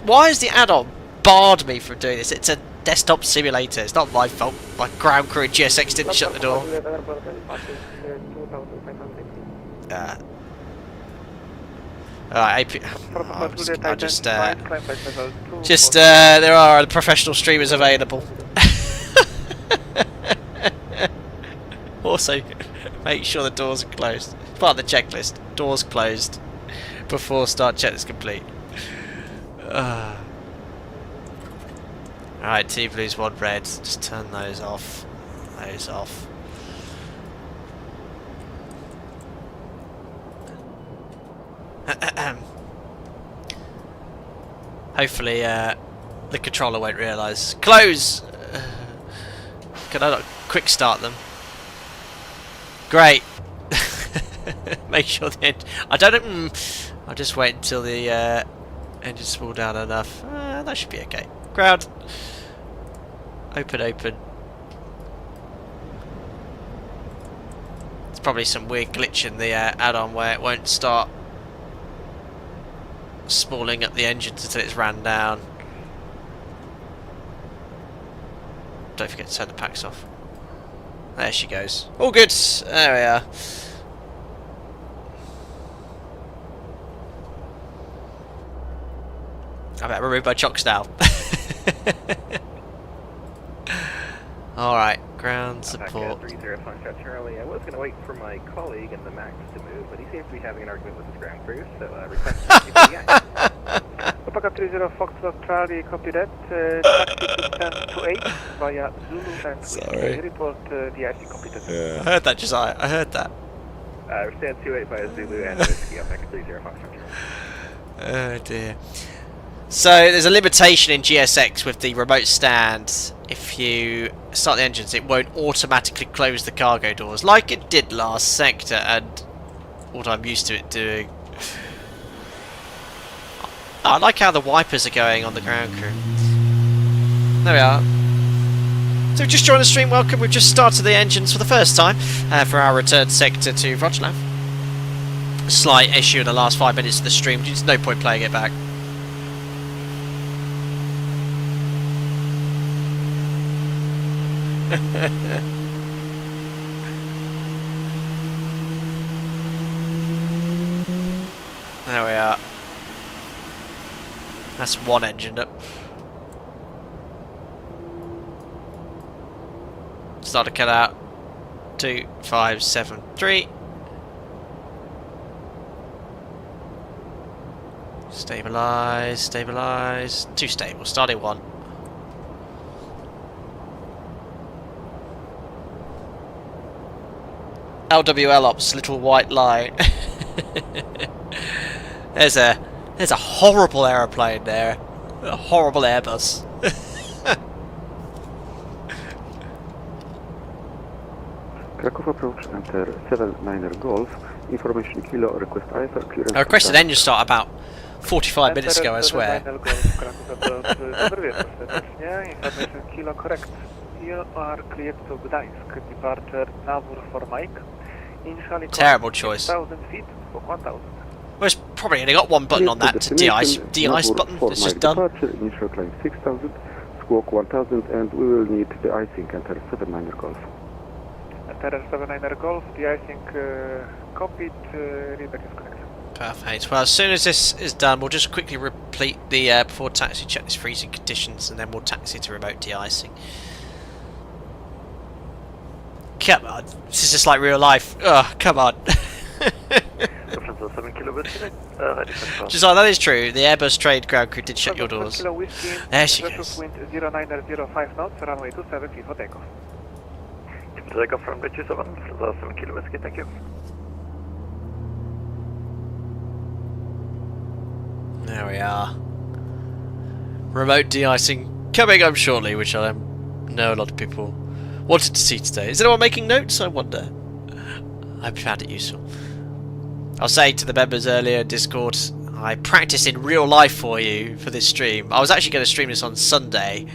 Why has the add-on barred me from doing this? It's a desktop simulator. It's not my fault. My ground crew in GSX didn't shut the door. Alright, there are professional streamers available. Also, make sure the doors are closed. It's part of the checklist. Doors closed before start check is complete. Alright, 2 blues, 1 red. Just turn those off. Those off. Hopefully the controller won't realise. Close! Can I not quick start them? Great! Make sure the engine... I don't... I'll just wait until the engine spool down enough. That should be okay. Ground! Open. There's probably some weird glitch in the add-on where it won't start spooling up the engines until it's ran down. Don't forget to turn the packs off. There she goes. All good. There we are. I better remove my chocks now. Alright, ground support. 30 Foxtrot Charlie. I was going to wait for my colleague in the Max to move, but he seems to be having an argument with his ground crew, so request EPKK 30 Foxtrot Charlie, copy that. Taxi to 10 to 8 via Zulu and report the icing completed. Yeah, I heard that, Josiah. I heard that. Stand 28 via Zulu and Whiskey, EPKK 30 Foxtrot Charlie. Oh dear. So there's a limitation in GSX with the remote stand. If you start the engines, it won't automatically close the cargo doors like it did last sector, and what I'm used to it doing. I like how the wipers are going on the ground crew. There we are. So just joined the stream, welcome. We've just started the engines for the first time for our return sector to Wrocław. Slight issue in the last 5 minutes of the stream. There's no point playing it back. There we are. That's one engine up. Start to cut out. 2, 5, 7, 3. Stabilize. Too stable. Starting 1. LWL ops, little white line. There's a horrible aeroplane there. A horrible Airbus. Krakow approach, enter 79er Golf. Information kilo, request IFL clearance. I requested engine start about 45 minutes ago, I swear. Information kilo correct. You are cleared to Gdańsk. Departure Navur for Mike. Initially terrible choice. 6,000 feet for 1,000. Well, it's probably only got one button on that to de-ice button. It's just done. Departure, initial climb 6,000, squawk 1,000, and we will need the icing. Enter 79er Golf. Enter 79er Golf, de-icing Cockpit, readback is correct. Perfect. Well, as soon as this is done, we'll just quickly replete the before taxi check these freezing conditions, and then we'll taxi to remote de-icing. Come on, this is just like real life. Ugh, come on. 7 kilo whiskey, ready for cross. Just like that is true. The Airbus trade ground crew did shut your doors. Kilo whiskey, There she versus goes. wind 0905 knots, runway 27 feet for takeoff. Takeoff from Bridge 7, 7 kilo whiskey, thank you. There we are. Remote de-icing coming up shortly, which I know a lot of people wanted to see today. Is anyone making notes? I wonder. I found it useful. I'll say to the members earlier in Discord, I practiced in real life for you for this stream. I was actually going to stream this on Sunday,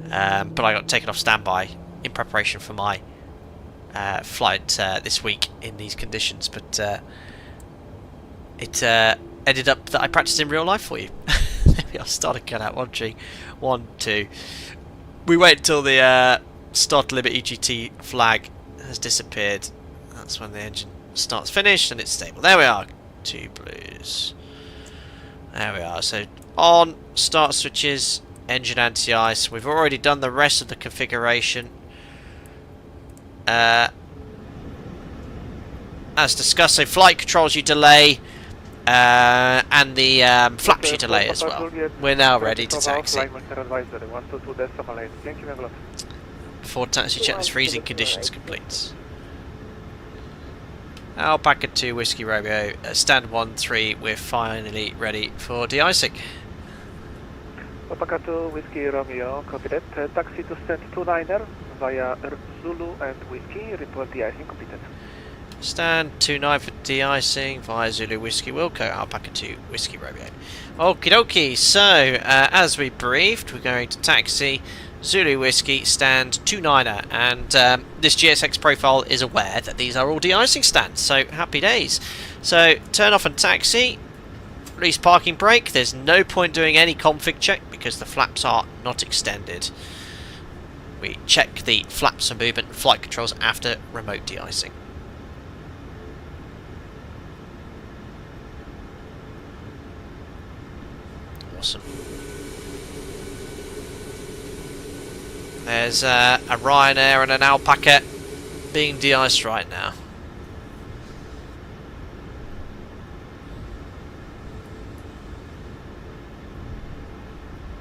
but I got taken off standby in preparation for my flight this week in these conditions. But it ended up that I practiced in real life for you. I'll start again at 1 G, 1, 2. We wait until the start limit EGT flag has disappeared. That's when the engine starts finished and it's stable. There we are. 2 blues. There we are. So on, start switches, engine anti-ice. We've already done the rest of the configuration. As discussed, so flight controls you delay. And the flaps you delay as well. We're now ready to taxi. Before taxi checklist freezing conditions complete. Alpaca 2 Whiskey Romeo, stand 1-3, we're finally ready for de-icing. Alpaca 2 Whiskey Romeo, copy that. Taxi to stand 29er via Zulu and Whiskey, report de-icing completed. Stand 29 for de-icing via Zulu Whiskey Wilco, Alpaca 2 Whiskey Romeo. Okie dokie, so as we briefed, we're going to taxi Zulu Whiskey stand 29er, and this GSX profile is aware that these are all de-icing stands, so happy days. So turn off and taxi, release parking brake. There's no point doing any config check because the flaps are not extended. We check the flaps and movement and flight controls after remote de-icing. Awesome. There's a Ryanair and an Alpaca being de-iced right now.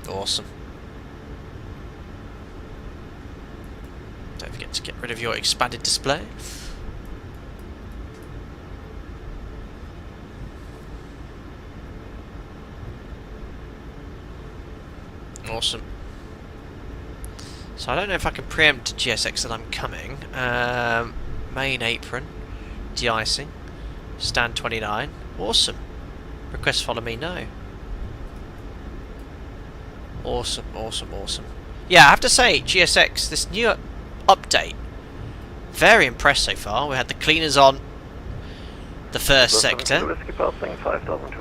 Awesome. Don't forget to get rid of your expanded display. Awesome. So I don't know if I can preempt GSX that I'm coming. Main apron, de-icing, stand 29. Awesome. Request follow me, no. Awesome, awesome, awesome. Yeah, I have to say, GSX, this new update, very impressed so far. We had the cleaners on the first sector,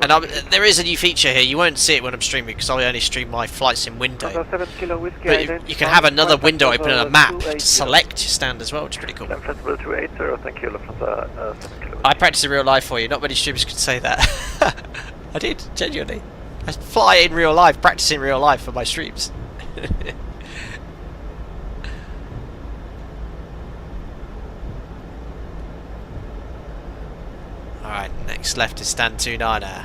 and there is a new feature here. You won't see it when I'm streaming because I only stream my flights in window, but you can have another window open on a map to select your stand as well, which is pretty cool. I practice in real life for you. Not many streamers could say that. I did, genuinely. I fly in real life, practice in real life for my streams. Alright, next left is stand 29er.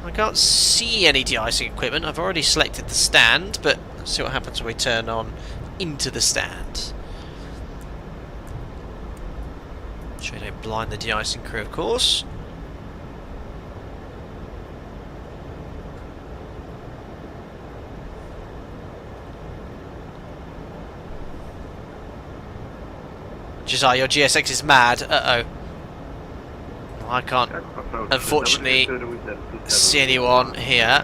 I can't see any de-icing equipment. I've already selected the stand, but let's see what happens when we turn on into the stand. Sure you don't blind the de-icing crew, of course. Josiah, your GSX is mad. Uh-oh. I can't, unfortunately, see anyone here.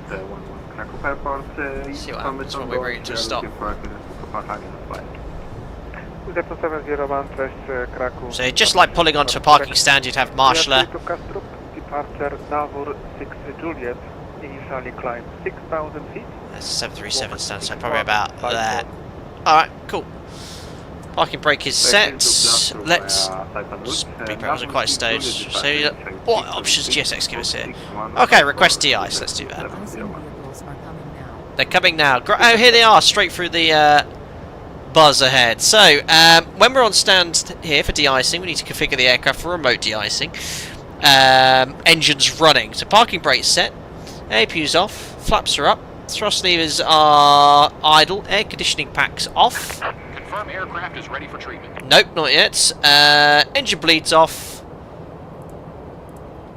See what happens when we bring it to a stop. So just like pulling onto a parking stand, you'd have marshaller. Departure Navur 6 Juliet, initially climb 6,000 feet. That's a 737 stand, so probably about there. Alright, cool. Parking brake is set. Let's speed brake wasn't quite stowed. So what options GSX give us here? Okay, request de-ice. Let's do that. Icing vehicles are coming now. They're coming now. Oh, here they are, straight through the buzz ahead. So, when we're on stand here for de-icing, we need to configure the aircraft for remote de-icing. Engines running. So parking brakes set, APU's off, flaps are up, thrust levers are idle, air conditioning packs off. Confirm aircraft is ready for treatment. Nope, not yet. Engine bleed's off,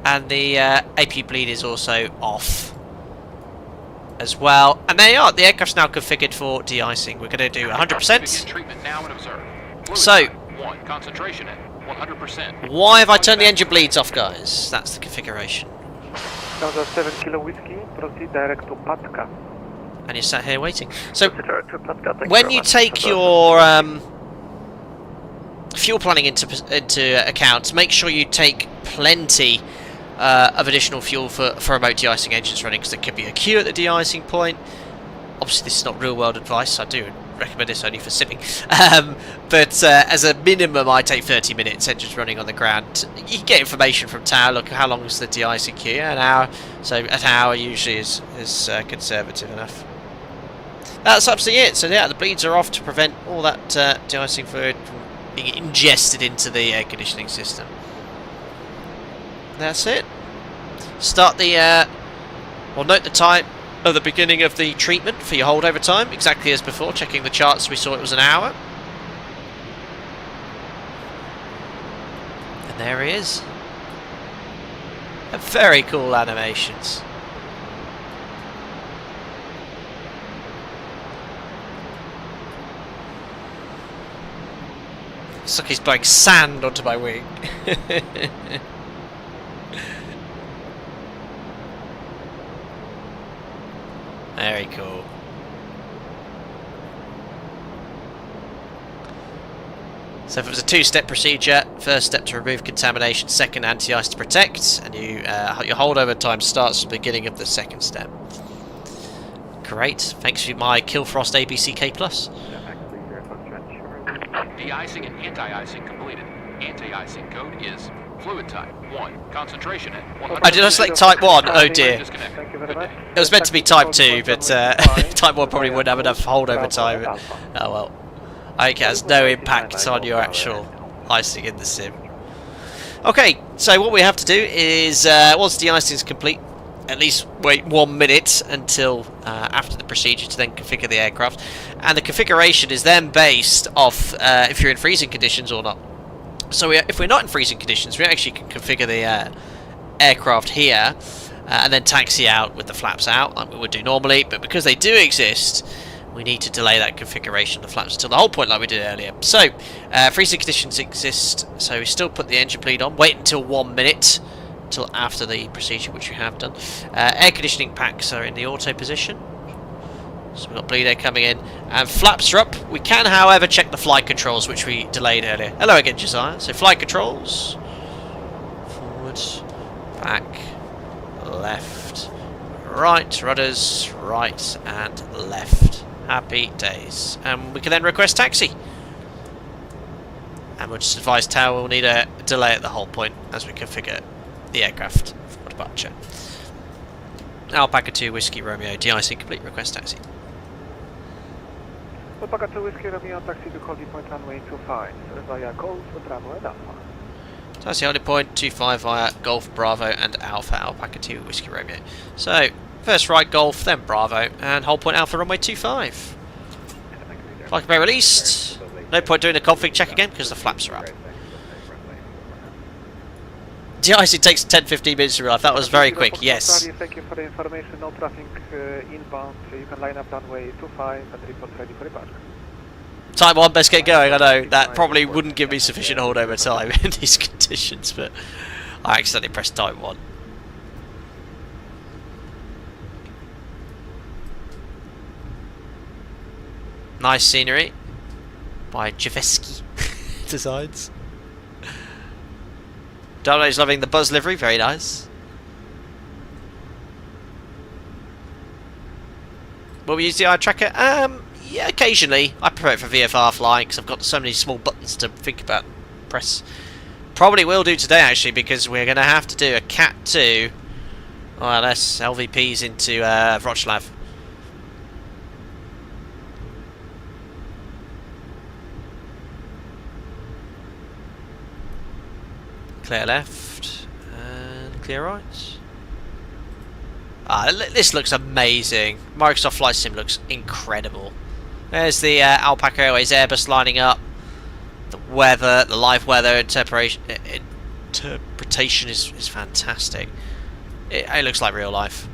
and the APU bleed is also off as well. And there you are. The aircraft's now configured for de-icing. We're going to do 100%. Treatment now and observe. Fluid So, type 1, concentration at 100%. why have I turned the engine bleeds off, guys? That's the configuration. Now 7 kilo whiskey, proceed direct to Patka. And you're sat here waiting. So, Direct to Patka, thank when very you much. take your fuel planning into account, make sure you take plenty of additional fuel for remote de-icing engines running, because there could be a queue at the de-icing point. Obviously, this is not real-world advice. I do recommend this only for sipping. But as a minimum, I take 30 minutes engines running on the ground. You can get information from Tower. Look, how long is the de-icing queue? An hour. So an hour usually is conservative enough. That's absolutely it. So yeah, the bleeds are off to prevent all that de-icing fluid from being ingested into the air conditioning system. That's it. Start the well, note the time of the beginning of the treatment for your holdover time, exactly as before. Checking the charts, we saw it was an hour. And there he is. Very cool animations. Looks like he's blowing sand onto my wing. Very cool. So if it was a two-step procedure, first step to remove contamination, second anti-ice to protect, and your holdover time starts at the beginning of the second step. Great. Thanks for my Killfrost ABCK+. De-icing and anti-icing completed. Anti-icing code is fluid type 1, concentration at 100%. I did not select type 1, oh dear. Disconnect. Thank you very much. It was meant to be type 2, but type 1 probably wouldn't have enough holdover time. Oh well. I think it has no impact on your actual icing in the sim. Okay, so what we have to do is, once de-icing is complete, at least wait 1 minute until after the procedure to then configure the aircraft. And the configuration is then based off if you're in freezing conditions or not. So if we're not in freezing conditions, we actually can configure the aircraft here and then taxi out with the flaps out like we would do normally. But because they do exist, we need to delay that configuration of the flaps until the whole point like we did earlier. So freezing conditions exist, so we still put the engine bleed on. Wait until 1 minute, till after the procedure, which we have done. Air conditioning packs are in the auto position. So we've got bleed air coming in, and flaps are up. We can, however, check the flight controls, which we delayed earlier. Hello again, Josiah. So flight controls, forward, back, left, right, rudders, right and left. Happy days. And we can then request taxi. And we'll just advise Tower we'll need a delay at the whole point as we configure the aircraft for departure. Alpaca 2 Whiskey Romeo, de-icing complete, request taxi. Alpaca 2 Whiskey Romeo, taxi to holding point runway 25 via Golf, Bravo and Alpha. Taxi holding point 25 via Golf, Bravo and Alpha, Alpaca 2 Whiskey Romeo. So, first right Golf, then Bravo, and hold point Alpha runway 25. Flight bay released. No point doing a config check again because the flaps are up. De-icing takes 10-15 minutes to realize. That was very quick, yes. Thank you for the information. No traffic inbound. You can line up runway 25 and report ready for departure. Type 1, best get going. I know that probably wouldn't give me sufficient holdover time in these conditions, but I accidentally pressed Type 1. Nice scenery by Javeski Designs. Domino's loving the Buzz livery, very nice. Will we use the eye tracker? Yeah, occasionally. I prefer it for VFR flying because I've got so many small buttons to think about. Press. Probably will do today actually because we're going to have to do a Cat 2 ILS LVPs into Wrocław. Clear left and clear right. This looks amazing. Microsoft Flight Sim looks incredible. There's the Alpaca Airways Airbus lining up. The weather, the live weather interpretation is fantastic. It looks like real life.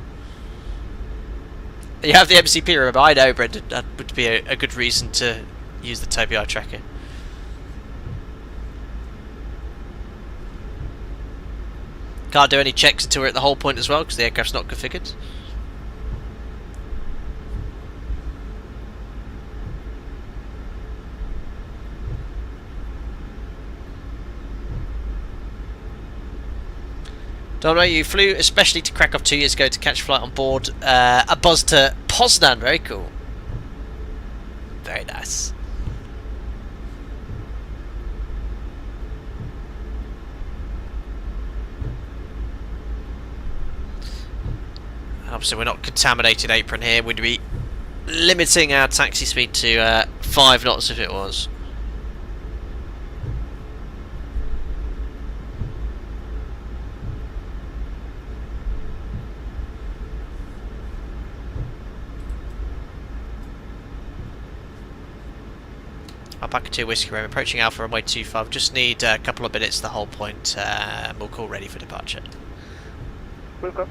You have the MCP, remember? I know, Brendan. That would be a good reason to use the TOPI tracker. Can't do any checks until we're at the hold point as well, because the aircraft's not configured. Don't know, you flew especially to Krakow 2 years ago to catch a flight on board a buzz to Poznan. Very cool. Very nice. Obviously we're not contaminated apron here. We'd be limiting our taxi speed to 5 knots if it was. Alpaca 2 Whiskey Romeo approaching Alpha runway 25. Just need a couple of minutes the whole point. We'll call ready for departure. Welcome.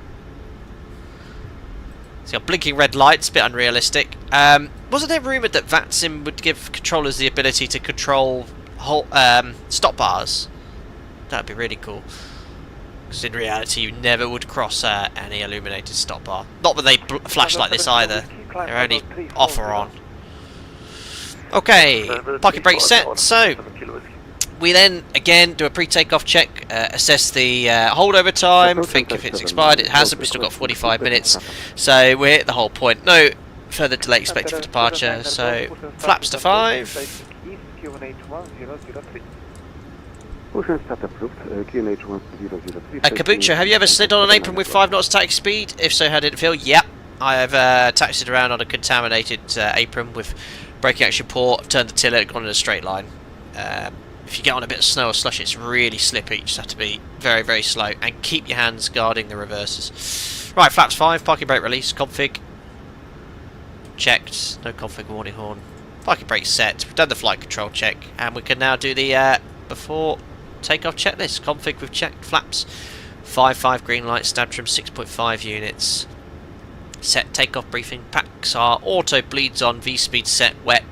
It's got blinking red lights, a bit unrealistic. Wasn't there rumoured that VATSIM would give controllers the ability to control whole, stop bars? That would be really cool. Because in reality you never would cross any illuminated stop bar. Not that they flash like this either. They're only off or on. Okay, parking brake set. So we then again do a pre-takeoff check, assess the holdover time, think if it's expired. It hasn't. We've still got 45 minutes, so we're at the whole point. No further delay expected for departure. So flaps to 5. Kabucha, have you ever slid on an apron with 5 knots taxi speed? If so, how did it feel? Yep, I have taxied around on a contaminated apron with braking action poor. I've turned the tiller, gone in a straight line. If you get on a bit of snow or slush, it's really slippy. You just have to be very, very slow and keep your hands guarding the reverses. Right, flaps 5, parking brake release, config. Checked, no config warning horn. Parking brake set, we've done the flight control check, and we can now do the before takeoff checklist. Config we've checked, flaps 5 green light, stab trim 6.5 units. Set takeoff briefing, packs are auto bleeds on, V-speed set, wet,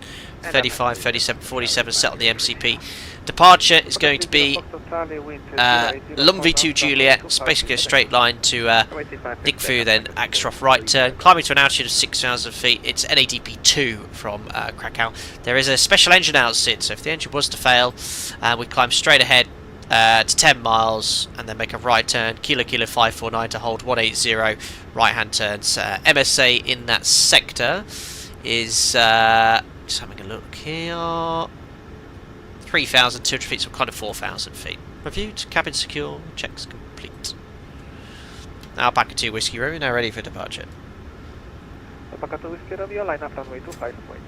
35, 37, 47 set on the MCP. Departure is going to be Lum V2 Juliet. It's basically a straight line to Digfu, then Axeroff right turn, climbing to an altitude of 6,000 feet. It's NADP 2 from Krakow. There is a special engine out, Sid, so if the engine was to fail, we climb straight ahead to 10 miles and then make a right turn, Kilo 549 to hold 180, right hand turns. MSA in that sector is just having a look here, 3,200 feet, so kind of 4,000 feet. Reviewed, cabin secure, checks complete. Alpaca 2 Whiskey Romeo, now ready for departure. Alpaca 2 Whiskey Romeo, line up runway 25, wait.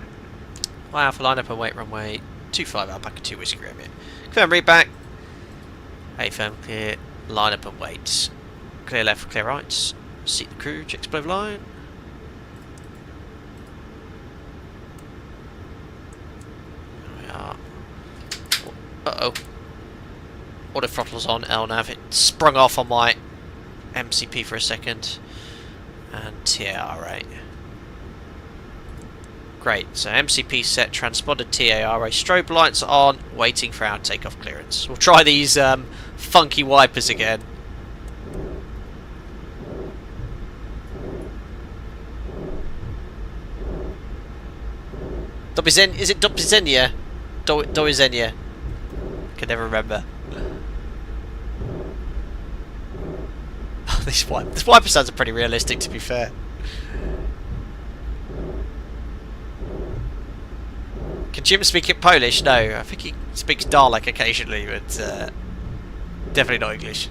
Alpha line up and wait runway 25, Alpaca 2 Whiskey Romeo. Confirm read back. A firm clear, line up and wait. Clear left, clear right. Seat the crew, checks below line. Uh-oh. Auto throttle's on, LNAV. It sprung off on my MCP for a second. And TARA. Great, so MCP set, transponder TARA. Strobe lights on, waiting for our takeoff clearance. We'll try these funky wipers again. Is it Dobizenia? Doizenia? Can never remember. This wiper sounds pretty realistic, to be fair. Can Jim speak in Polish? No, I think he speaks Dalek occasionally, but definitely not English.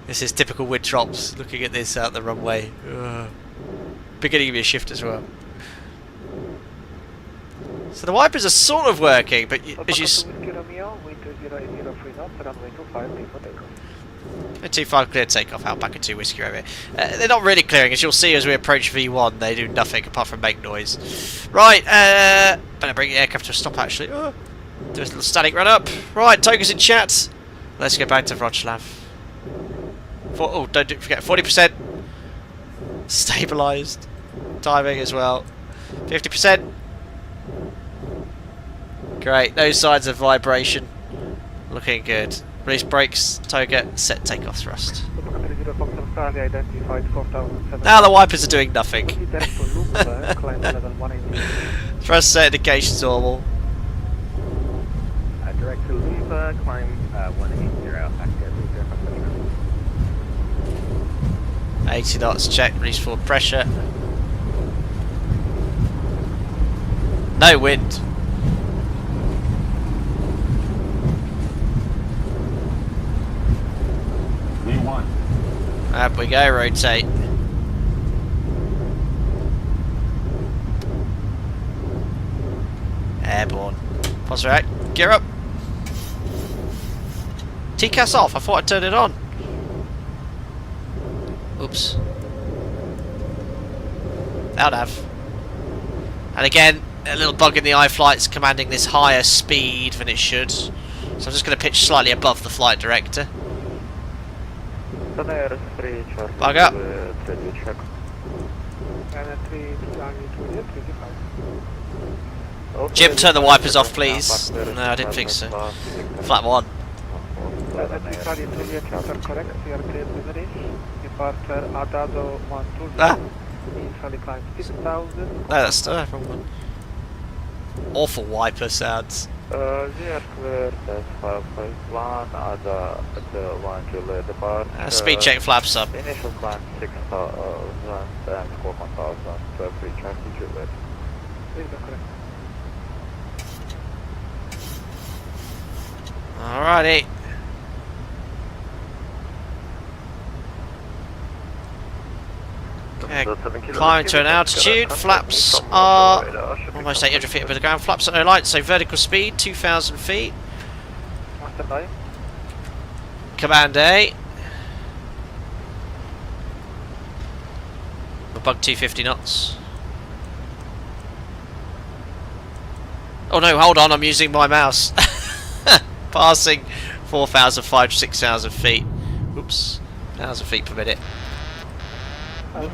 This is typical wind drops. Looking at this out the runway. Beginning of your shift as well. So the wipers are sort of working, but as you... Whiskey Romeo, wind 2080 knots, runway 25, clear for takeoff. 25 clear takeoff, Alpaca 2 Whiskey Romeo. They're not really clearing, as you'll see as we approach V1, they do nothing apart from make noise. Right, better bring the aircraft to a stop actually. Do a little static run up. Right, Toga's in chat. Let's go back to Wrocław. Don't forget, 40%. Stabilised. Timing as well. 50%. Great, no signs of vibration. Looking good. Release brakes, Toga, set takeoff thrust. Now the wipers are doing nothing. Thrust set indications normal. Direct to Luba, climb 180, back to 80 knots, check, release forward pressure. No wind. V1. Up we go, rotate. Airborne. Pause right, gear up. TCAS off, I thought I'd turn it on. Oops. That'll have. And again, a little bug in the iFlight's commanding this higher speed than it should. So I'm just going to pitch slightly above the flight director. Bug up. Jim, turn the wipers off, please. No, I didn't think so. Flat 1. Ah. No, that's still the wrong one. Awful wiper sounds. Speed check flaps up. Initial climb 6,000 and score 1,000. 12 recharge digit. Alrighty. Climbing to an altitude, flaps are almost 800 feet above the ground, flaps at no light, so vertical speed 2,000 feet. Command A. We'll bug 250 knots. Oh no, hold on, I'm using my mouse. Passing 4,500 to 6,000 feet. Oops, 1,000 feet per minute. And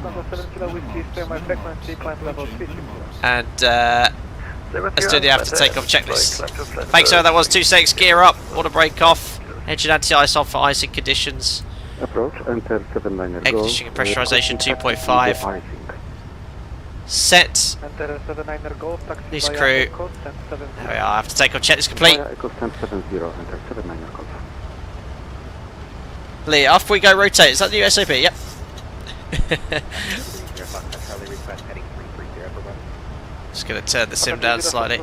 let's do the after takeoff checklist. Thanks, sir. That was 26. Gear up. Water brake off. Engine anti-ice off for icing conditions. Approach, enter 79er Air conditioning and pressurization 2.5. Set. This crew. There we are. After takeoff checklist complete. Lee, off we go. Rotate. Is that the new SOP? Yep. Just going to turn the sim down slightly.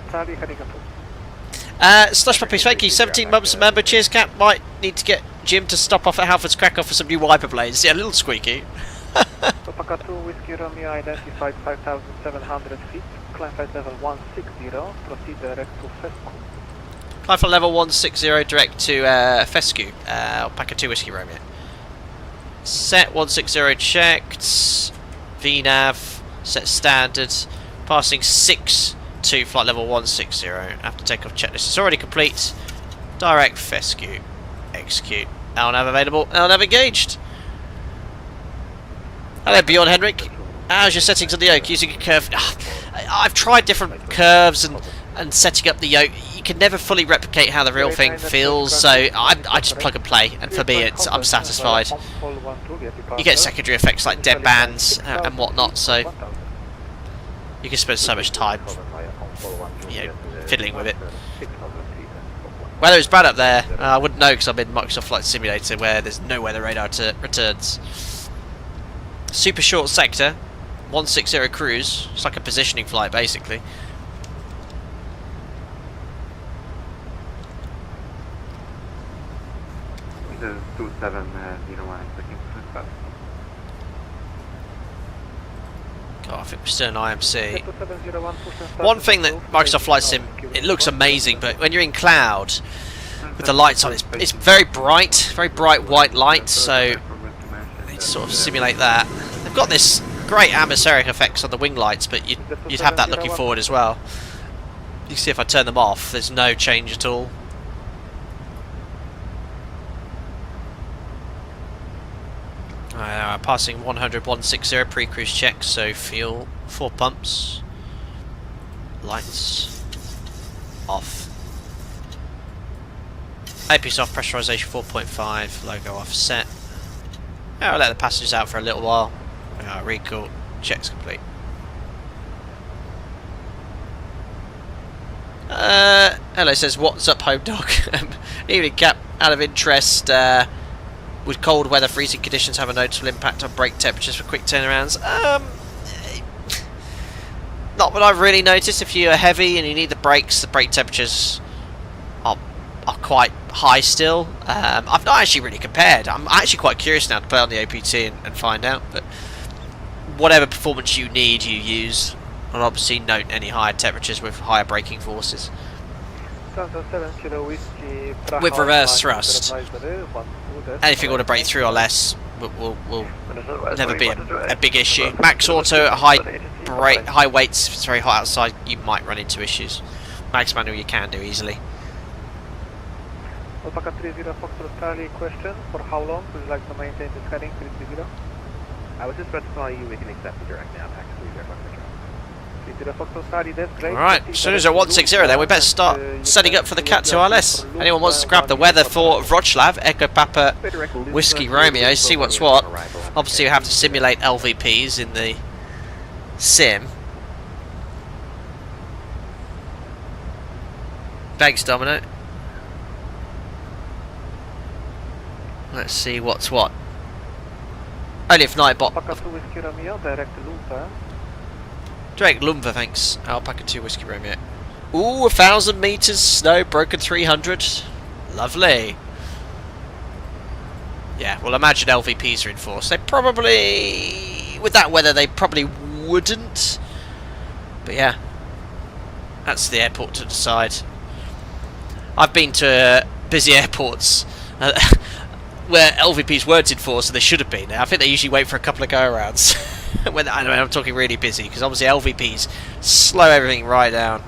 Slush Puppies, thank you. 17 months of member. Cheers, Cap. Might need to get Jim to stop off at Halford's Krakow for some new wiper blades. Yeah, a little squeaky. Papa 2 Whiskey Romeo identified 5,700 feet. Climb flight level 160. Proceed direct to Fescu. Climb flight level 160 direct to Fescu. Alpaca 2 Whiskey Romeo. Set 160 checked. VNAV set standard. Passing 6 to flight level 160. After takeoff checklist. It's already complete. Direct Fescu. Execute. LNAV available. LNAV engaged. Hello, Bjorn Henrik. How's your settings on the yoke? Using a curve. I've tried different curves and setting up the yoke. You can never fully replicate how the real thing feels, so I just plug and play, and for me I'm satisfied. You get secondary effects like dead bands and whatnot, so you can spend so much time, fiddling with it. Weather is bad up there. I wouldn't know because I'm in Microsoft Flight Simulator where there's no weather radar returns. Super short sector, 160 cruise. It's like a positioning flight basically. The 2701 looking for God, I think we're still in IMC. 2701, push and start. One thing that Microsoft Flight Sim, it looks amazing, but when you're in cloud with the lights on, it's very bright white light, so you need to sort of simulate that. They've got this great atmospheric effects on the wing lights, but you'd have that looking forward as well. You can see if I turn them off, there's no change at all. Passing 100, 160 pre-cruise check, so fuel, 4 pumps, lights off. AP's off, pressurization 4.5, logo offset. I'll let the passengers out for a little while. Recall, checks complete. Hello, says what's up, home dog. Evening cap, out of interest. Would cold weather freezing conditions have a noticeable impact on brake temperatures for quick turnarounds? Not what I've really noticed. If you are heavy and you need the brake temperatures are quite high still. I've not actually really compared. I'm actually quite curious now to play on the APT and find out. But whatever performance you need, you use. And obviously note any higher temperatures with higher braking forces. With reverse thrust, anything will break through or less will never be a big issue. Max auto at high weights, if it's very hot outside, you might run into issues. Max manual you can do easily. Alpaca 30 Foxtrot Charlie, question, for how long would you like to maintain this heading 330? I was just about to tell you we can accept the direct now, Pax 30 Foxtrot. Alright, as soon as they're 160 then we better start setting up for the Cat 2 ILS. Anyone wants to grab the weather for Wrocław, Echo Papa Whiskey Romeo, see what's what. Obviously you have to simulate LVPs in the sim. Thanks, Domino. Let's see what's what. Only if Nightbot. Direct Lumber, thanks. Alpaca 2 Whiskey Romeo. Ooh, 1,000 meters snow, broken 300. Lovely. Yeah, well, imagine LVPs are in force. They probably, with that weather, they probably wouldn't. But yeah, that's the airport to decide. I've been to busy airports where LVPs weren't in force, so they should have been. I think they usually wait for a couple of go-arounds. When I'm talking really busy, because obviously LVPs slow everything right down.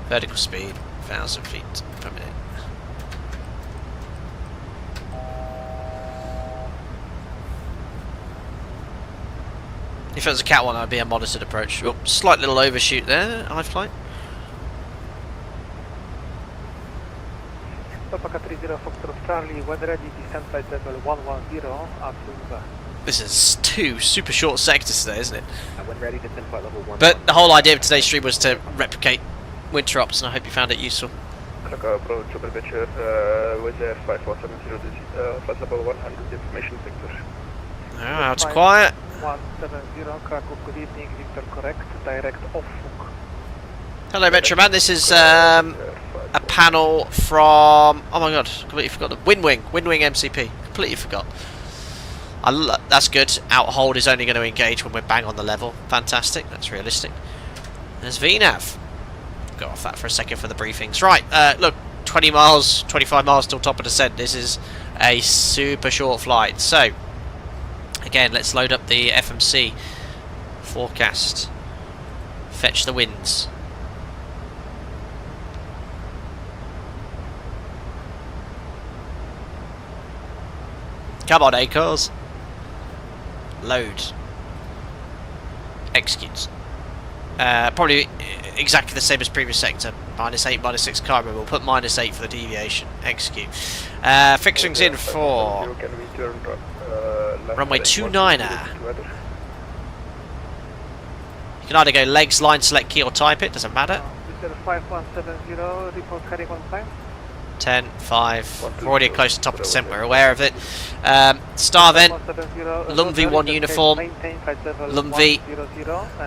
Vertical speed, 1,000 feet per minute. If it was a Cat 1, I'd be a monitored approach. Oh, slight little overshoot there, iFly. Alpaca 30 Foxtrot Charlie, when ready, descent flight level 110 at Runway. This is 2 super short sectors today, isn't it? When ready, descent flight level 1. But the whole idea of today's stream was to replicate winter ops, and I hope you found it useful. Krakow approach, Superbitcher, with 5470, flight level 100, information sector. Out to quiet. 170, Kraków, good evening, Victor correct, direct off. Hello Metro Man, this is a panel from, oh my god, completely forgot the Windwing MCP, completely forgot. That's good. Outhold is only going to engage when we're bang on the level. Fantastic. That's realistic. There's VNAV. Go off that for a second for the briefings. Right. Look, 20 miles, 25 miles till top of descent. This is a super short flight. So, again, let's load up the FMC forecast. Fetch the winds. Come on, ACORS. Load. Execute. Probably exactly the same as previous sector. -8, -6 cargo. We'll put -8 for the deviation. Execute. Fixings in for runway 29er. You can either go legs, line, select key, or type it. Doesn't matter. 5170, report heading on time. 10, 5, we're already close to top of descent, we're aware of it. Star vent, Lumv 1 uniform, Lumv,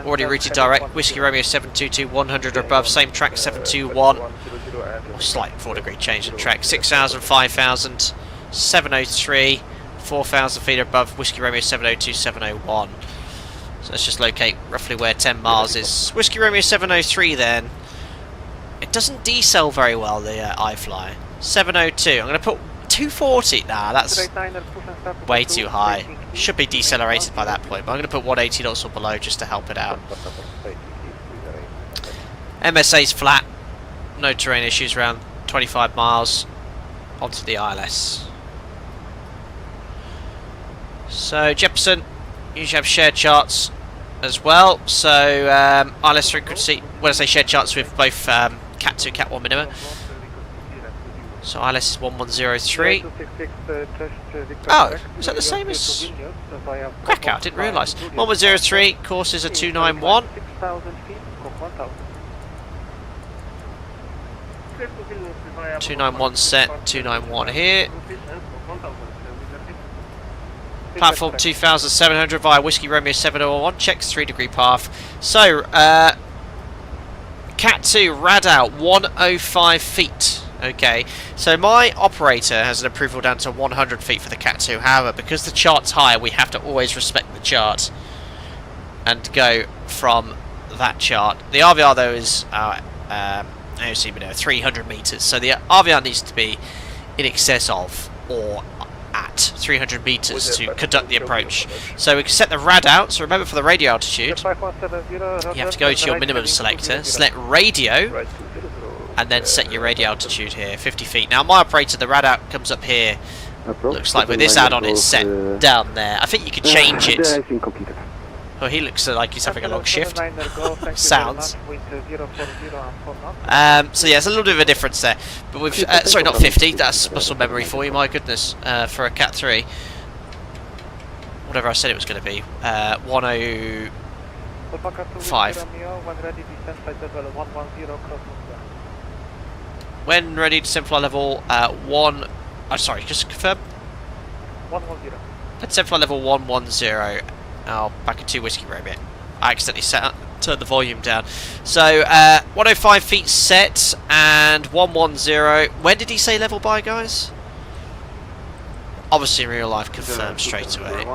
already routed direct, Whiskey Romeo 722, 100 or above, same track 721, slight 4 degree change in track, 6,000, 5,000, 703, 4,000 feet or above, Whiskey Romeo 702, 701. So let's just locate roughly where 10 miles is. Whiskey Romeo 703 then. It doesn't decel very well, the iFly. 702. I'm going to put 240. Nah, that's way too high. Should be decelerated by that point, but I'm going to put 180 knots or below just to help it out. MSA's flat. No terrain issues around 25 miles. Onto the ILS. So Jefferson, you should have shared charts as well. So ILS frequency, when I say shared charts with both Cat 2, Cat 1 minima. So ILS is 1103. Oh, is that the same as Krakow? I didn't realise. 1103, courses are 291. 291 set, 291 here. Platform 2700 via Whiskey Romeo 701, checks 3-degree path. So, Cat 2 rad out 105 feet. Okay, so my operator has an approval down to 100 feet for the Cat 2. However, because the chart's higher, we have to always respect the chart and go from that chart. The RVR though is 300 meters, so the RVR needs to be in excess of or at 300 meters to conduct the approach. So we can set the rad out. So remember, for the radio altitude, you have to go to your minimum selector, select radio, and then set your radio altitude here, 50 feet. Now my operator, the rad out comes up here. Looks like with this add-on it's set down there. I think you can change it. Oh, he looks like he's having a long shift. Sounds. So yeah, it's a little bit of a difference there. But we've sorry, not 50. That's muscle memory for you. My goodness, for a Cat 3, whatever I said it was going to be, 105. When ready to fly level 1. Sorry, just confirm. 110. Let's fly level 110. Oh, back at 2 Whiskey Romeo. I accidentally turned the volume down. So, 105 feet set and 110. When did he say level by, guys? Obviously, in real life, confirmed straight away.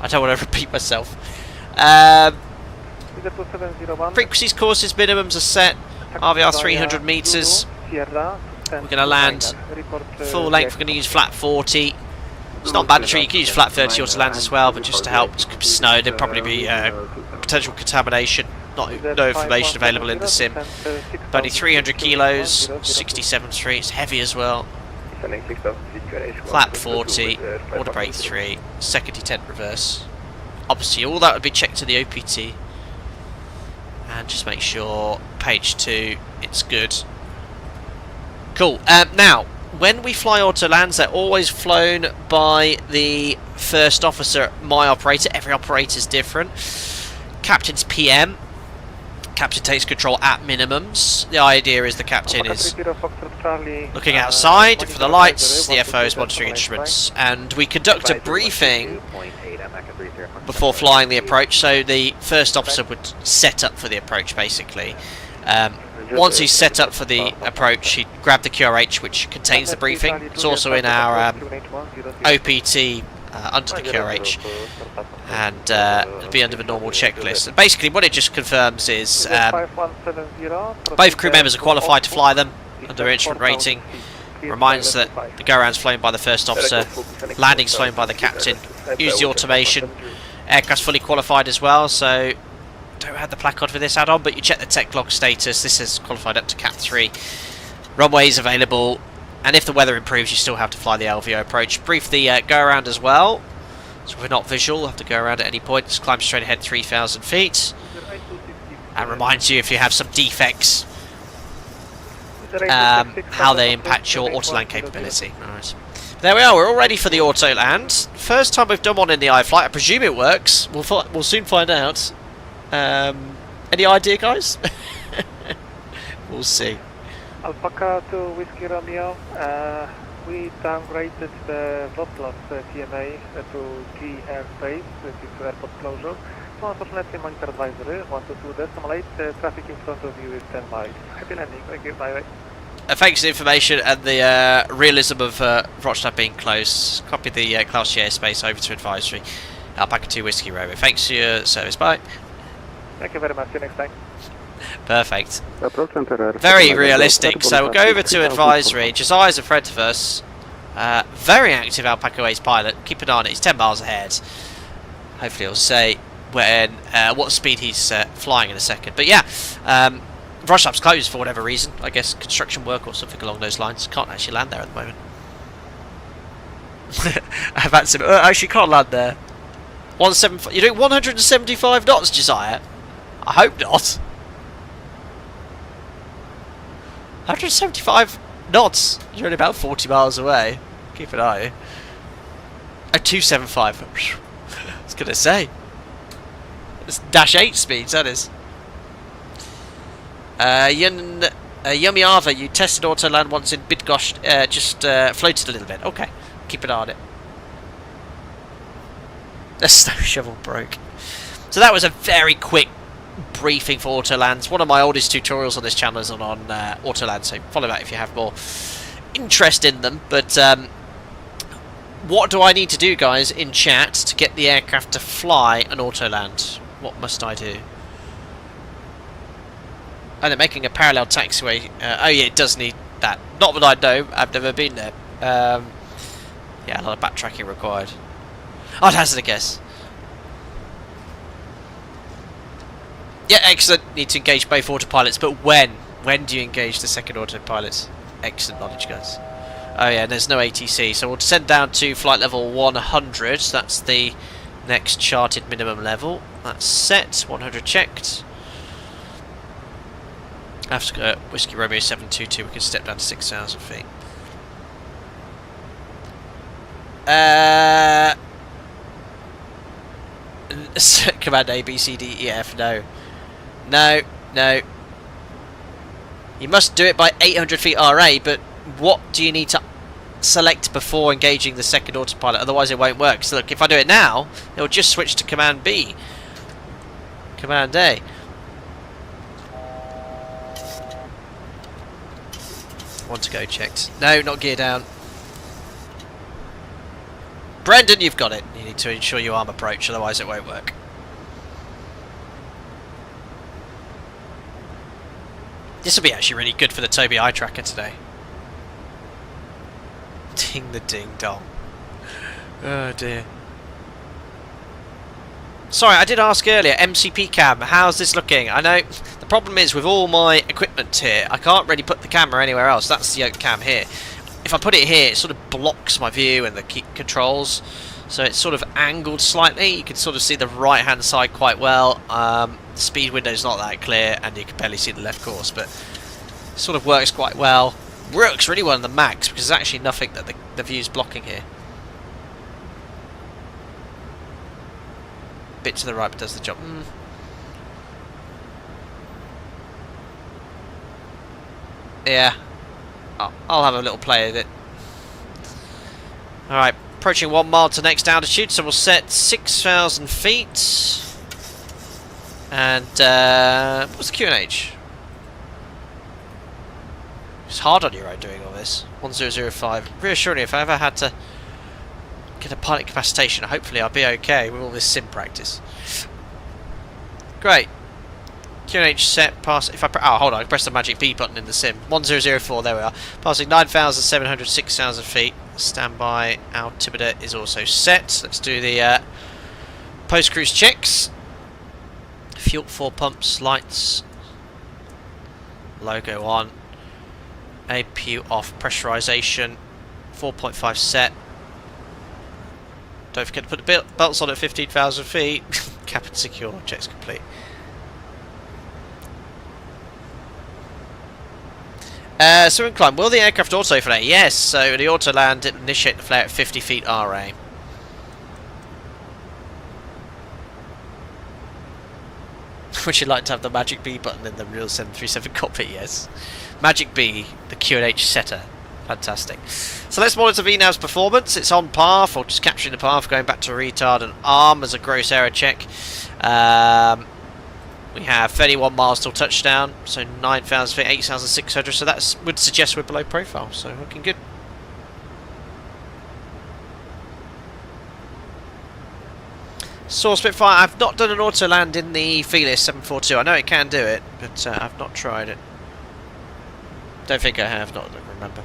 I don't want to repeat myself. Frequencies, courses, minimums are set. RVR 300 meters. We're going to land full length. We're going to use flat 40. It's not mandatory, you can use flat 30 autolands as well, but just to help, it could be snow, there'd probably be potential contamination, no information available in the sim. But only 300 kilos, 67 3, it's heavy as well. Flap 40, order brake 3, second detent reverse. Obviously all that would be checked to the OPT. And just make sure, page 2, it's good. Cool, now, when we fly autolands, they're always flown by the first officer, my operator. Every operator is different. Captain's PM. Captain takes control at minimums. The idea is the captain is looking outside for the lights, the FO is monitoring instruments, and we conduct a briefing before flying the approach, so the first officer would set up for the approach basically. Once he's set up for the approach, he'd grab the QRH, which contains the briefing. It's also in our OPT under the QRH, and it'll be under the normal checklist. And basically what it just confirms is both crew members are qualified to fly them under instrument rating. Reminds that the go-around's flown by the first officer, landing's flown by the captain. Use the automation. Aircraft's fully qualified as well, so don't have the placard for this add-on, but you check the tech log status. This is qualified up to Cat 3. Runways available, and if the weather improves, you still have to fly the LVO approach. Brief the go-around as well. So if we're not visual, we'll have to go around at any point. Just climb straight ahead 3,000 feet. And reminds you if you have some defects, how they impact your autoland capability. Nice. There we are, we're all ready for the autoland. First time we've done one in the iFlight. I presume it works. We'll soon find out. Any idea, guys? We'll see. Alpaca to Whiskey Romeo. We downgraded the Wrocław TMA to G airspace due to airport closure. So unfortunately, monitor advisory 122 decimate. Traffic in front of you is 10 miles. Happy landing. Thank you. Bye bye. Thanks for the information and the realism of Wrocław being closed. Copy the Class G airspace over to advisory. Alpaca 2 Whiskey Romeo. Thanks for your service. Bye. Thank you very much. See you next time. Perfect. Approach center air. Very realistic. So we'll go over to advisory. Josiah's a friend of us. Very active Alpaca Ways pilot. Keep an eye on it. He's 10 miles ahead. Hopefully he'll say when what speed he's flying in a second. But yeah, Wrocław's closed for whatever reason. I guess construction work or something along those lines. Can't actually land there at the moment. I've answered. Actually, can't land there. 175. You're doing 175 knots, Josiah. I hope not. 175 knots. You're only about 40 miles away. Keep an eye. Oh, 275. I was gonna say. It's -8 speeds. That is. Yummy Ava, you tested auto land once in Bydgoszcz. Just floated a little bit. Okay. Keep an eye on it. The snow shovel broke. So that was a very quick briefing for Autolands. One of my oldest tutorials on this channel is on Autoland, so follow that if you have more interest in them. But what do I need to do, guys, in chat to get the aircraft to fly an Autoland? What must I do? Oh, they're making a parallel taxiway. Oh yeah, it does need that. Not that I know, I've never been there. Yeah, a lot of backtracking required. I'd hazard a guess. Yeah, excellent. Need to engage both autopilots, but when? When do you engage the second autopilots? Excellent knowledge, guys. Oh yeah, there's no ATC, so we'll descend down to flight level 100. That's the next charted minimum level. That's set. 100 checked. After Whiskey Romeo 722, we can step down to 6,000 feet. Command A, B, C, D, E, F. No. No. No. You must do it by 800 feet RA, but what do you need to select before engaging the second autopilot? Otherwise it won't work. So look, if I do it now, it'll just switch to Command B. Command A. Want to go checked. No, not gear down. Brendan, you've got it. You need to ensure you arm approach, otherwise it won't work. This will be actually really good for the Tobii eye tracker today. Ding the ding dong. Oh dear. Sorry, I did ask earlier, MCP cam, how's this looking? I know the problem is with all my equipment here, I can't really put the camera anywhere else. That's the yoke cam here. If I put it here, it sort of blocks my view and the key controls, so it's sort of angled slightly. You can sort of see the right hand side quite well. The speed window's not that clear and you can barely see the left course, but it sort of works quite well. Works really well on the Max because there's actually nothing that the view's blocking here. Bit to the right but does the job. Yeah, I'll have a little play with it. Alright, approaching 1 mile to next altitude, so we'll set 6,000 feet. And what's the QNH? It's hard on your own doing all this. 1005. Reassuring, if I ever had to get a pilot capacitation, hopefully I'll be okay with all this sim practice. Great. QNH set, pass. If I hold on, I press the magic B button in the sim. 1004, there we are. Passing 9,700, 6,000 feet. Standby altimeter is also set. Let's do the post cruise checks. Fuel 4 pumps, lights, logo on, APU off, pressurization 4.5 set. Don't forget to put the belts on at 15,000 feet. Cap and secure, checks complete. So incline. Will the aircraft auto flare? Yes, so the auto land, it will initiate the flare at 50 feet RA. Would you like to have the Magic B button in the real 737 cockpit? Yes. Magic B, the QNH setter. Fantastic. So let's monitor VNAV's performance. It's on path, or just capturing the path, going back to retard and arm as a gross error check. We have 31 miles till touchdown, so 9,000 feet, 8,600, so that would suggest we're below profile, so looking good. Saw Spitfire. I've not done an auto land in the Felis 742. I know it can do it, but I've not tried it. Don't think I have. Not that I remember.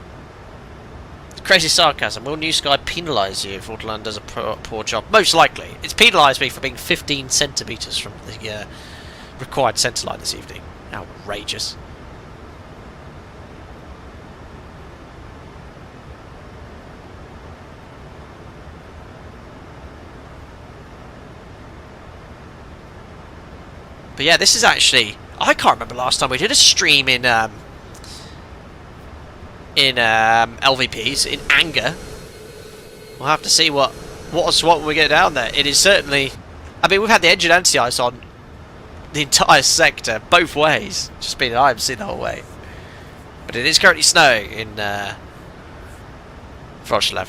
Crazy sarcasm. Will New Sky penalise you if Autoland does a poor job? Most likely. It's penalised me for being 15 centimetres from the required centre line this evening. Outrageous. But yeah, this is actually... I can't remember last time we did a stream in LVPs, in anger. We'll have to see what we get down there. It is certainly... I mean, we've had the engine anti-ice on the entire sector, both ways. Just been an IMC the whole way. But it is currently snowing in Wrocław.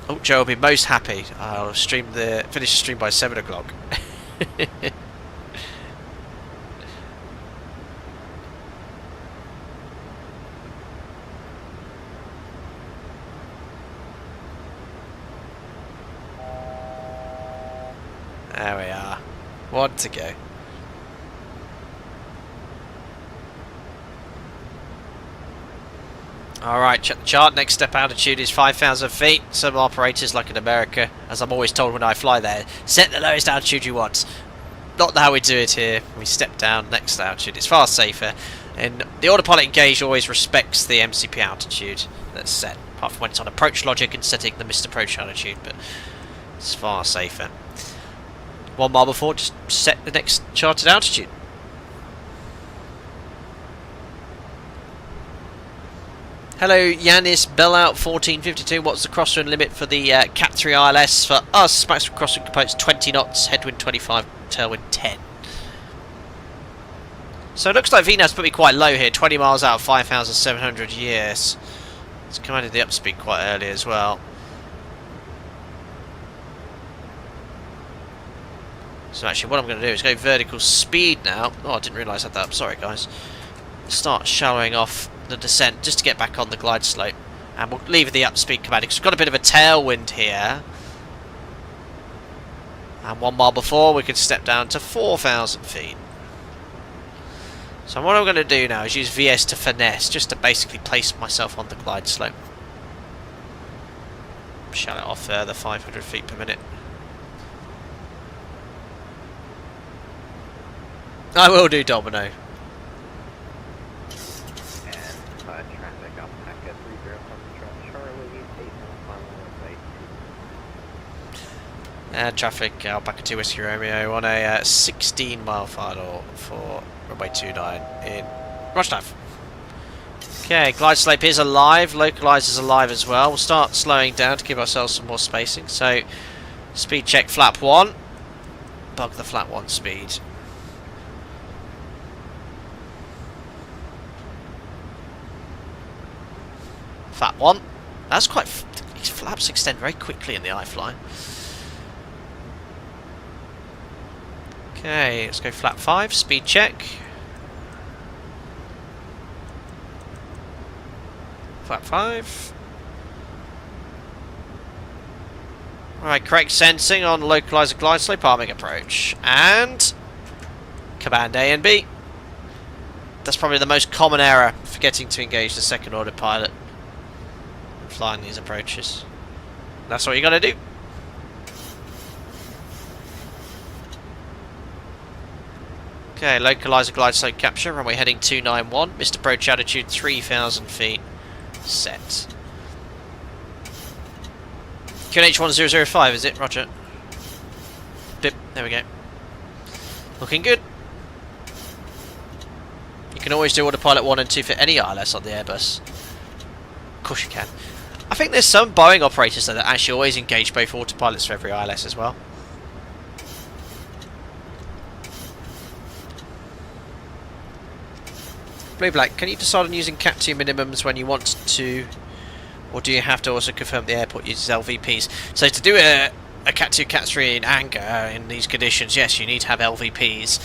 Oh, Joe will be most happy. I'll finish the stream by 7 o'clock. There we are. One to go. Alright, check the chart. Next step altitude is 5,000 feet. Some operators, like in America, as I'm always told when I fly there, set the lowest altitude you want. Not how we do it here. We step down next altitude. It's far safer. And the autopilot engaged always respects the MCP altitude that's set. Apart from when it's on approach logic and setting the missed approach altitude. But it's far safer. 1 mile before, just set the next charted altitude. Hello, Yanis Bellout 1452. What's the crosswind limit for the Cat 3 ILS? For us, maximum crosswind components 20 knots, headwind 25, tailwind 10. So it looks like VNAV's put me quite low here, 20 miles out of 5,700 years. It's commanded the upspeed quite early as well. So actually what I'm going to do is go vertical speed now. Oh, I didn't realise I had that up. Sorry, guys. Start shallowing off the descent just to get back on the glide slope. And we'll leave the upspeed command because we've got a bit of a tailwind here. And 1 mile before we can step down to 4,000 feet. So what I'm going to do now is use VS to finesse just to basically place myself on the glide slope. Shall it off further, 500 feet per minute. I will do, Domino. And traffic up Packet 30 Charlie, 8 And traffic Alpaca 2 Whiskey Romeo on a 16 mile final for runway 29 in Wrocław. Okay, glide slope is alive, localizer is alive as well. We'll start slowing down to give ourselves some more spacing. So, speed check flap 1, bug the flap 1 speed. Flap 1. That's quite... These flaps extend very quickly in the iFly. Okay, let's go flap 5. Speed check. Flap 5. Alright, correct sensing on localizer glide slope arming approach. And... Command A and B. That's probably the most common error, forgetting to engage the second order pilot. Flying these approaches. That's what you gotta do. Okay, localizer glide slope capture, runway heading 291, missed approach altitude 3,000 feet, set. QNH1005 is it? Roger. Bip, there we go. Looking good. You can always do autopilot 1 and 2 for any ILS on the Airbus. Of course you can. I think there's some Boeing operators though that actually always engage both autopilots for every ILS as well. Blue Black, can you decide on using Cat 2 minimums when you want to, or do you have to also confirm the airport uses LVPs? So to do a Cat 2, Cat 3 in anger in these conditions, yes, you need to have LVPs.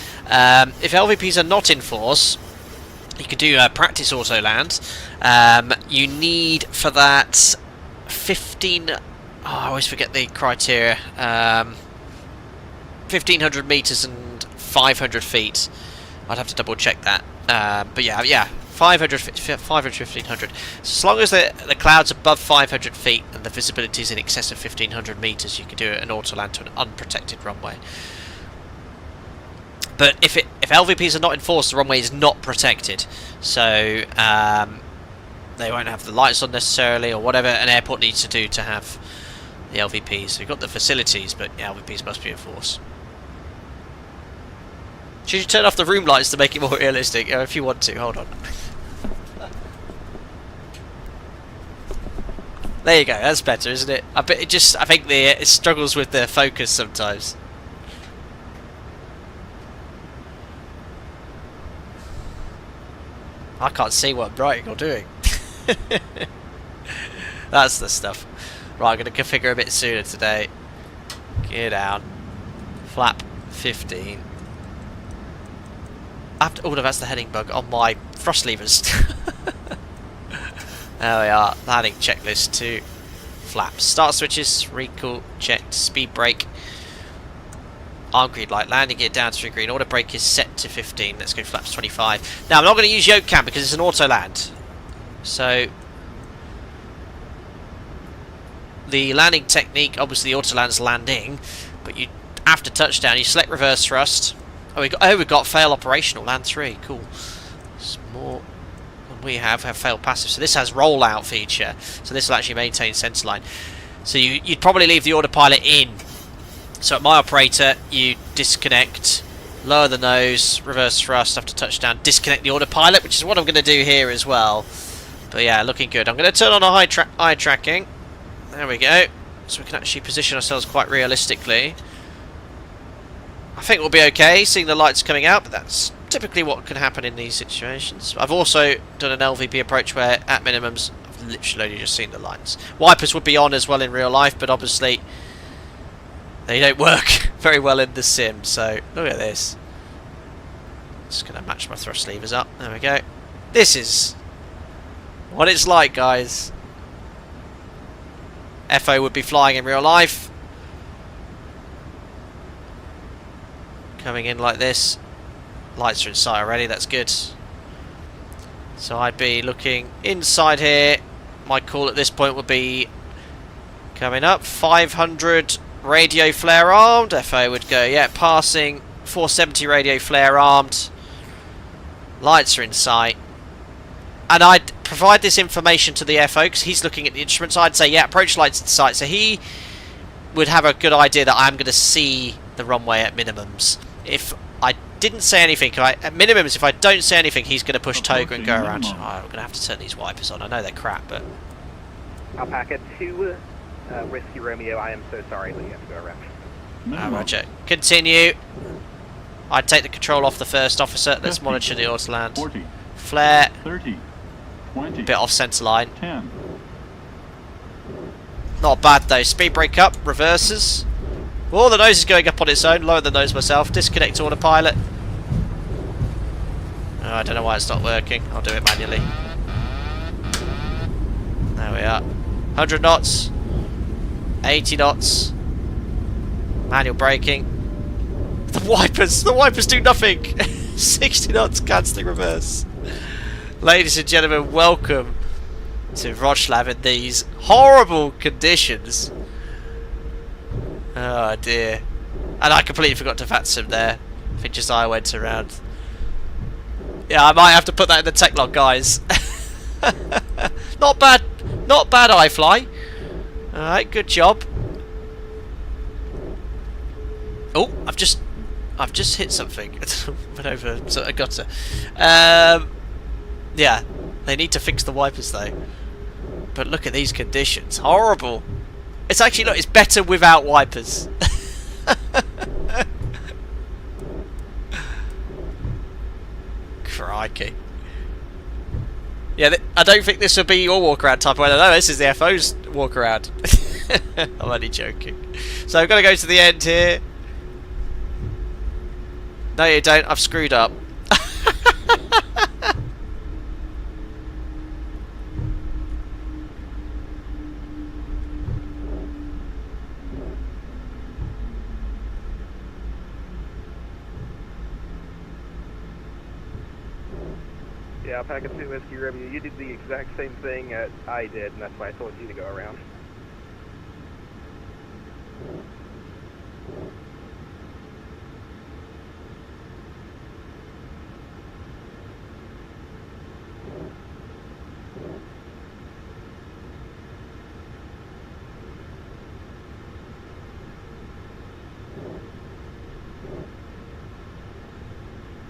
If LVPs are not in force, you could do a practice auto land. You need for that 1,500 I always forget the criteria. 1,500 meters and 500 feet. I'd have to double check that. But yeah, 500, 1,500. So as long as the cloud's above 500 feet and the visibility is in excess of 1,500 meters, you can do an auto land to an unprotected runway. But if LVPs are not enforced, the runway is not protected. So they won't have the lights on necessarily, or whatever an airport needs to do to have the LVPs. So you've got the facilities, but the LVPs must be enforced. Should you turn off the room lights to make it more realistic? If you want to, hold on. There you go. That's better, isn't it? I think it struggles with the focus sometimes. I can't see what I'm writing or doing. That's the stuff. Right, I'm going to configure a bit sooner today. Gear down. Flap 15. Oh no, that's the heading bug on my thrust levers. There we are. Landing checklist 2. Flaps. Start switches. Recall. Checked. Speed brake. Arm green light. Landing gear down to green. Auto brake is set to 15. Let's go flaps 25. Now I'm not going to use yoke cam because it's an auto land. So the landing technique, obviously the auto land's landing, but you after touchdown you select reverse thrust. Oh, we got fail operational, land 3, cool. It's more than we have fail passive. So this has rollout feature. So this will actually maintain centerline. So you'd probably leave the autopilot in. So at my operator, you disconnect, lower the nose, reverse thrust after touchdown, disconnect the autopilot, which is what I'm going to do here as well. But yeah, looking good. I'm going to turn on a eye tracking. There we go. So we can actually position ourselves quite realistically. I think we'll be okay seeing the lights coming out, but that's typically what can happen in these situations. I've also done an LVP approach where at minimums I've literally only just seen the lights. Wipers would be on as well in real life, but obviously they don't work very well in the sim. So look at this. Just going to match my thrust levers up. There we go. This is what it's like, guys. FO would be flying in real life. Coming in like this. Lights are in sight already, that's good. So I'd be looking inside here. My call at this point would be coming up. 500 radio flare armed. FO would go, yeah, passing. 470 radio flare armed. Lights are in sight. And I'd provide this information to the FO because he's looking at the instruments. I'd say, yeah, approach lights in sight. So he would have a good idea that I'm going to see the runway at minimums. If I didn't say anything, at minimums, if I don't say anything, he's going to push Toga and go around. Oh, I'm going to have to turn these wipers on. I know they're crap, but... Alpaca 2, Whiskey Romeo, I am so sorry, but you have to go around. Ah, roger. Continue. I'd take the control off the first officer. Let's monitor the auto land. 40, Flare. 30, 20, Bit off centre line. 10. Not bad though. Speed brake up. Reverses. Oh, the nose is going up on its own. Lower the nose myself. Disconnect autopilot. Oh, I don't know why it's not working. I'll do it manually. There we are. 100 knots. 80 knots. Manual braking. The wipers do nothing. 60 knots, cancelling reverse. Ladies and gentlemen, welcome to Wrocław in these horrible conditions. Oh dear. And I completely forgot to VATSIM there. I think just I went around. Yeah, I might have to put that in the tech log, guys. Not bad iFly. Alright, good job. Oh, I've just hit something. Went over a gutter. Yeah, they need to fix the wipers though. But look at these conditions. Horrible. It's actually, look, it's better without wipers. Crikey. Yeah, I don't think this would be your walk around type. I don't know, this is the FO's walk around. I'm only joking. So I've got to go to the end here. No, you don't. I've screwed up. Yeah, Alpaca 2 Whiskey Romeo, you did the exact same thing I did, and that's why I told you to go around.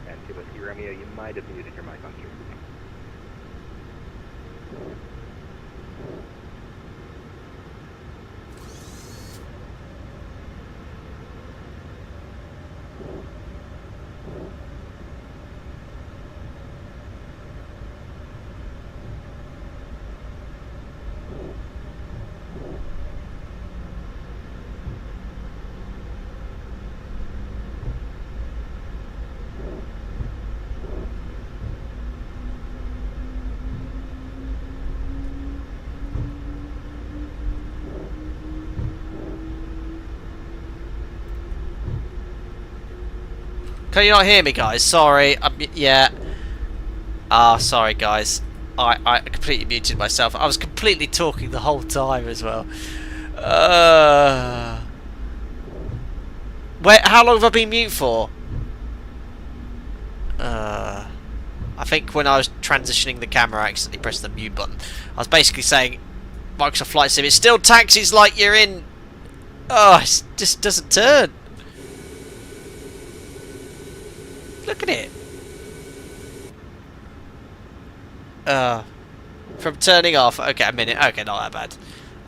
And 2 Whiskey Romeo, you might have muted your mic on stream. Can you not hear me, guys? Sorry. Yeah. Sorry, guys. I completely muted myself. I was completely talking the whole time as well. Wait, how long have I been mute for? I think when I was transitioning the camera, I accidentally pressed the mute button. I was basically saying, Microsoft Flight Sim, it still taxis like you're in. Oh, it just doesn't turn. Look at it. From turning off. Okay, a minute. Okay, not that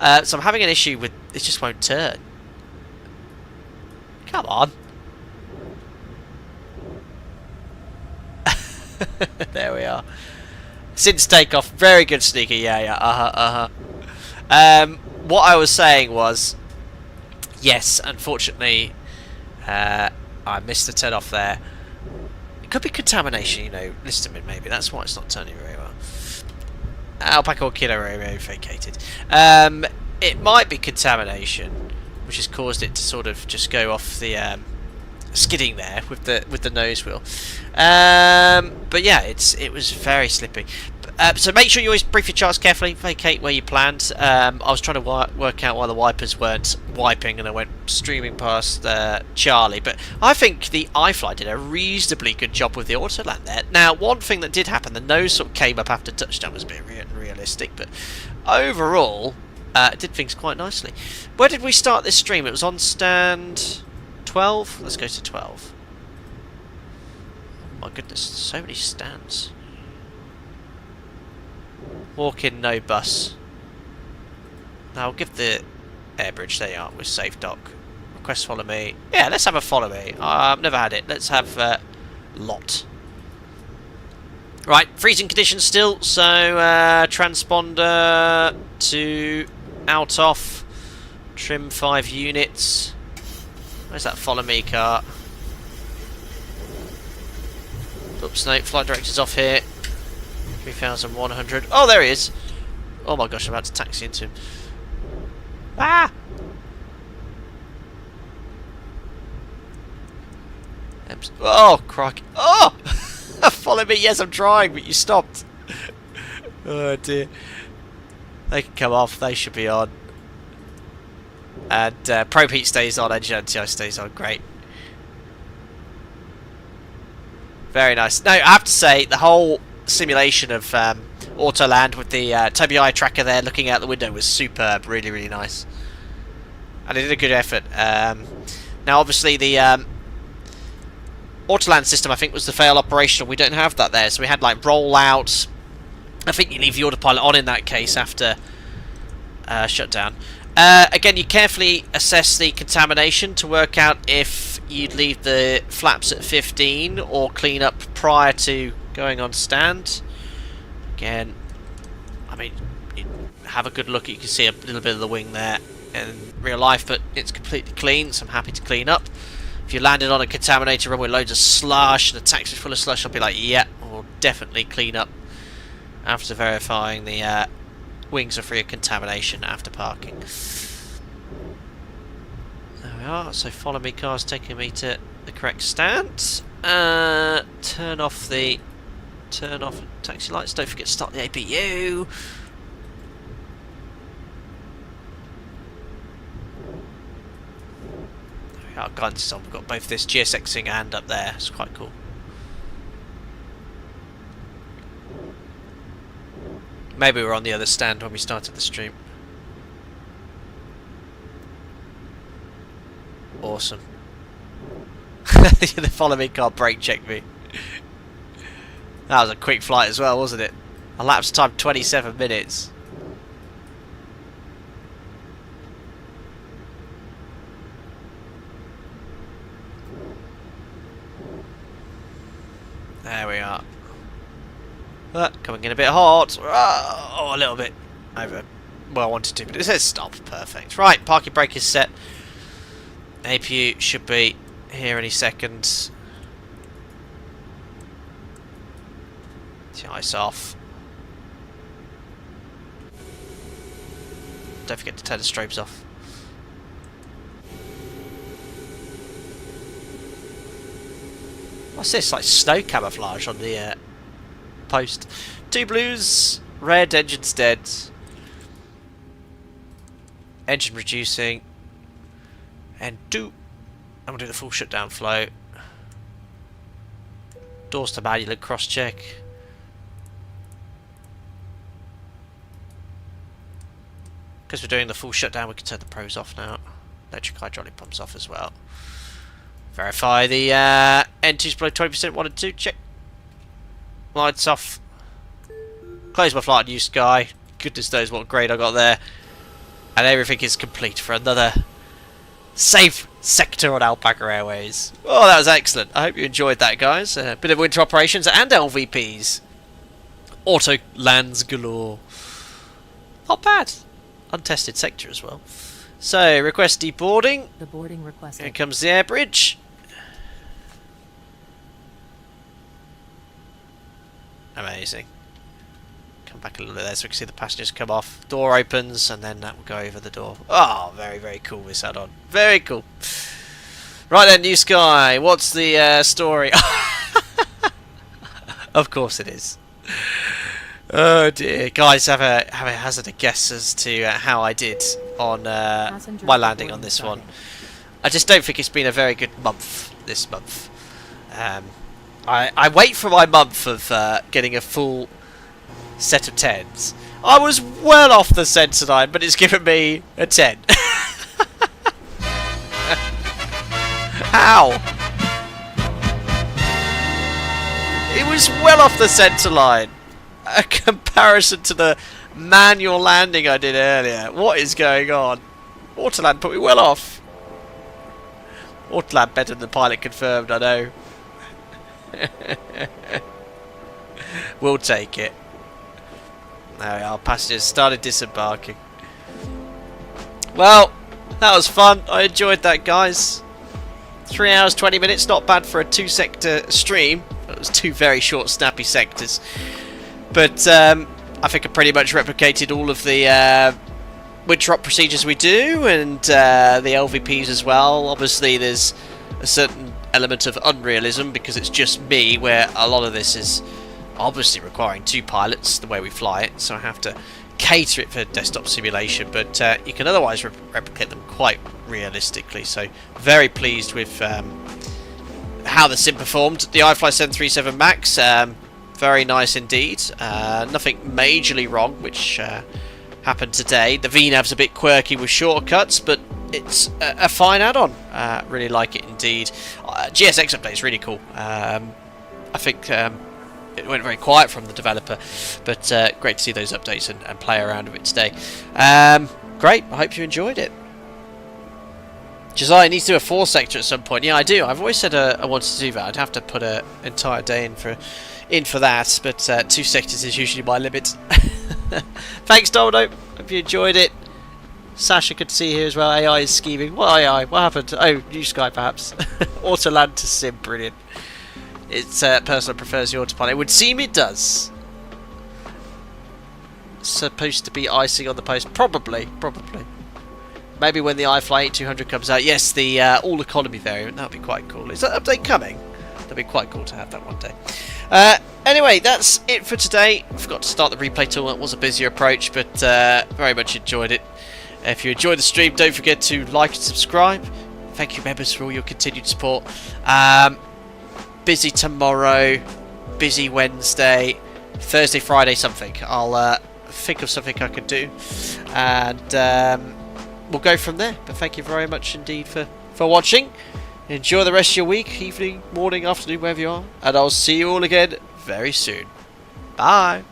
bad. So I'm having an issue with it. Just won't turn. Come on. There we are. Since takeoff, very good sneaker. Yeah. What I was saying was, yes, unfortunately, I missed the turn off there. Could be contamination, you know, listamine maybe. That's why it's not turning very well. Alpaca or Kilo Romeo vacated. It might be contamination, which has caused it to sort of just go off the skidding there with the nose wheel. But yeah, it was very slippy. So make sure you always brief your charts carefully. Vacate where you planned. I was trying to work out why the wipers weren't wiping, and I went streaming past Charlie. But I think the iFly did a reasonably good job with the autoland there. Now, one thing that did happen, the nose sort of came up after touchdown, was a bit realistic, but overall, it did things quite nicely. Where did we start this stream? It was on stand 12. Let's go to 12. Oh my goodness, so many stands. Walk in, no bus. Now I'll give the air bridge. There you are, with safe dock. Request follow me. Yeah, let's have a follow me. I've never had it. Let's have lot. Right, freezing conditions still. So transponder to out off. Trim 5 units. Where's that follow me car? Oops, no, flight director's off here. 3,100. Oh, there he is. Oh my gosh, I'm about to taxi into him. Ah! Oh, crikey. Oh! Follow me. Yes, I'm trying, but you stopped. Oh dear. They can come off. They should be on. And probe heat stays on. Engine anti-ice stays on. Great. Very nice. No, I have to say, the whole simulation of Autoland with the Toby eye tracker there looking out the window was superb. Really, really nice. And they did a good effort. Now, obviously, the Autoland system, I think, was the fail operational. We don't have that there. So we had, like, rollouts. I think you leave the autopilot on in that case after shutdown. Again, you carefully assess the contamination to work out if you'd leave the flaps at 15 or clean up prior to going on stand. Again, I mean, you have a good look. You can see a little bit of the wing there in real life, but it's completely clean, so I'm happy to clean up. If you landed on a contaminated runway with loads of slush and the taxi's full of slush, I'll be like, yeah, we'll definitely clean up after verifying the wings are free of contamination after parking. There we are. So follow me car's taking me to the correct stand. Turn off the Turn off taxi lights. Don't forget to start the APU. Our guidance is on. We've got both this GSXing and up there. It's quite cool. Maybe we're on the other stand when we started the stream. Awesome. The following car brake checked me. That was a quick flight as well, wasn't it? Elapsed time 27 minutes. There we are. Coming in a bit hot. Oh, a little bit over. Well, I wanted to, but it says stop. Perfect. Right, parking brake is set. APU should be here any second. The ice off. Don't forget to turn the strobes off. What's this? Like snow camouflage on the post. 2 blues, red, engine's dead. Engine reducing. And I'm gonna do the full shutdown flow. Doors to manual and cross check. Because we're doing the full shutdown, we can turn the pros off now. Electric hydraulic pumps off as well. Verify the N2's below 20%, 1 and 2, check. Lights off. Close my flight, new sky. Goodness knows what grade I got there. And everything is complete for another safe sector on Alpaca Airways. Oh, that was excellent. I hope you enjoyed that, guys. A bit of winter operations and LVPs. Auto lands galore. Not bad. Untested sector as well. So, request deboarding. The boarding requested. Here comes the air bridge. Amazing. Come back a little bit there so we can see the passengers come off. Door opens and then that will go over the door. Oh, very, very cool with that on. Very cool. Right then, New Sky. What's the story? Of course it is. Oh dear, guys, have a hazard a guess as to how I did on my landing on this one. I just don't think it's been a very good month this month. I wait for my month of getting a full set of 10s. I was well off the centre line, but it's given me a 10. How? It was well off the centre line. A comparison to the manual landing I did earlier. What is going on? Autoland put me well off. Autoland better than the pilot confirmed, I know. We'll take it. There we are, passengers started disembarking. Well, that was fun. I enjoyed that, guys. 3 hours, 20 minutes, not bad for a 2-sector stream. It was 2 very short, snappy sectors. But I think I pretty much replicated all of the winter op procedures we do, and the LVPs as well. Obviously, there's a certain element of unrealism because it's just me, where a lot of this is obviously requiring 2 pilots the way we fly it, so I have to cater it for desktop simulation, but you can otherwise replicate them quite realistically. So very pleased with how the sim performed. The iFly 737 MAX, very nice indeed. Nothing majorly wrong, which happened today. The VNAV's a bit quirky with shortcuts, but it's a fine add-on. Really like it indeed. GSX update is really cool. I think it went very quiet from the developer, but great to see those updates and play around with it today. Great, I hope you enjoyed it. Josiah needs to do a 4-sector at some point. Yeah, I do. I've always said I wanted to do that. I'd have to put an entire day in for that, but 2 sectors is usually my limit. Thanks, Domino. Hope you enjoyed it. Sasha, good to see you here as well. AI is scheming. What AI? What happened? Oh, New Sky perhaps. Autoland to sim, brilliant. It's personal prefers the autopilot. It would seem it does. Supposed to be icing on the post. Probably. Maybe when the iFly 8200 comes out. Yes, the all economy variant. That'd be quite cool. Is that update coming? That'd be quite cool to have that one day. Anyway, that's it for today. I forgot to start the replay tool. It was a busier approach, but very much enjoyed it. If you enjoyed the stream, don't forget to like and subscribe. Thank you, members, for all your continued support. Busy tomorrow, busy Wednesday, Thursday, Friday, something. I'll think of something I could do, and we'll go from there. But thank you very much indeed for watching. Enjoy the rest of your week, evening, morning, afternoon, wherever you are, and I'll see you all again very soon. Bye.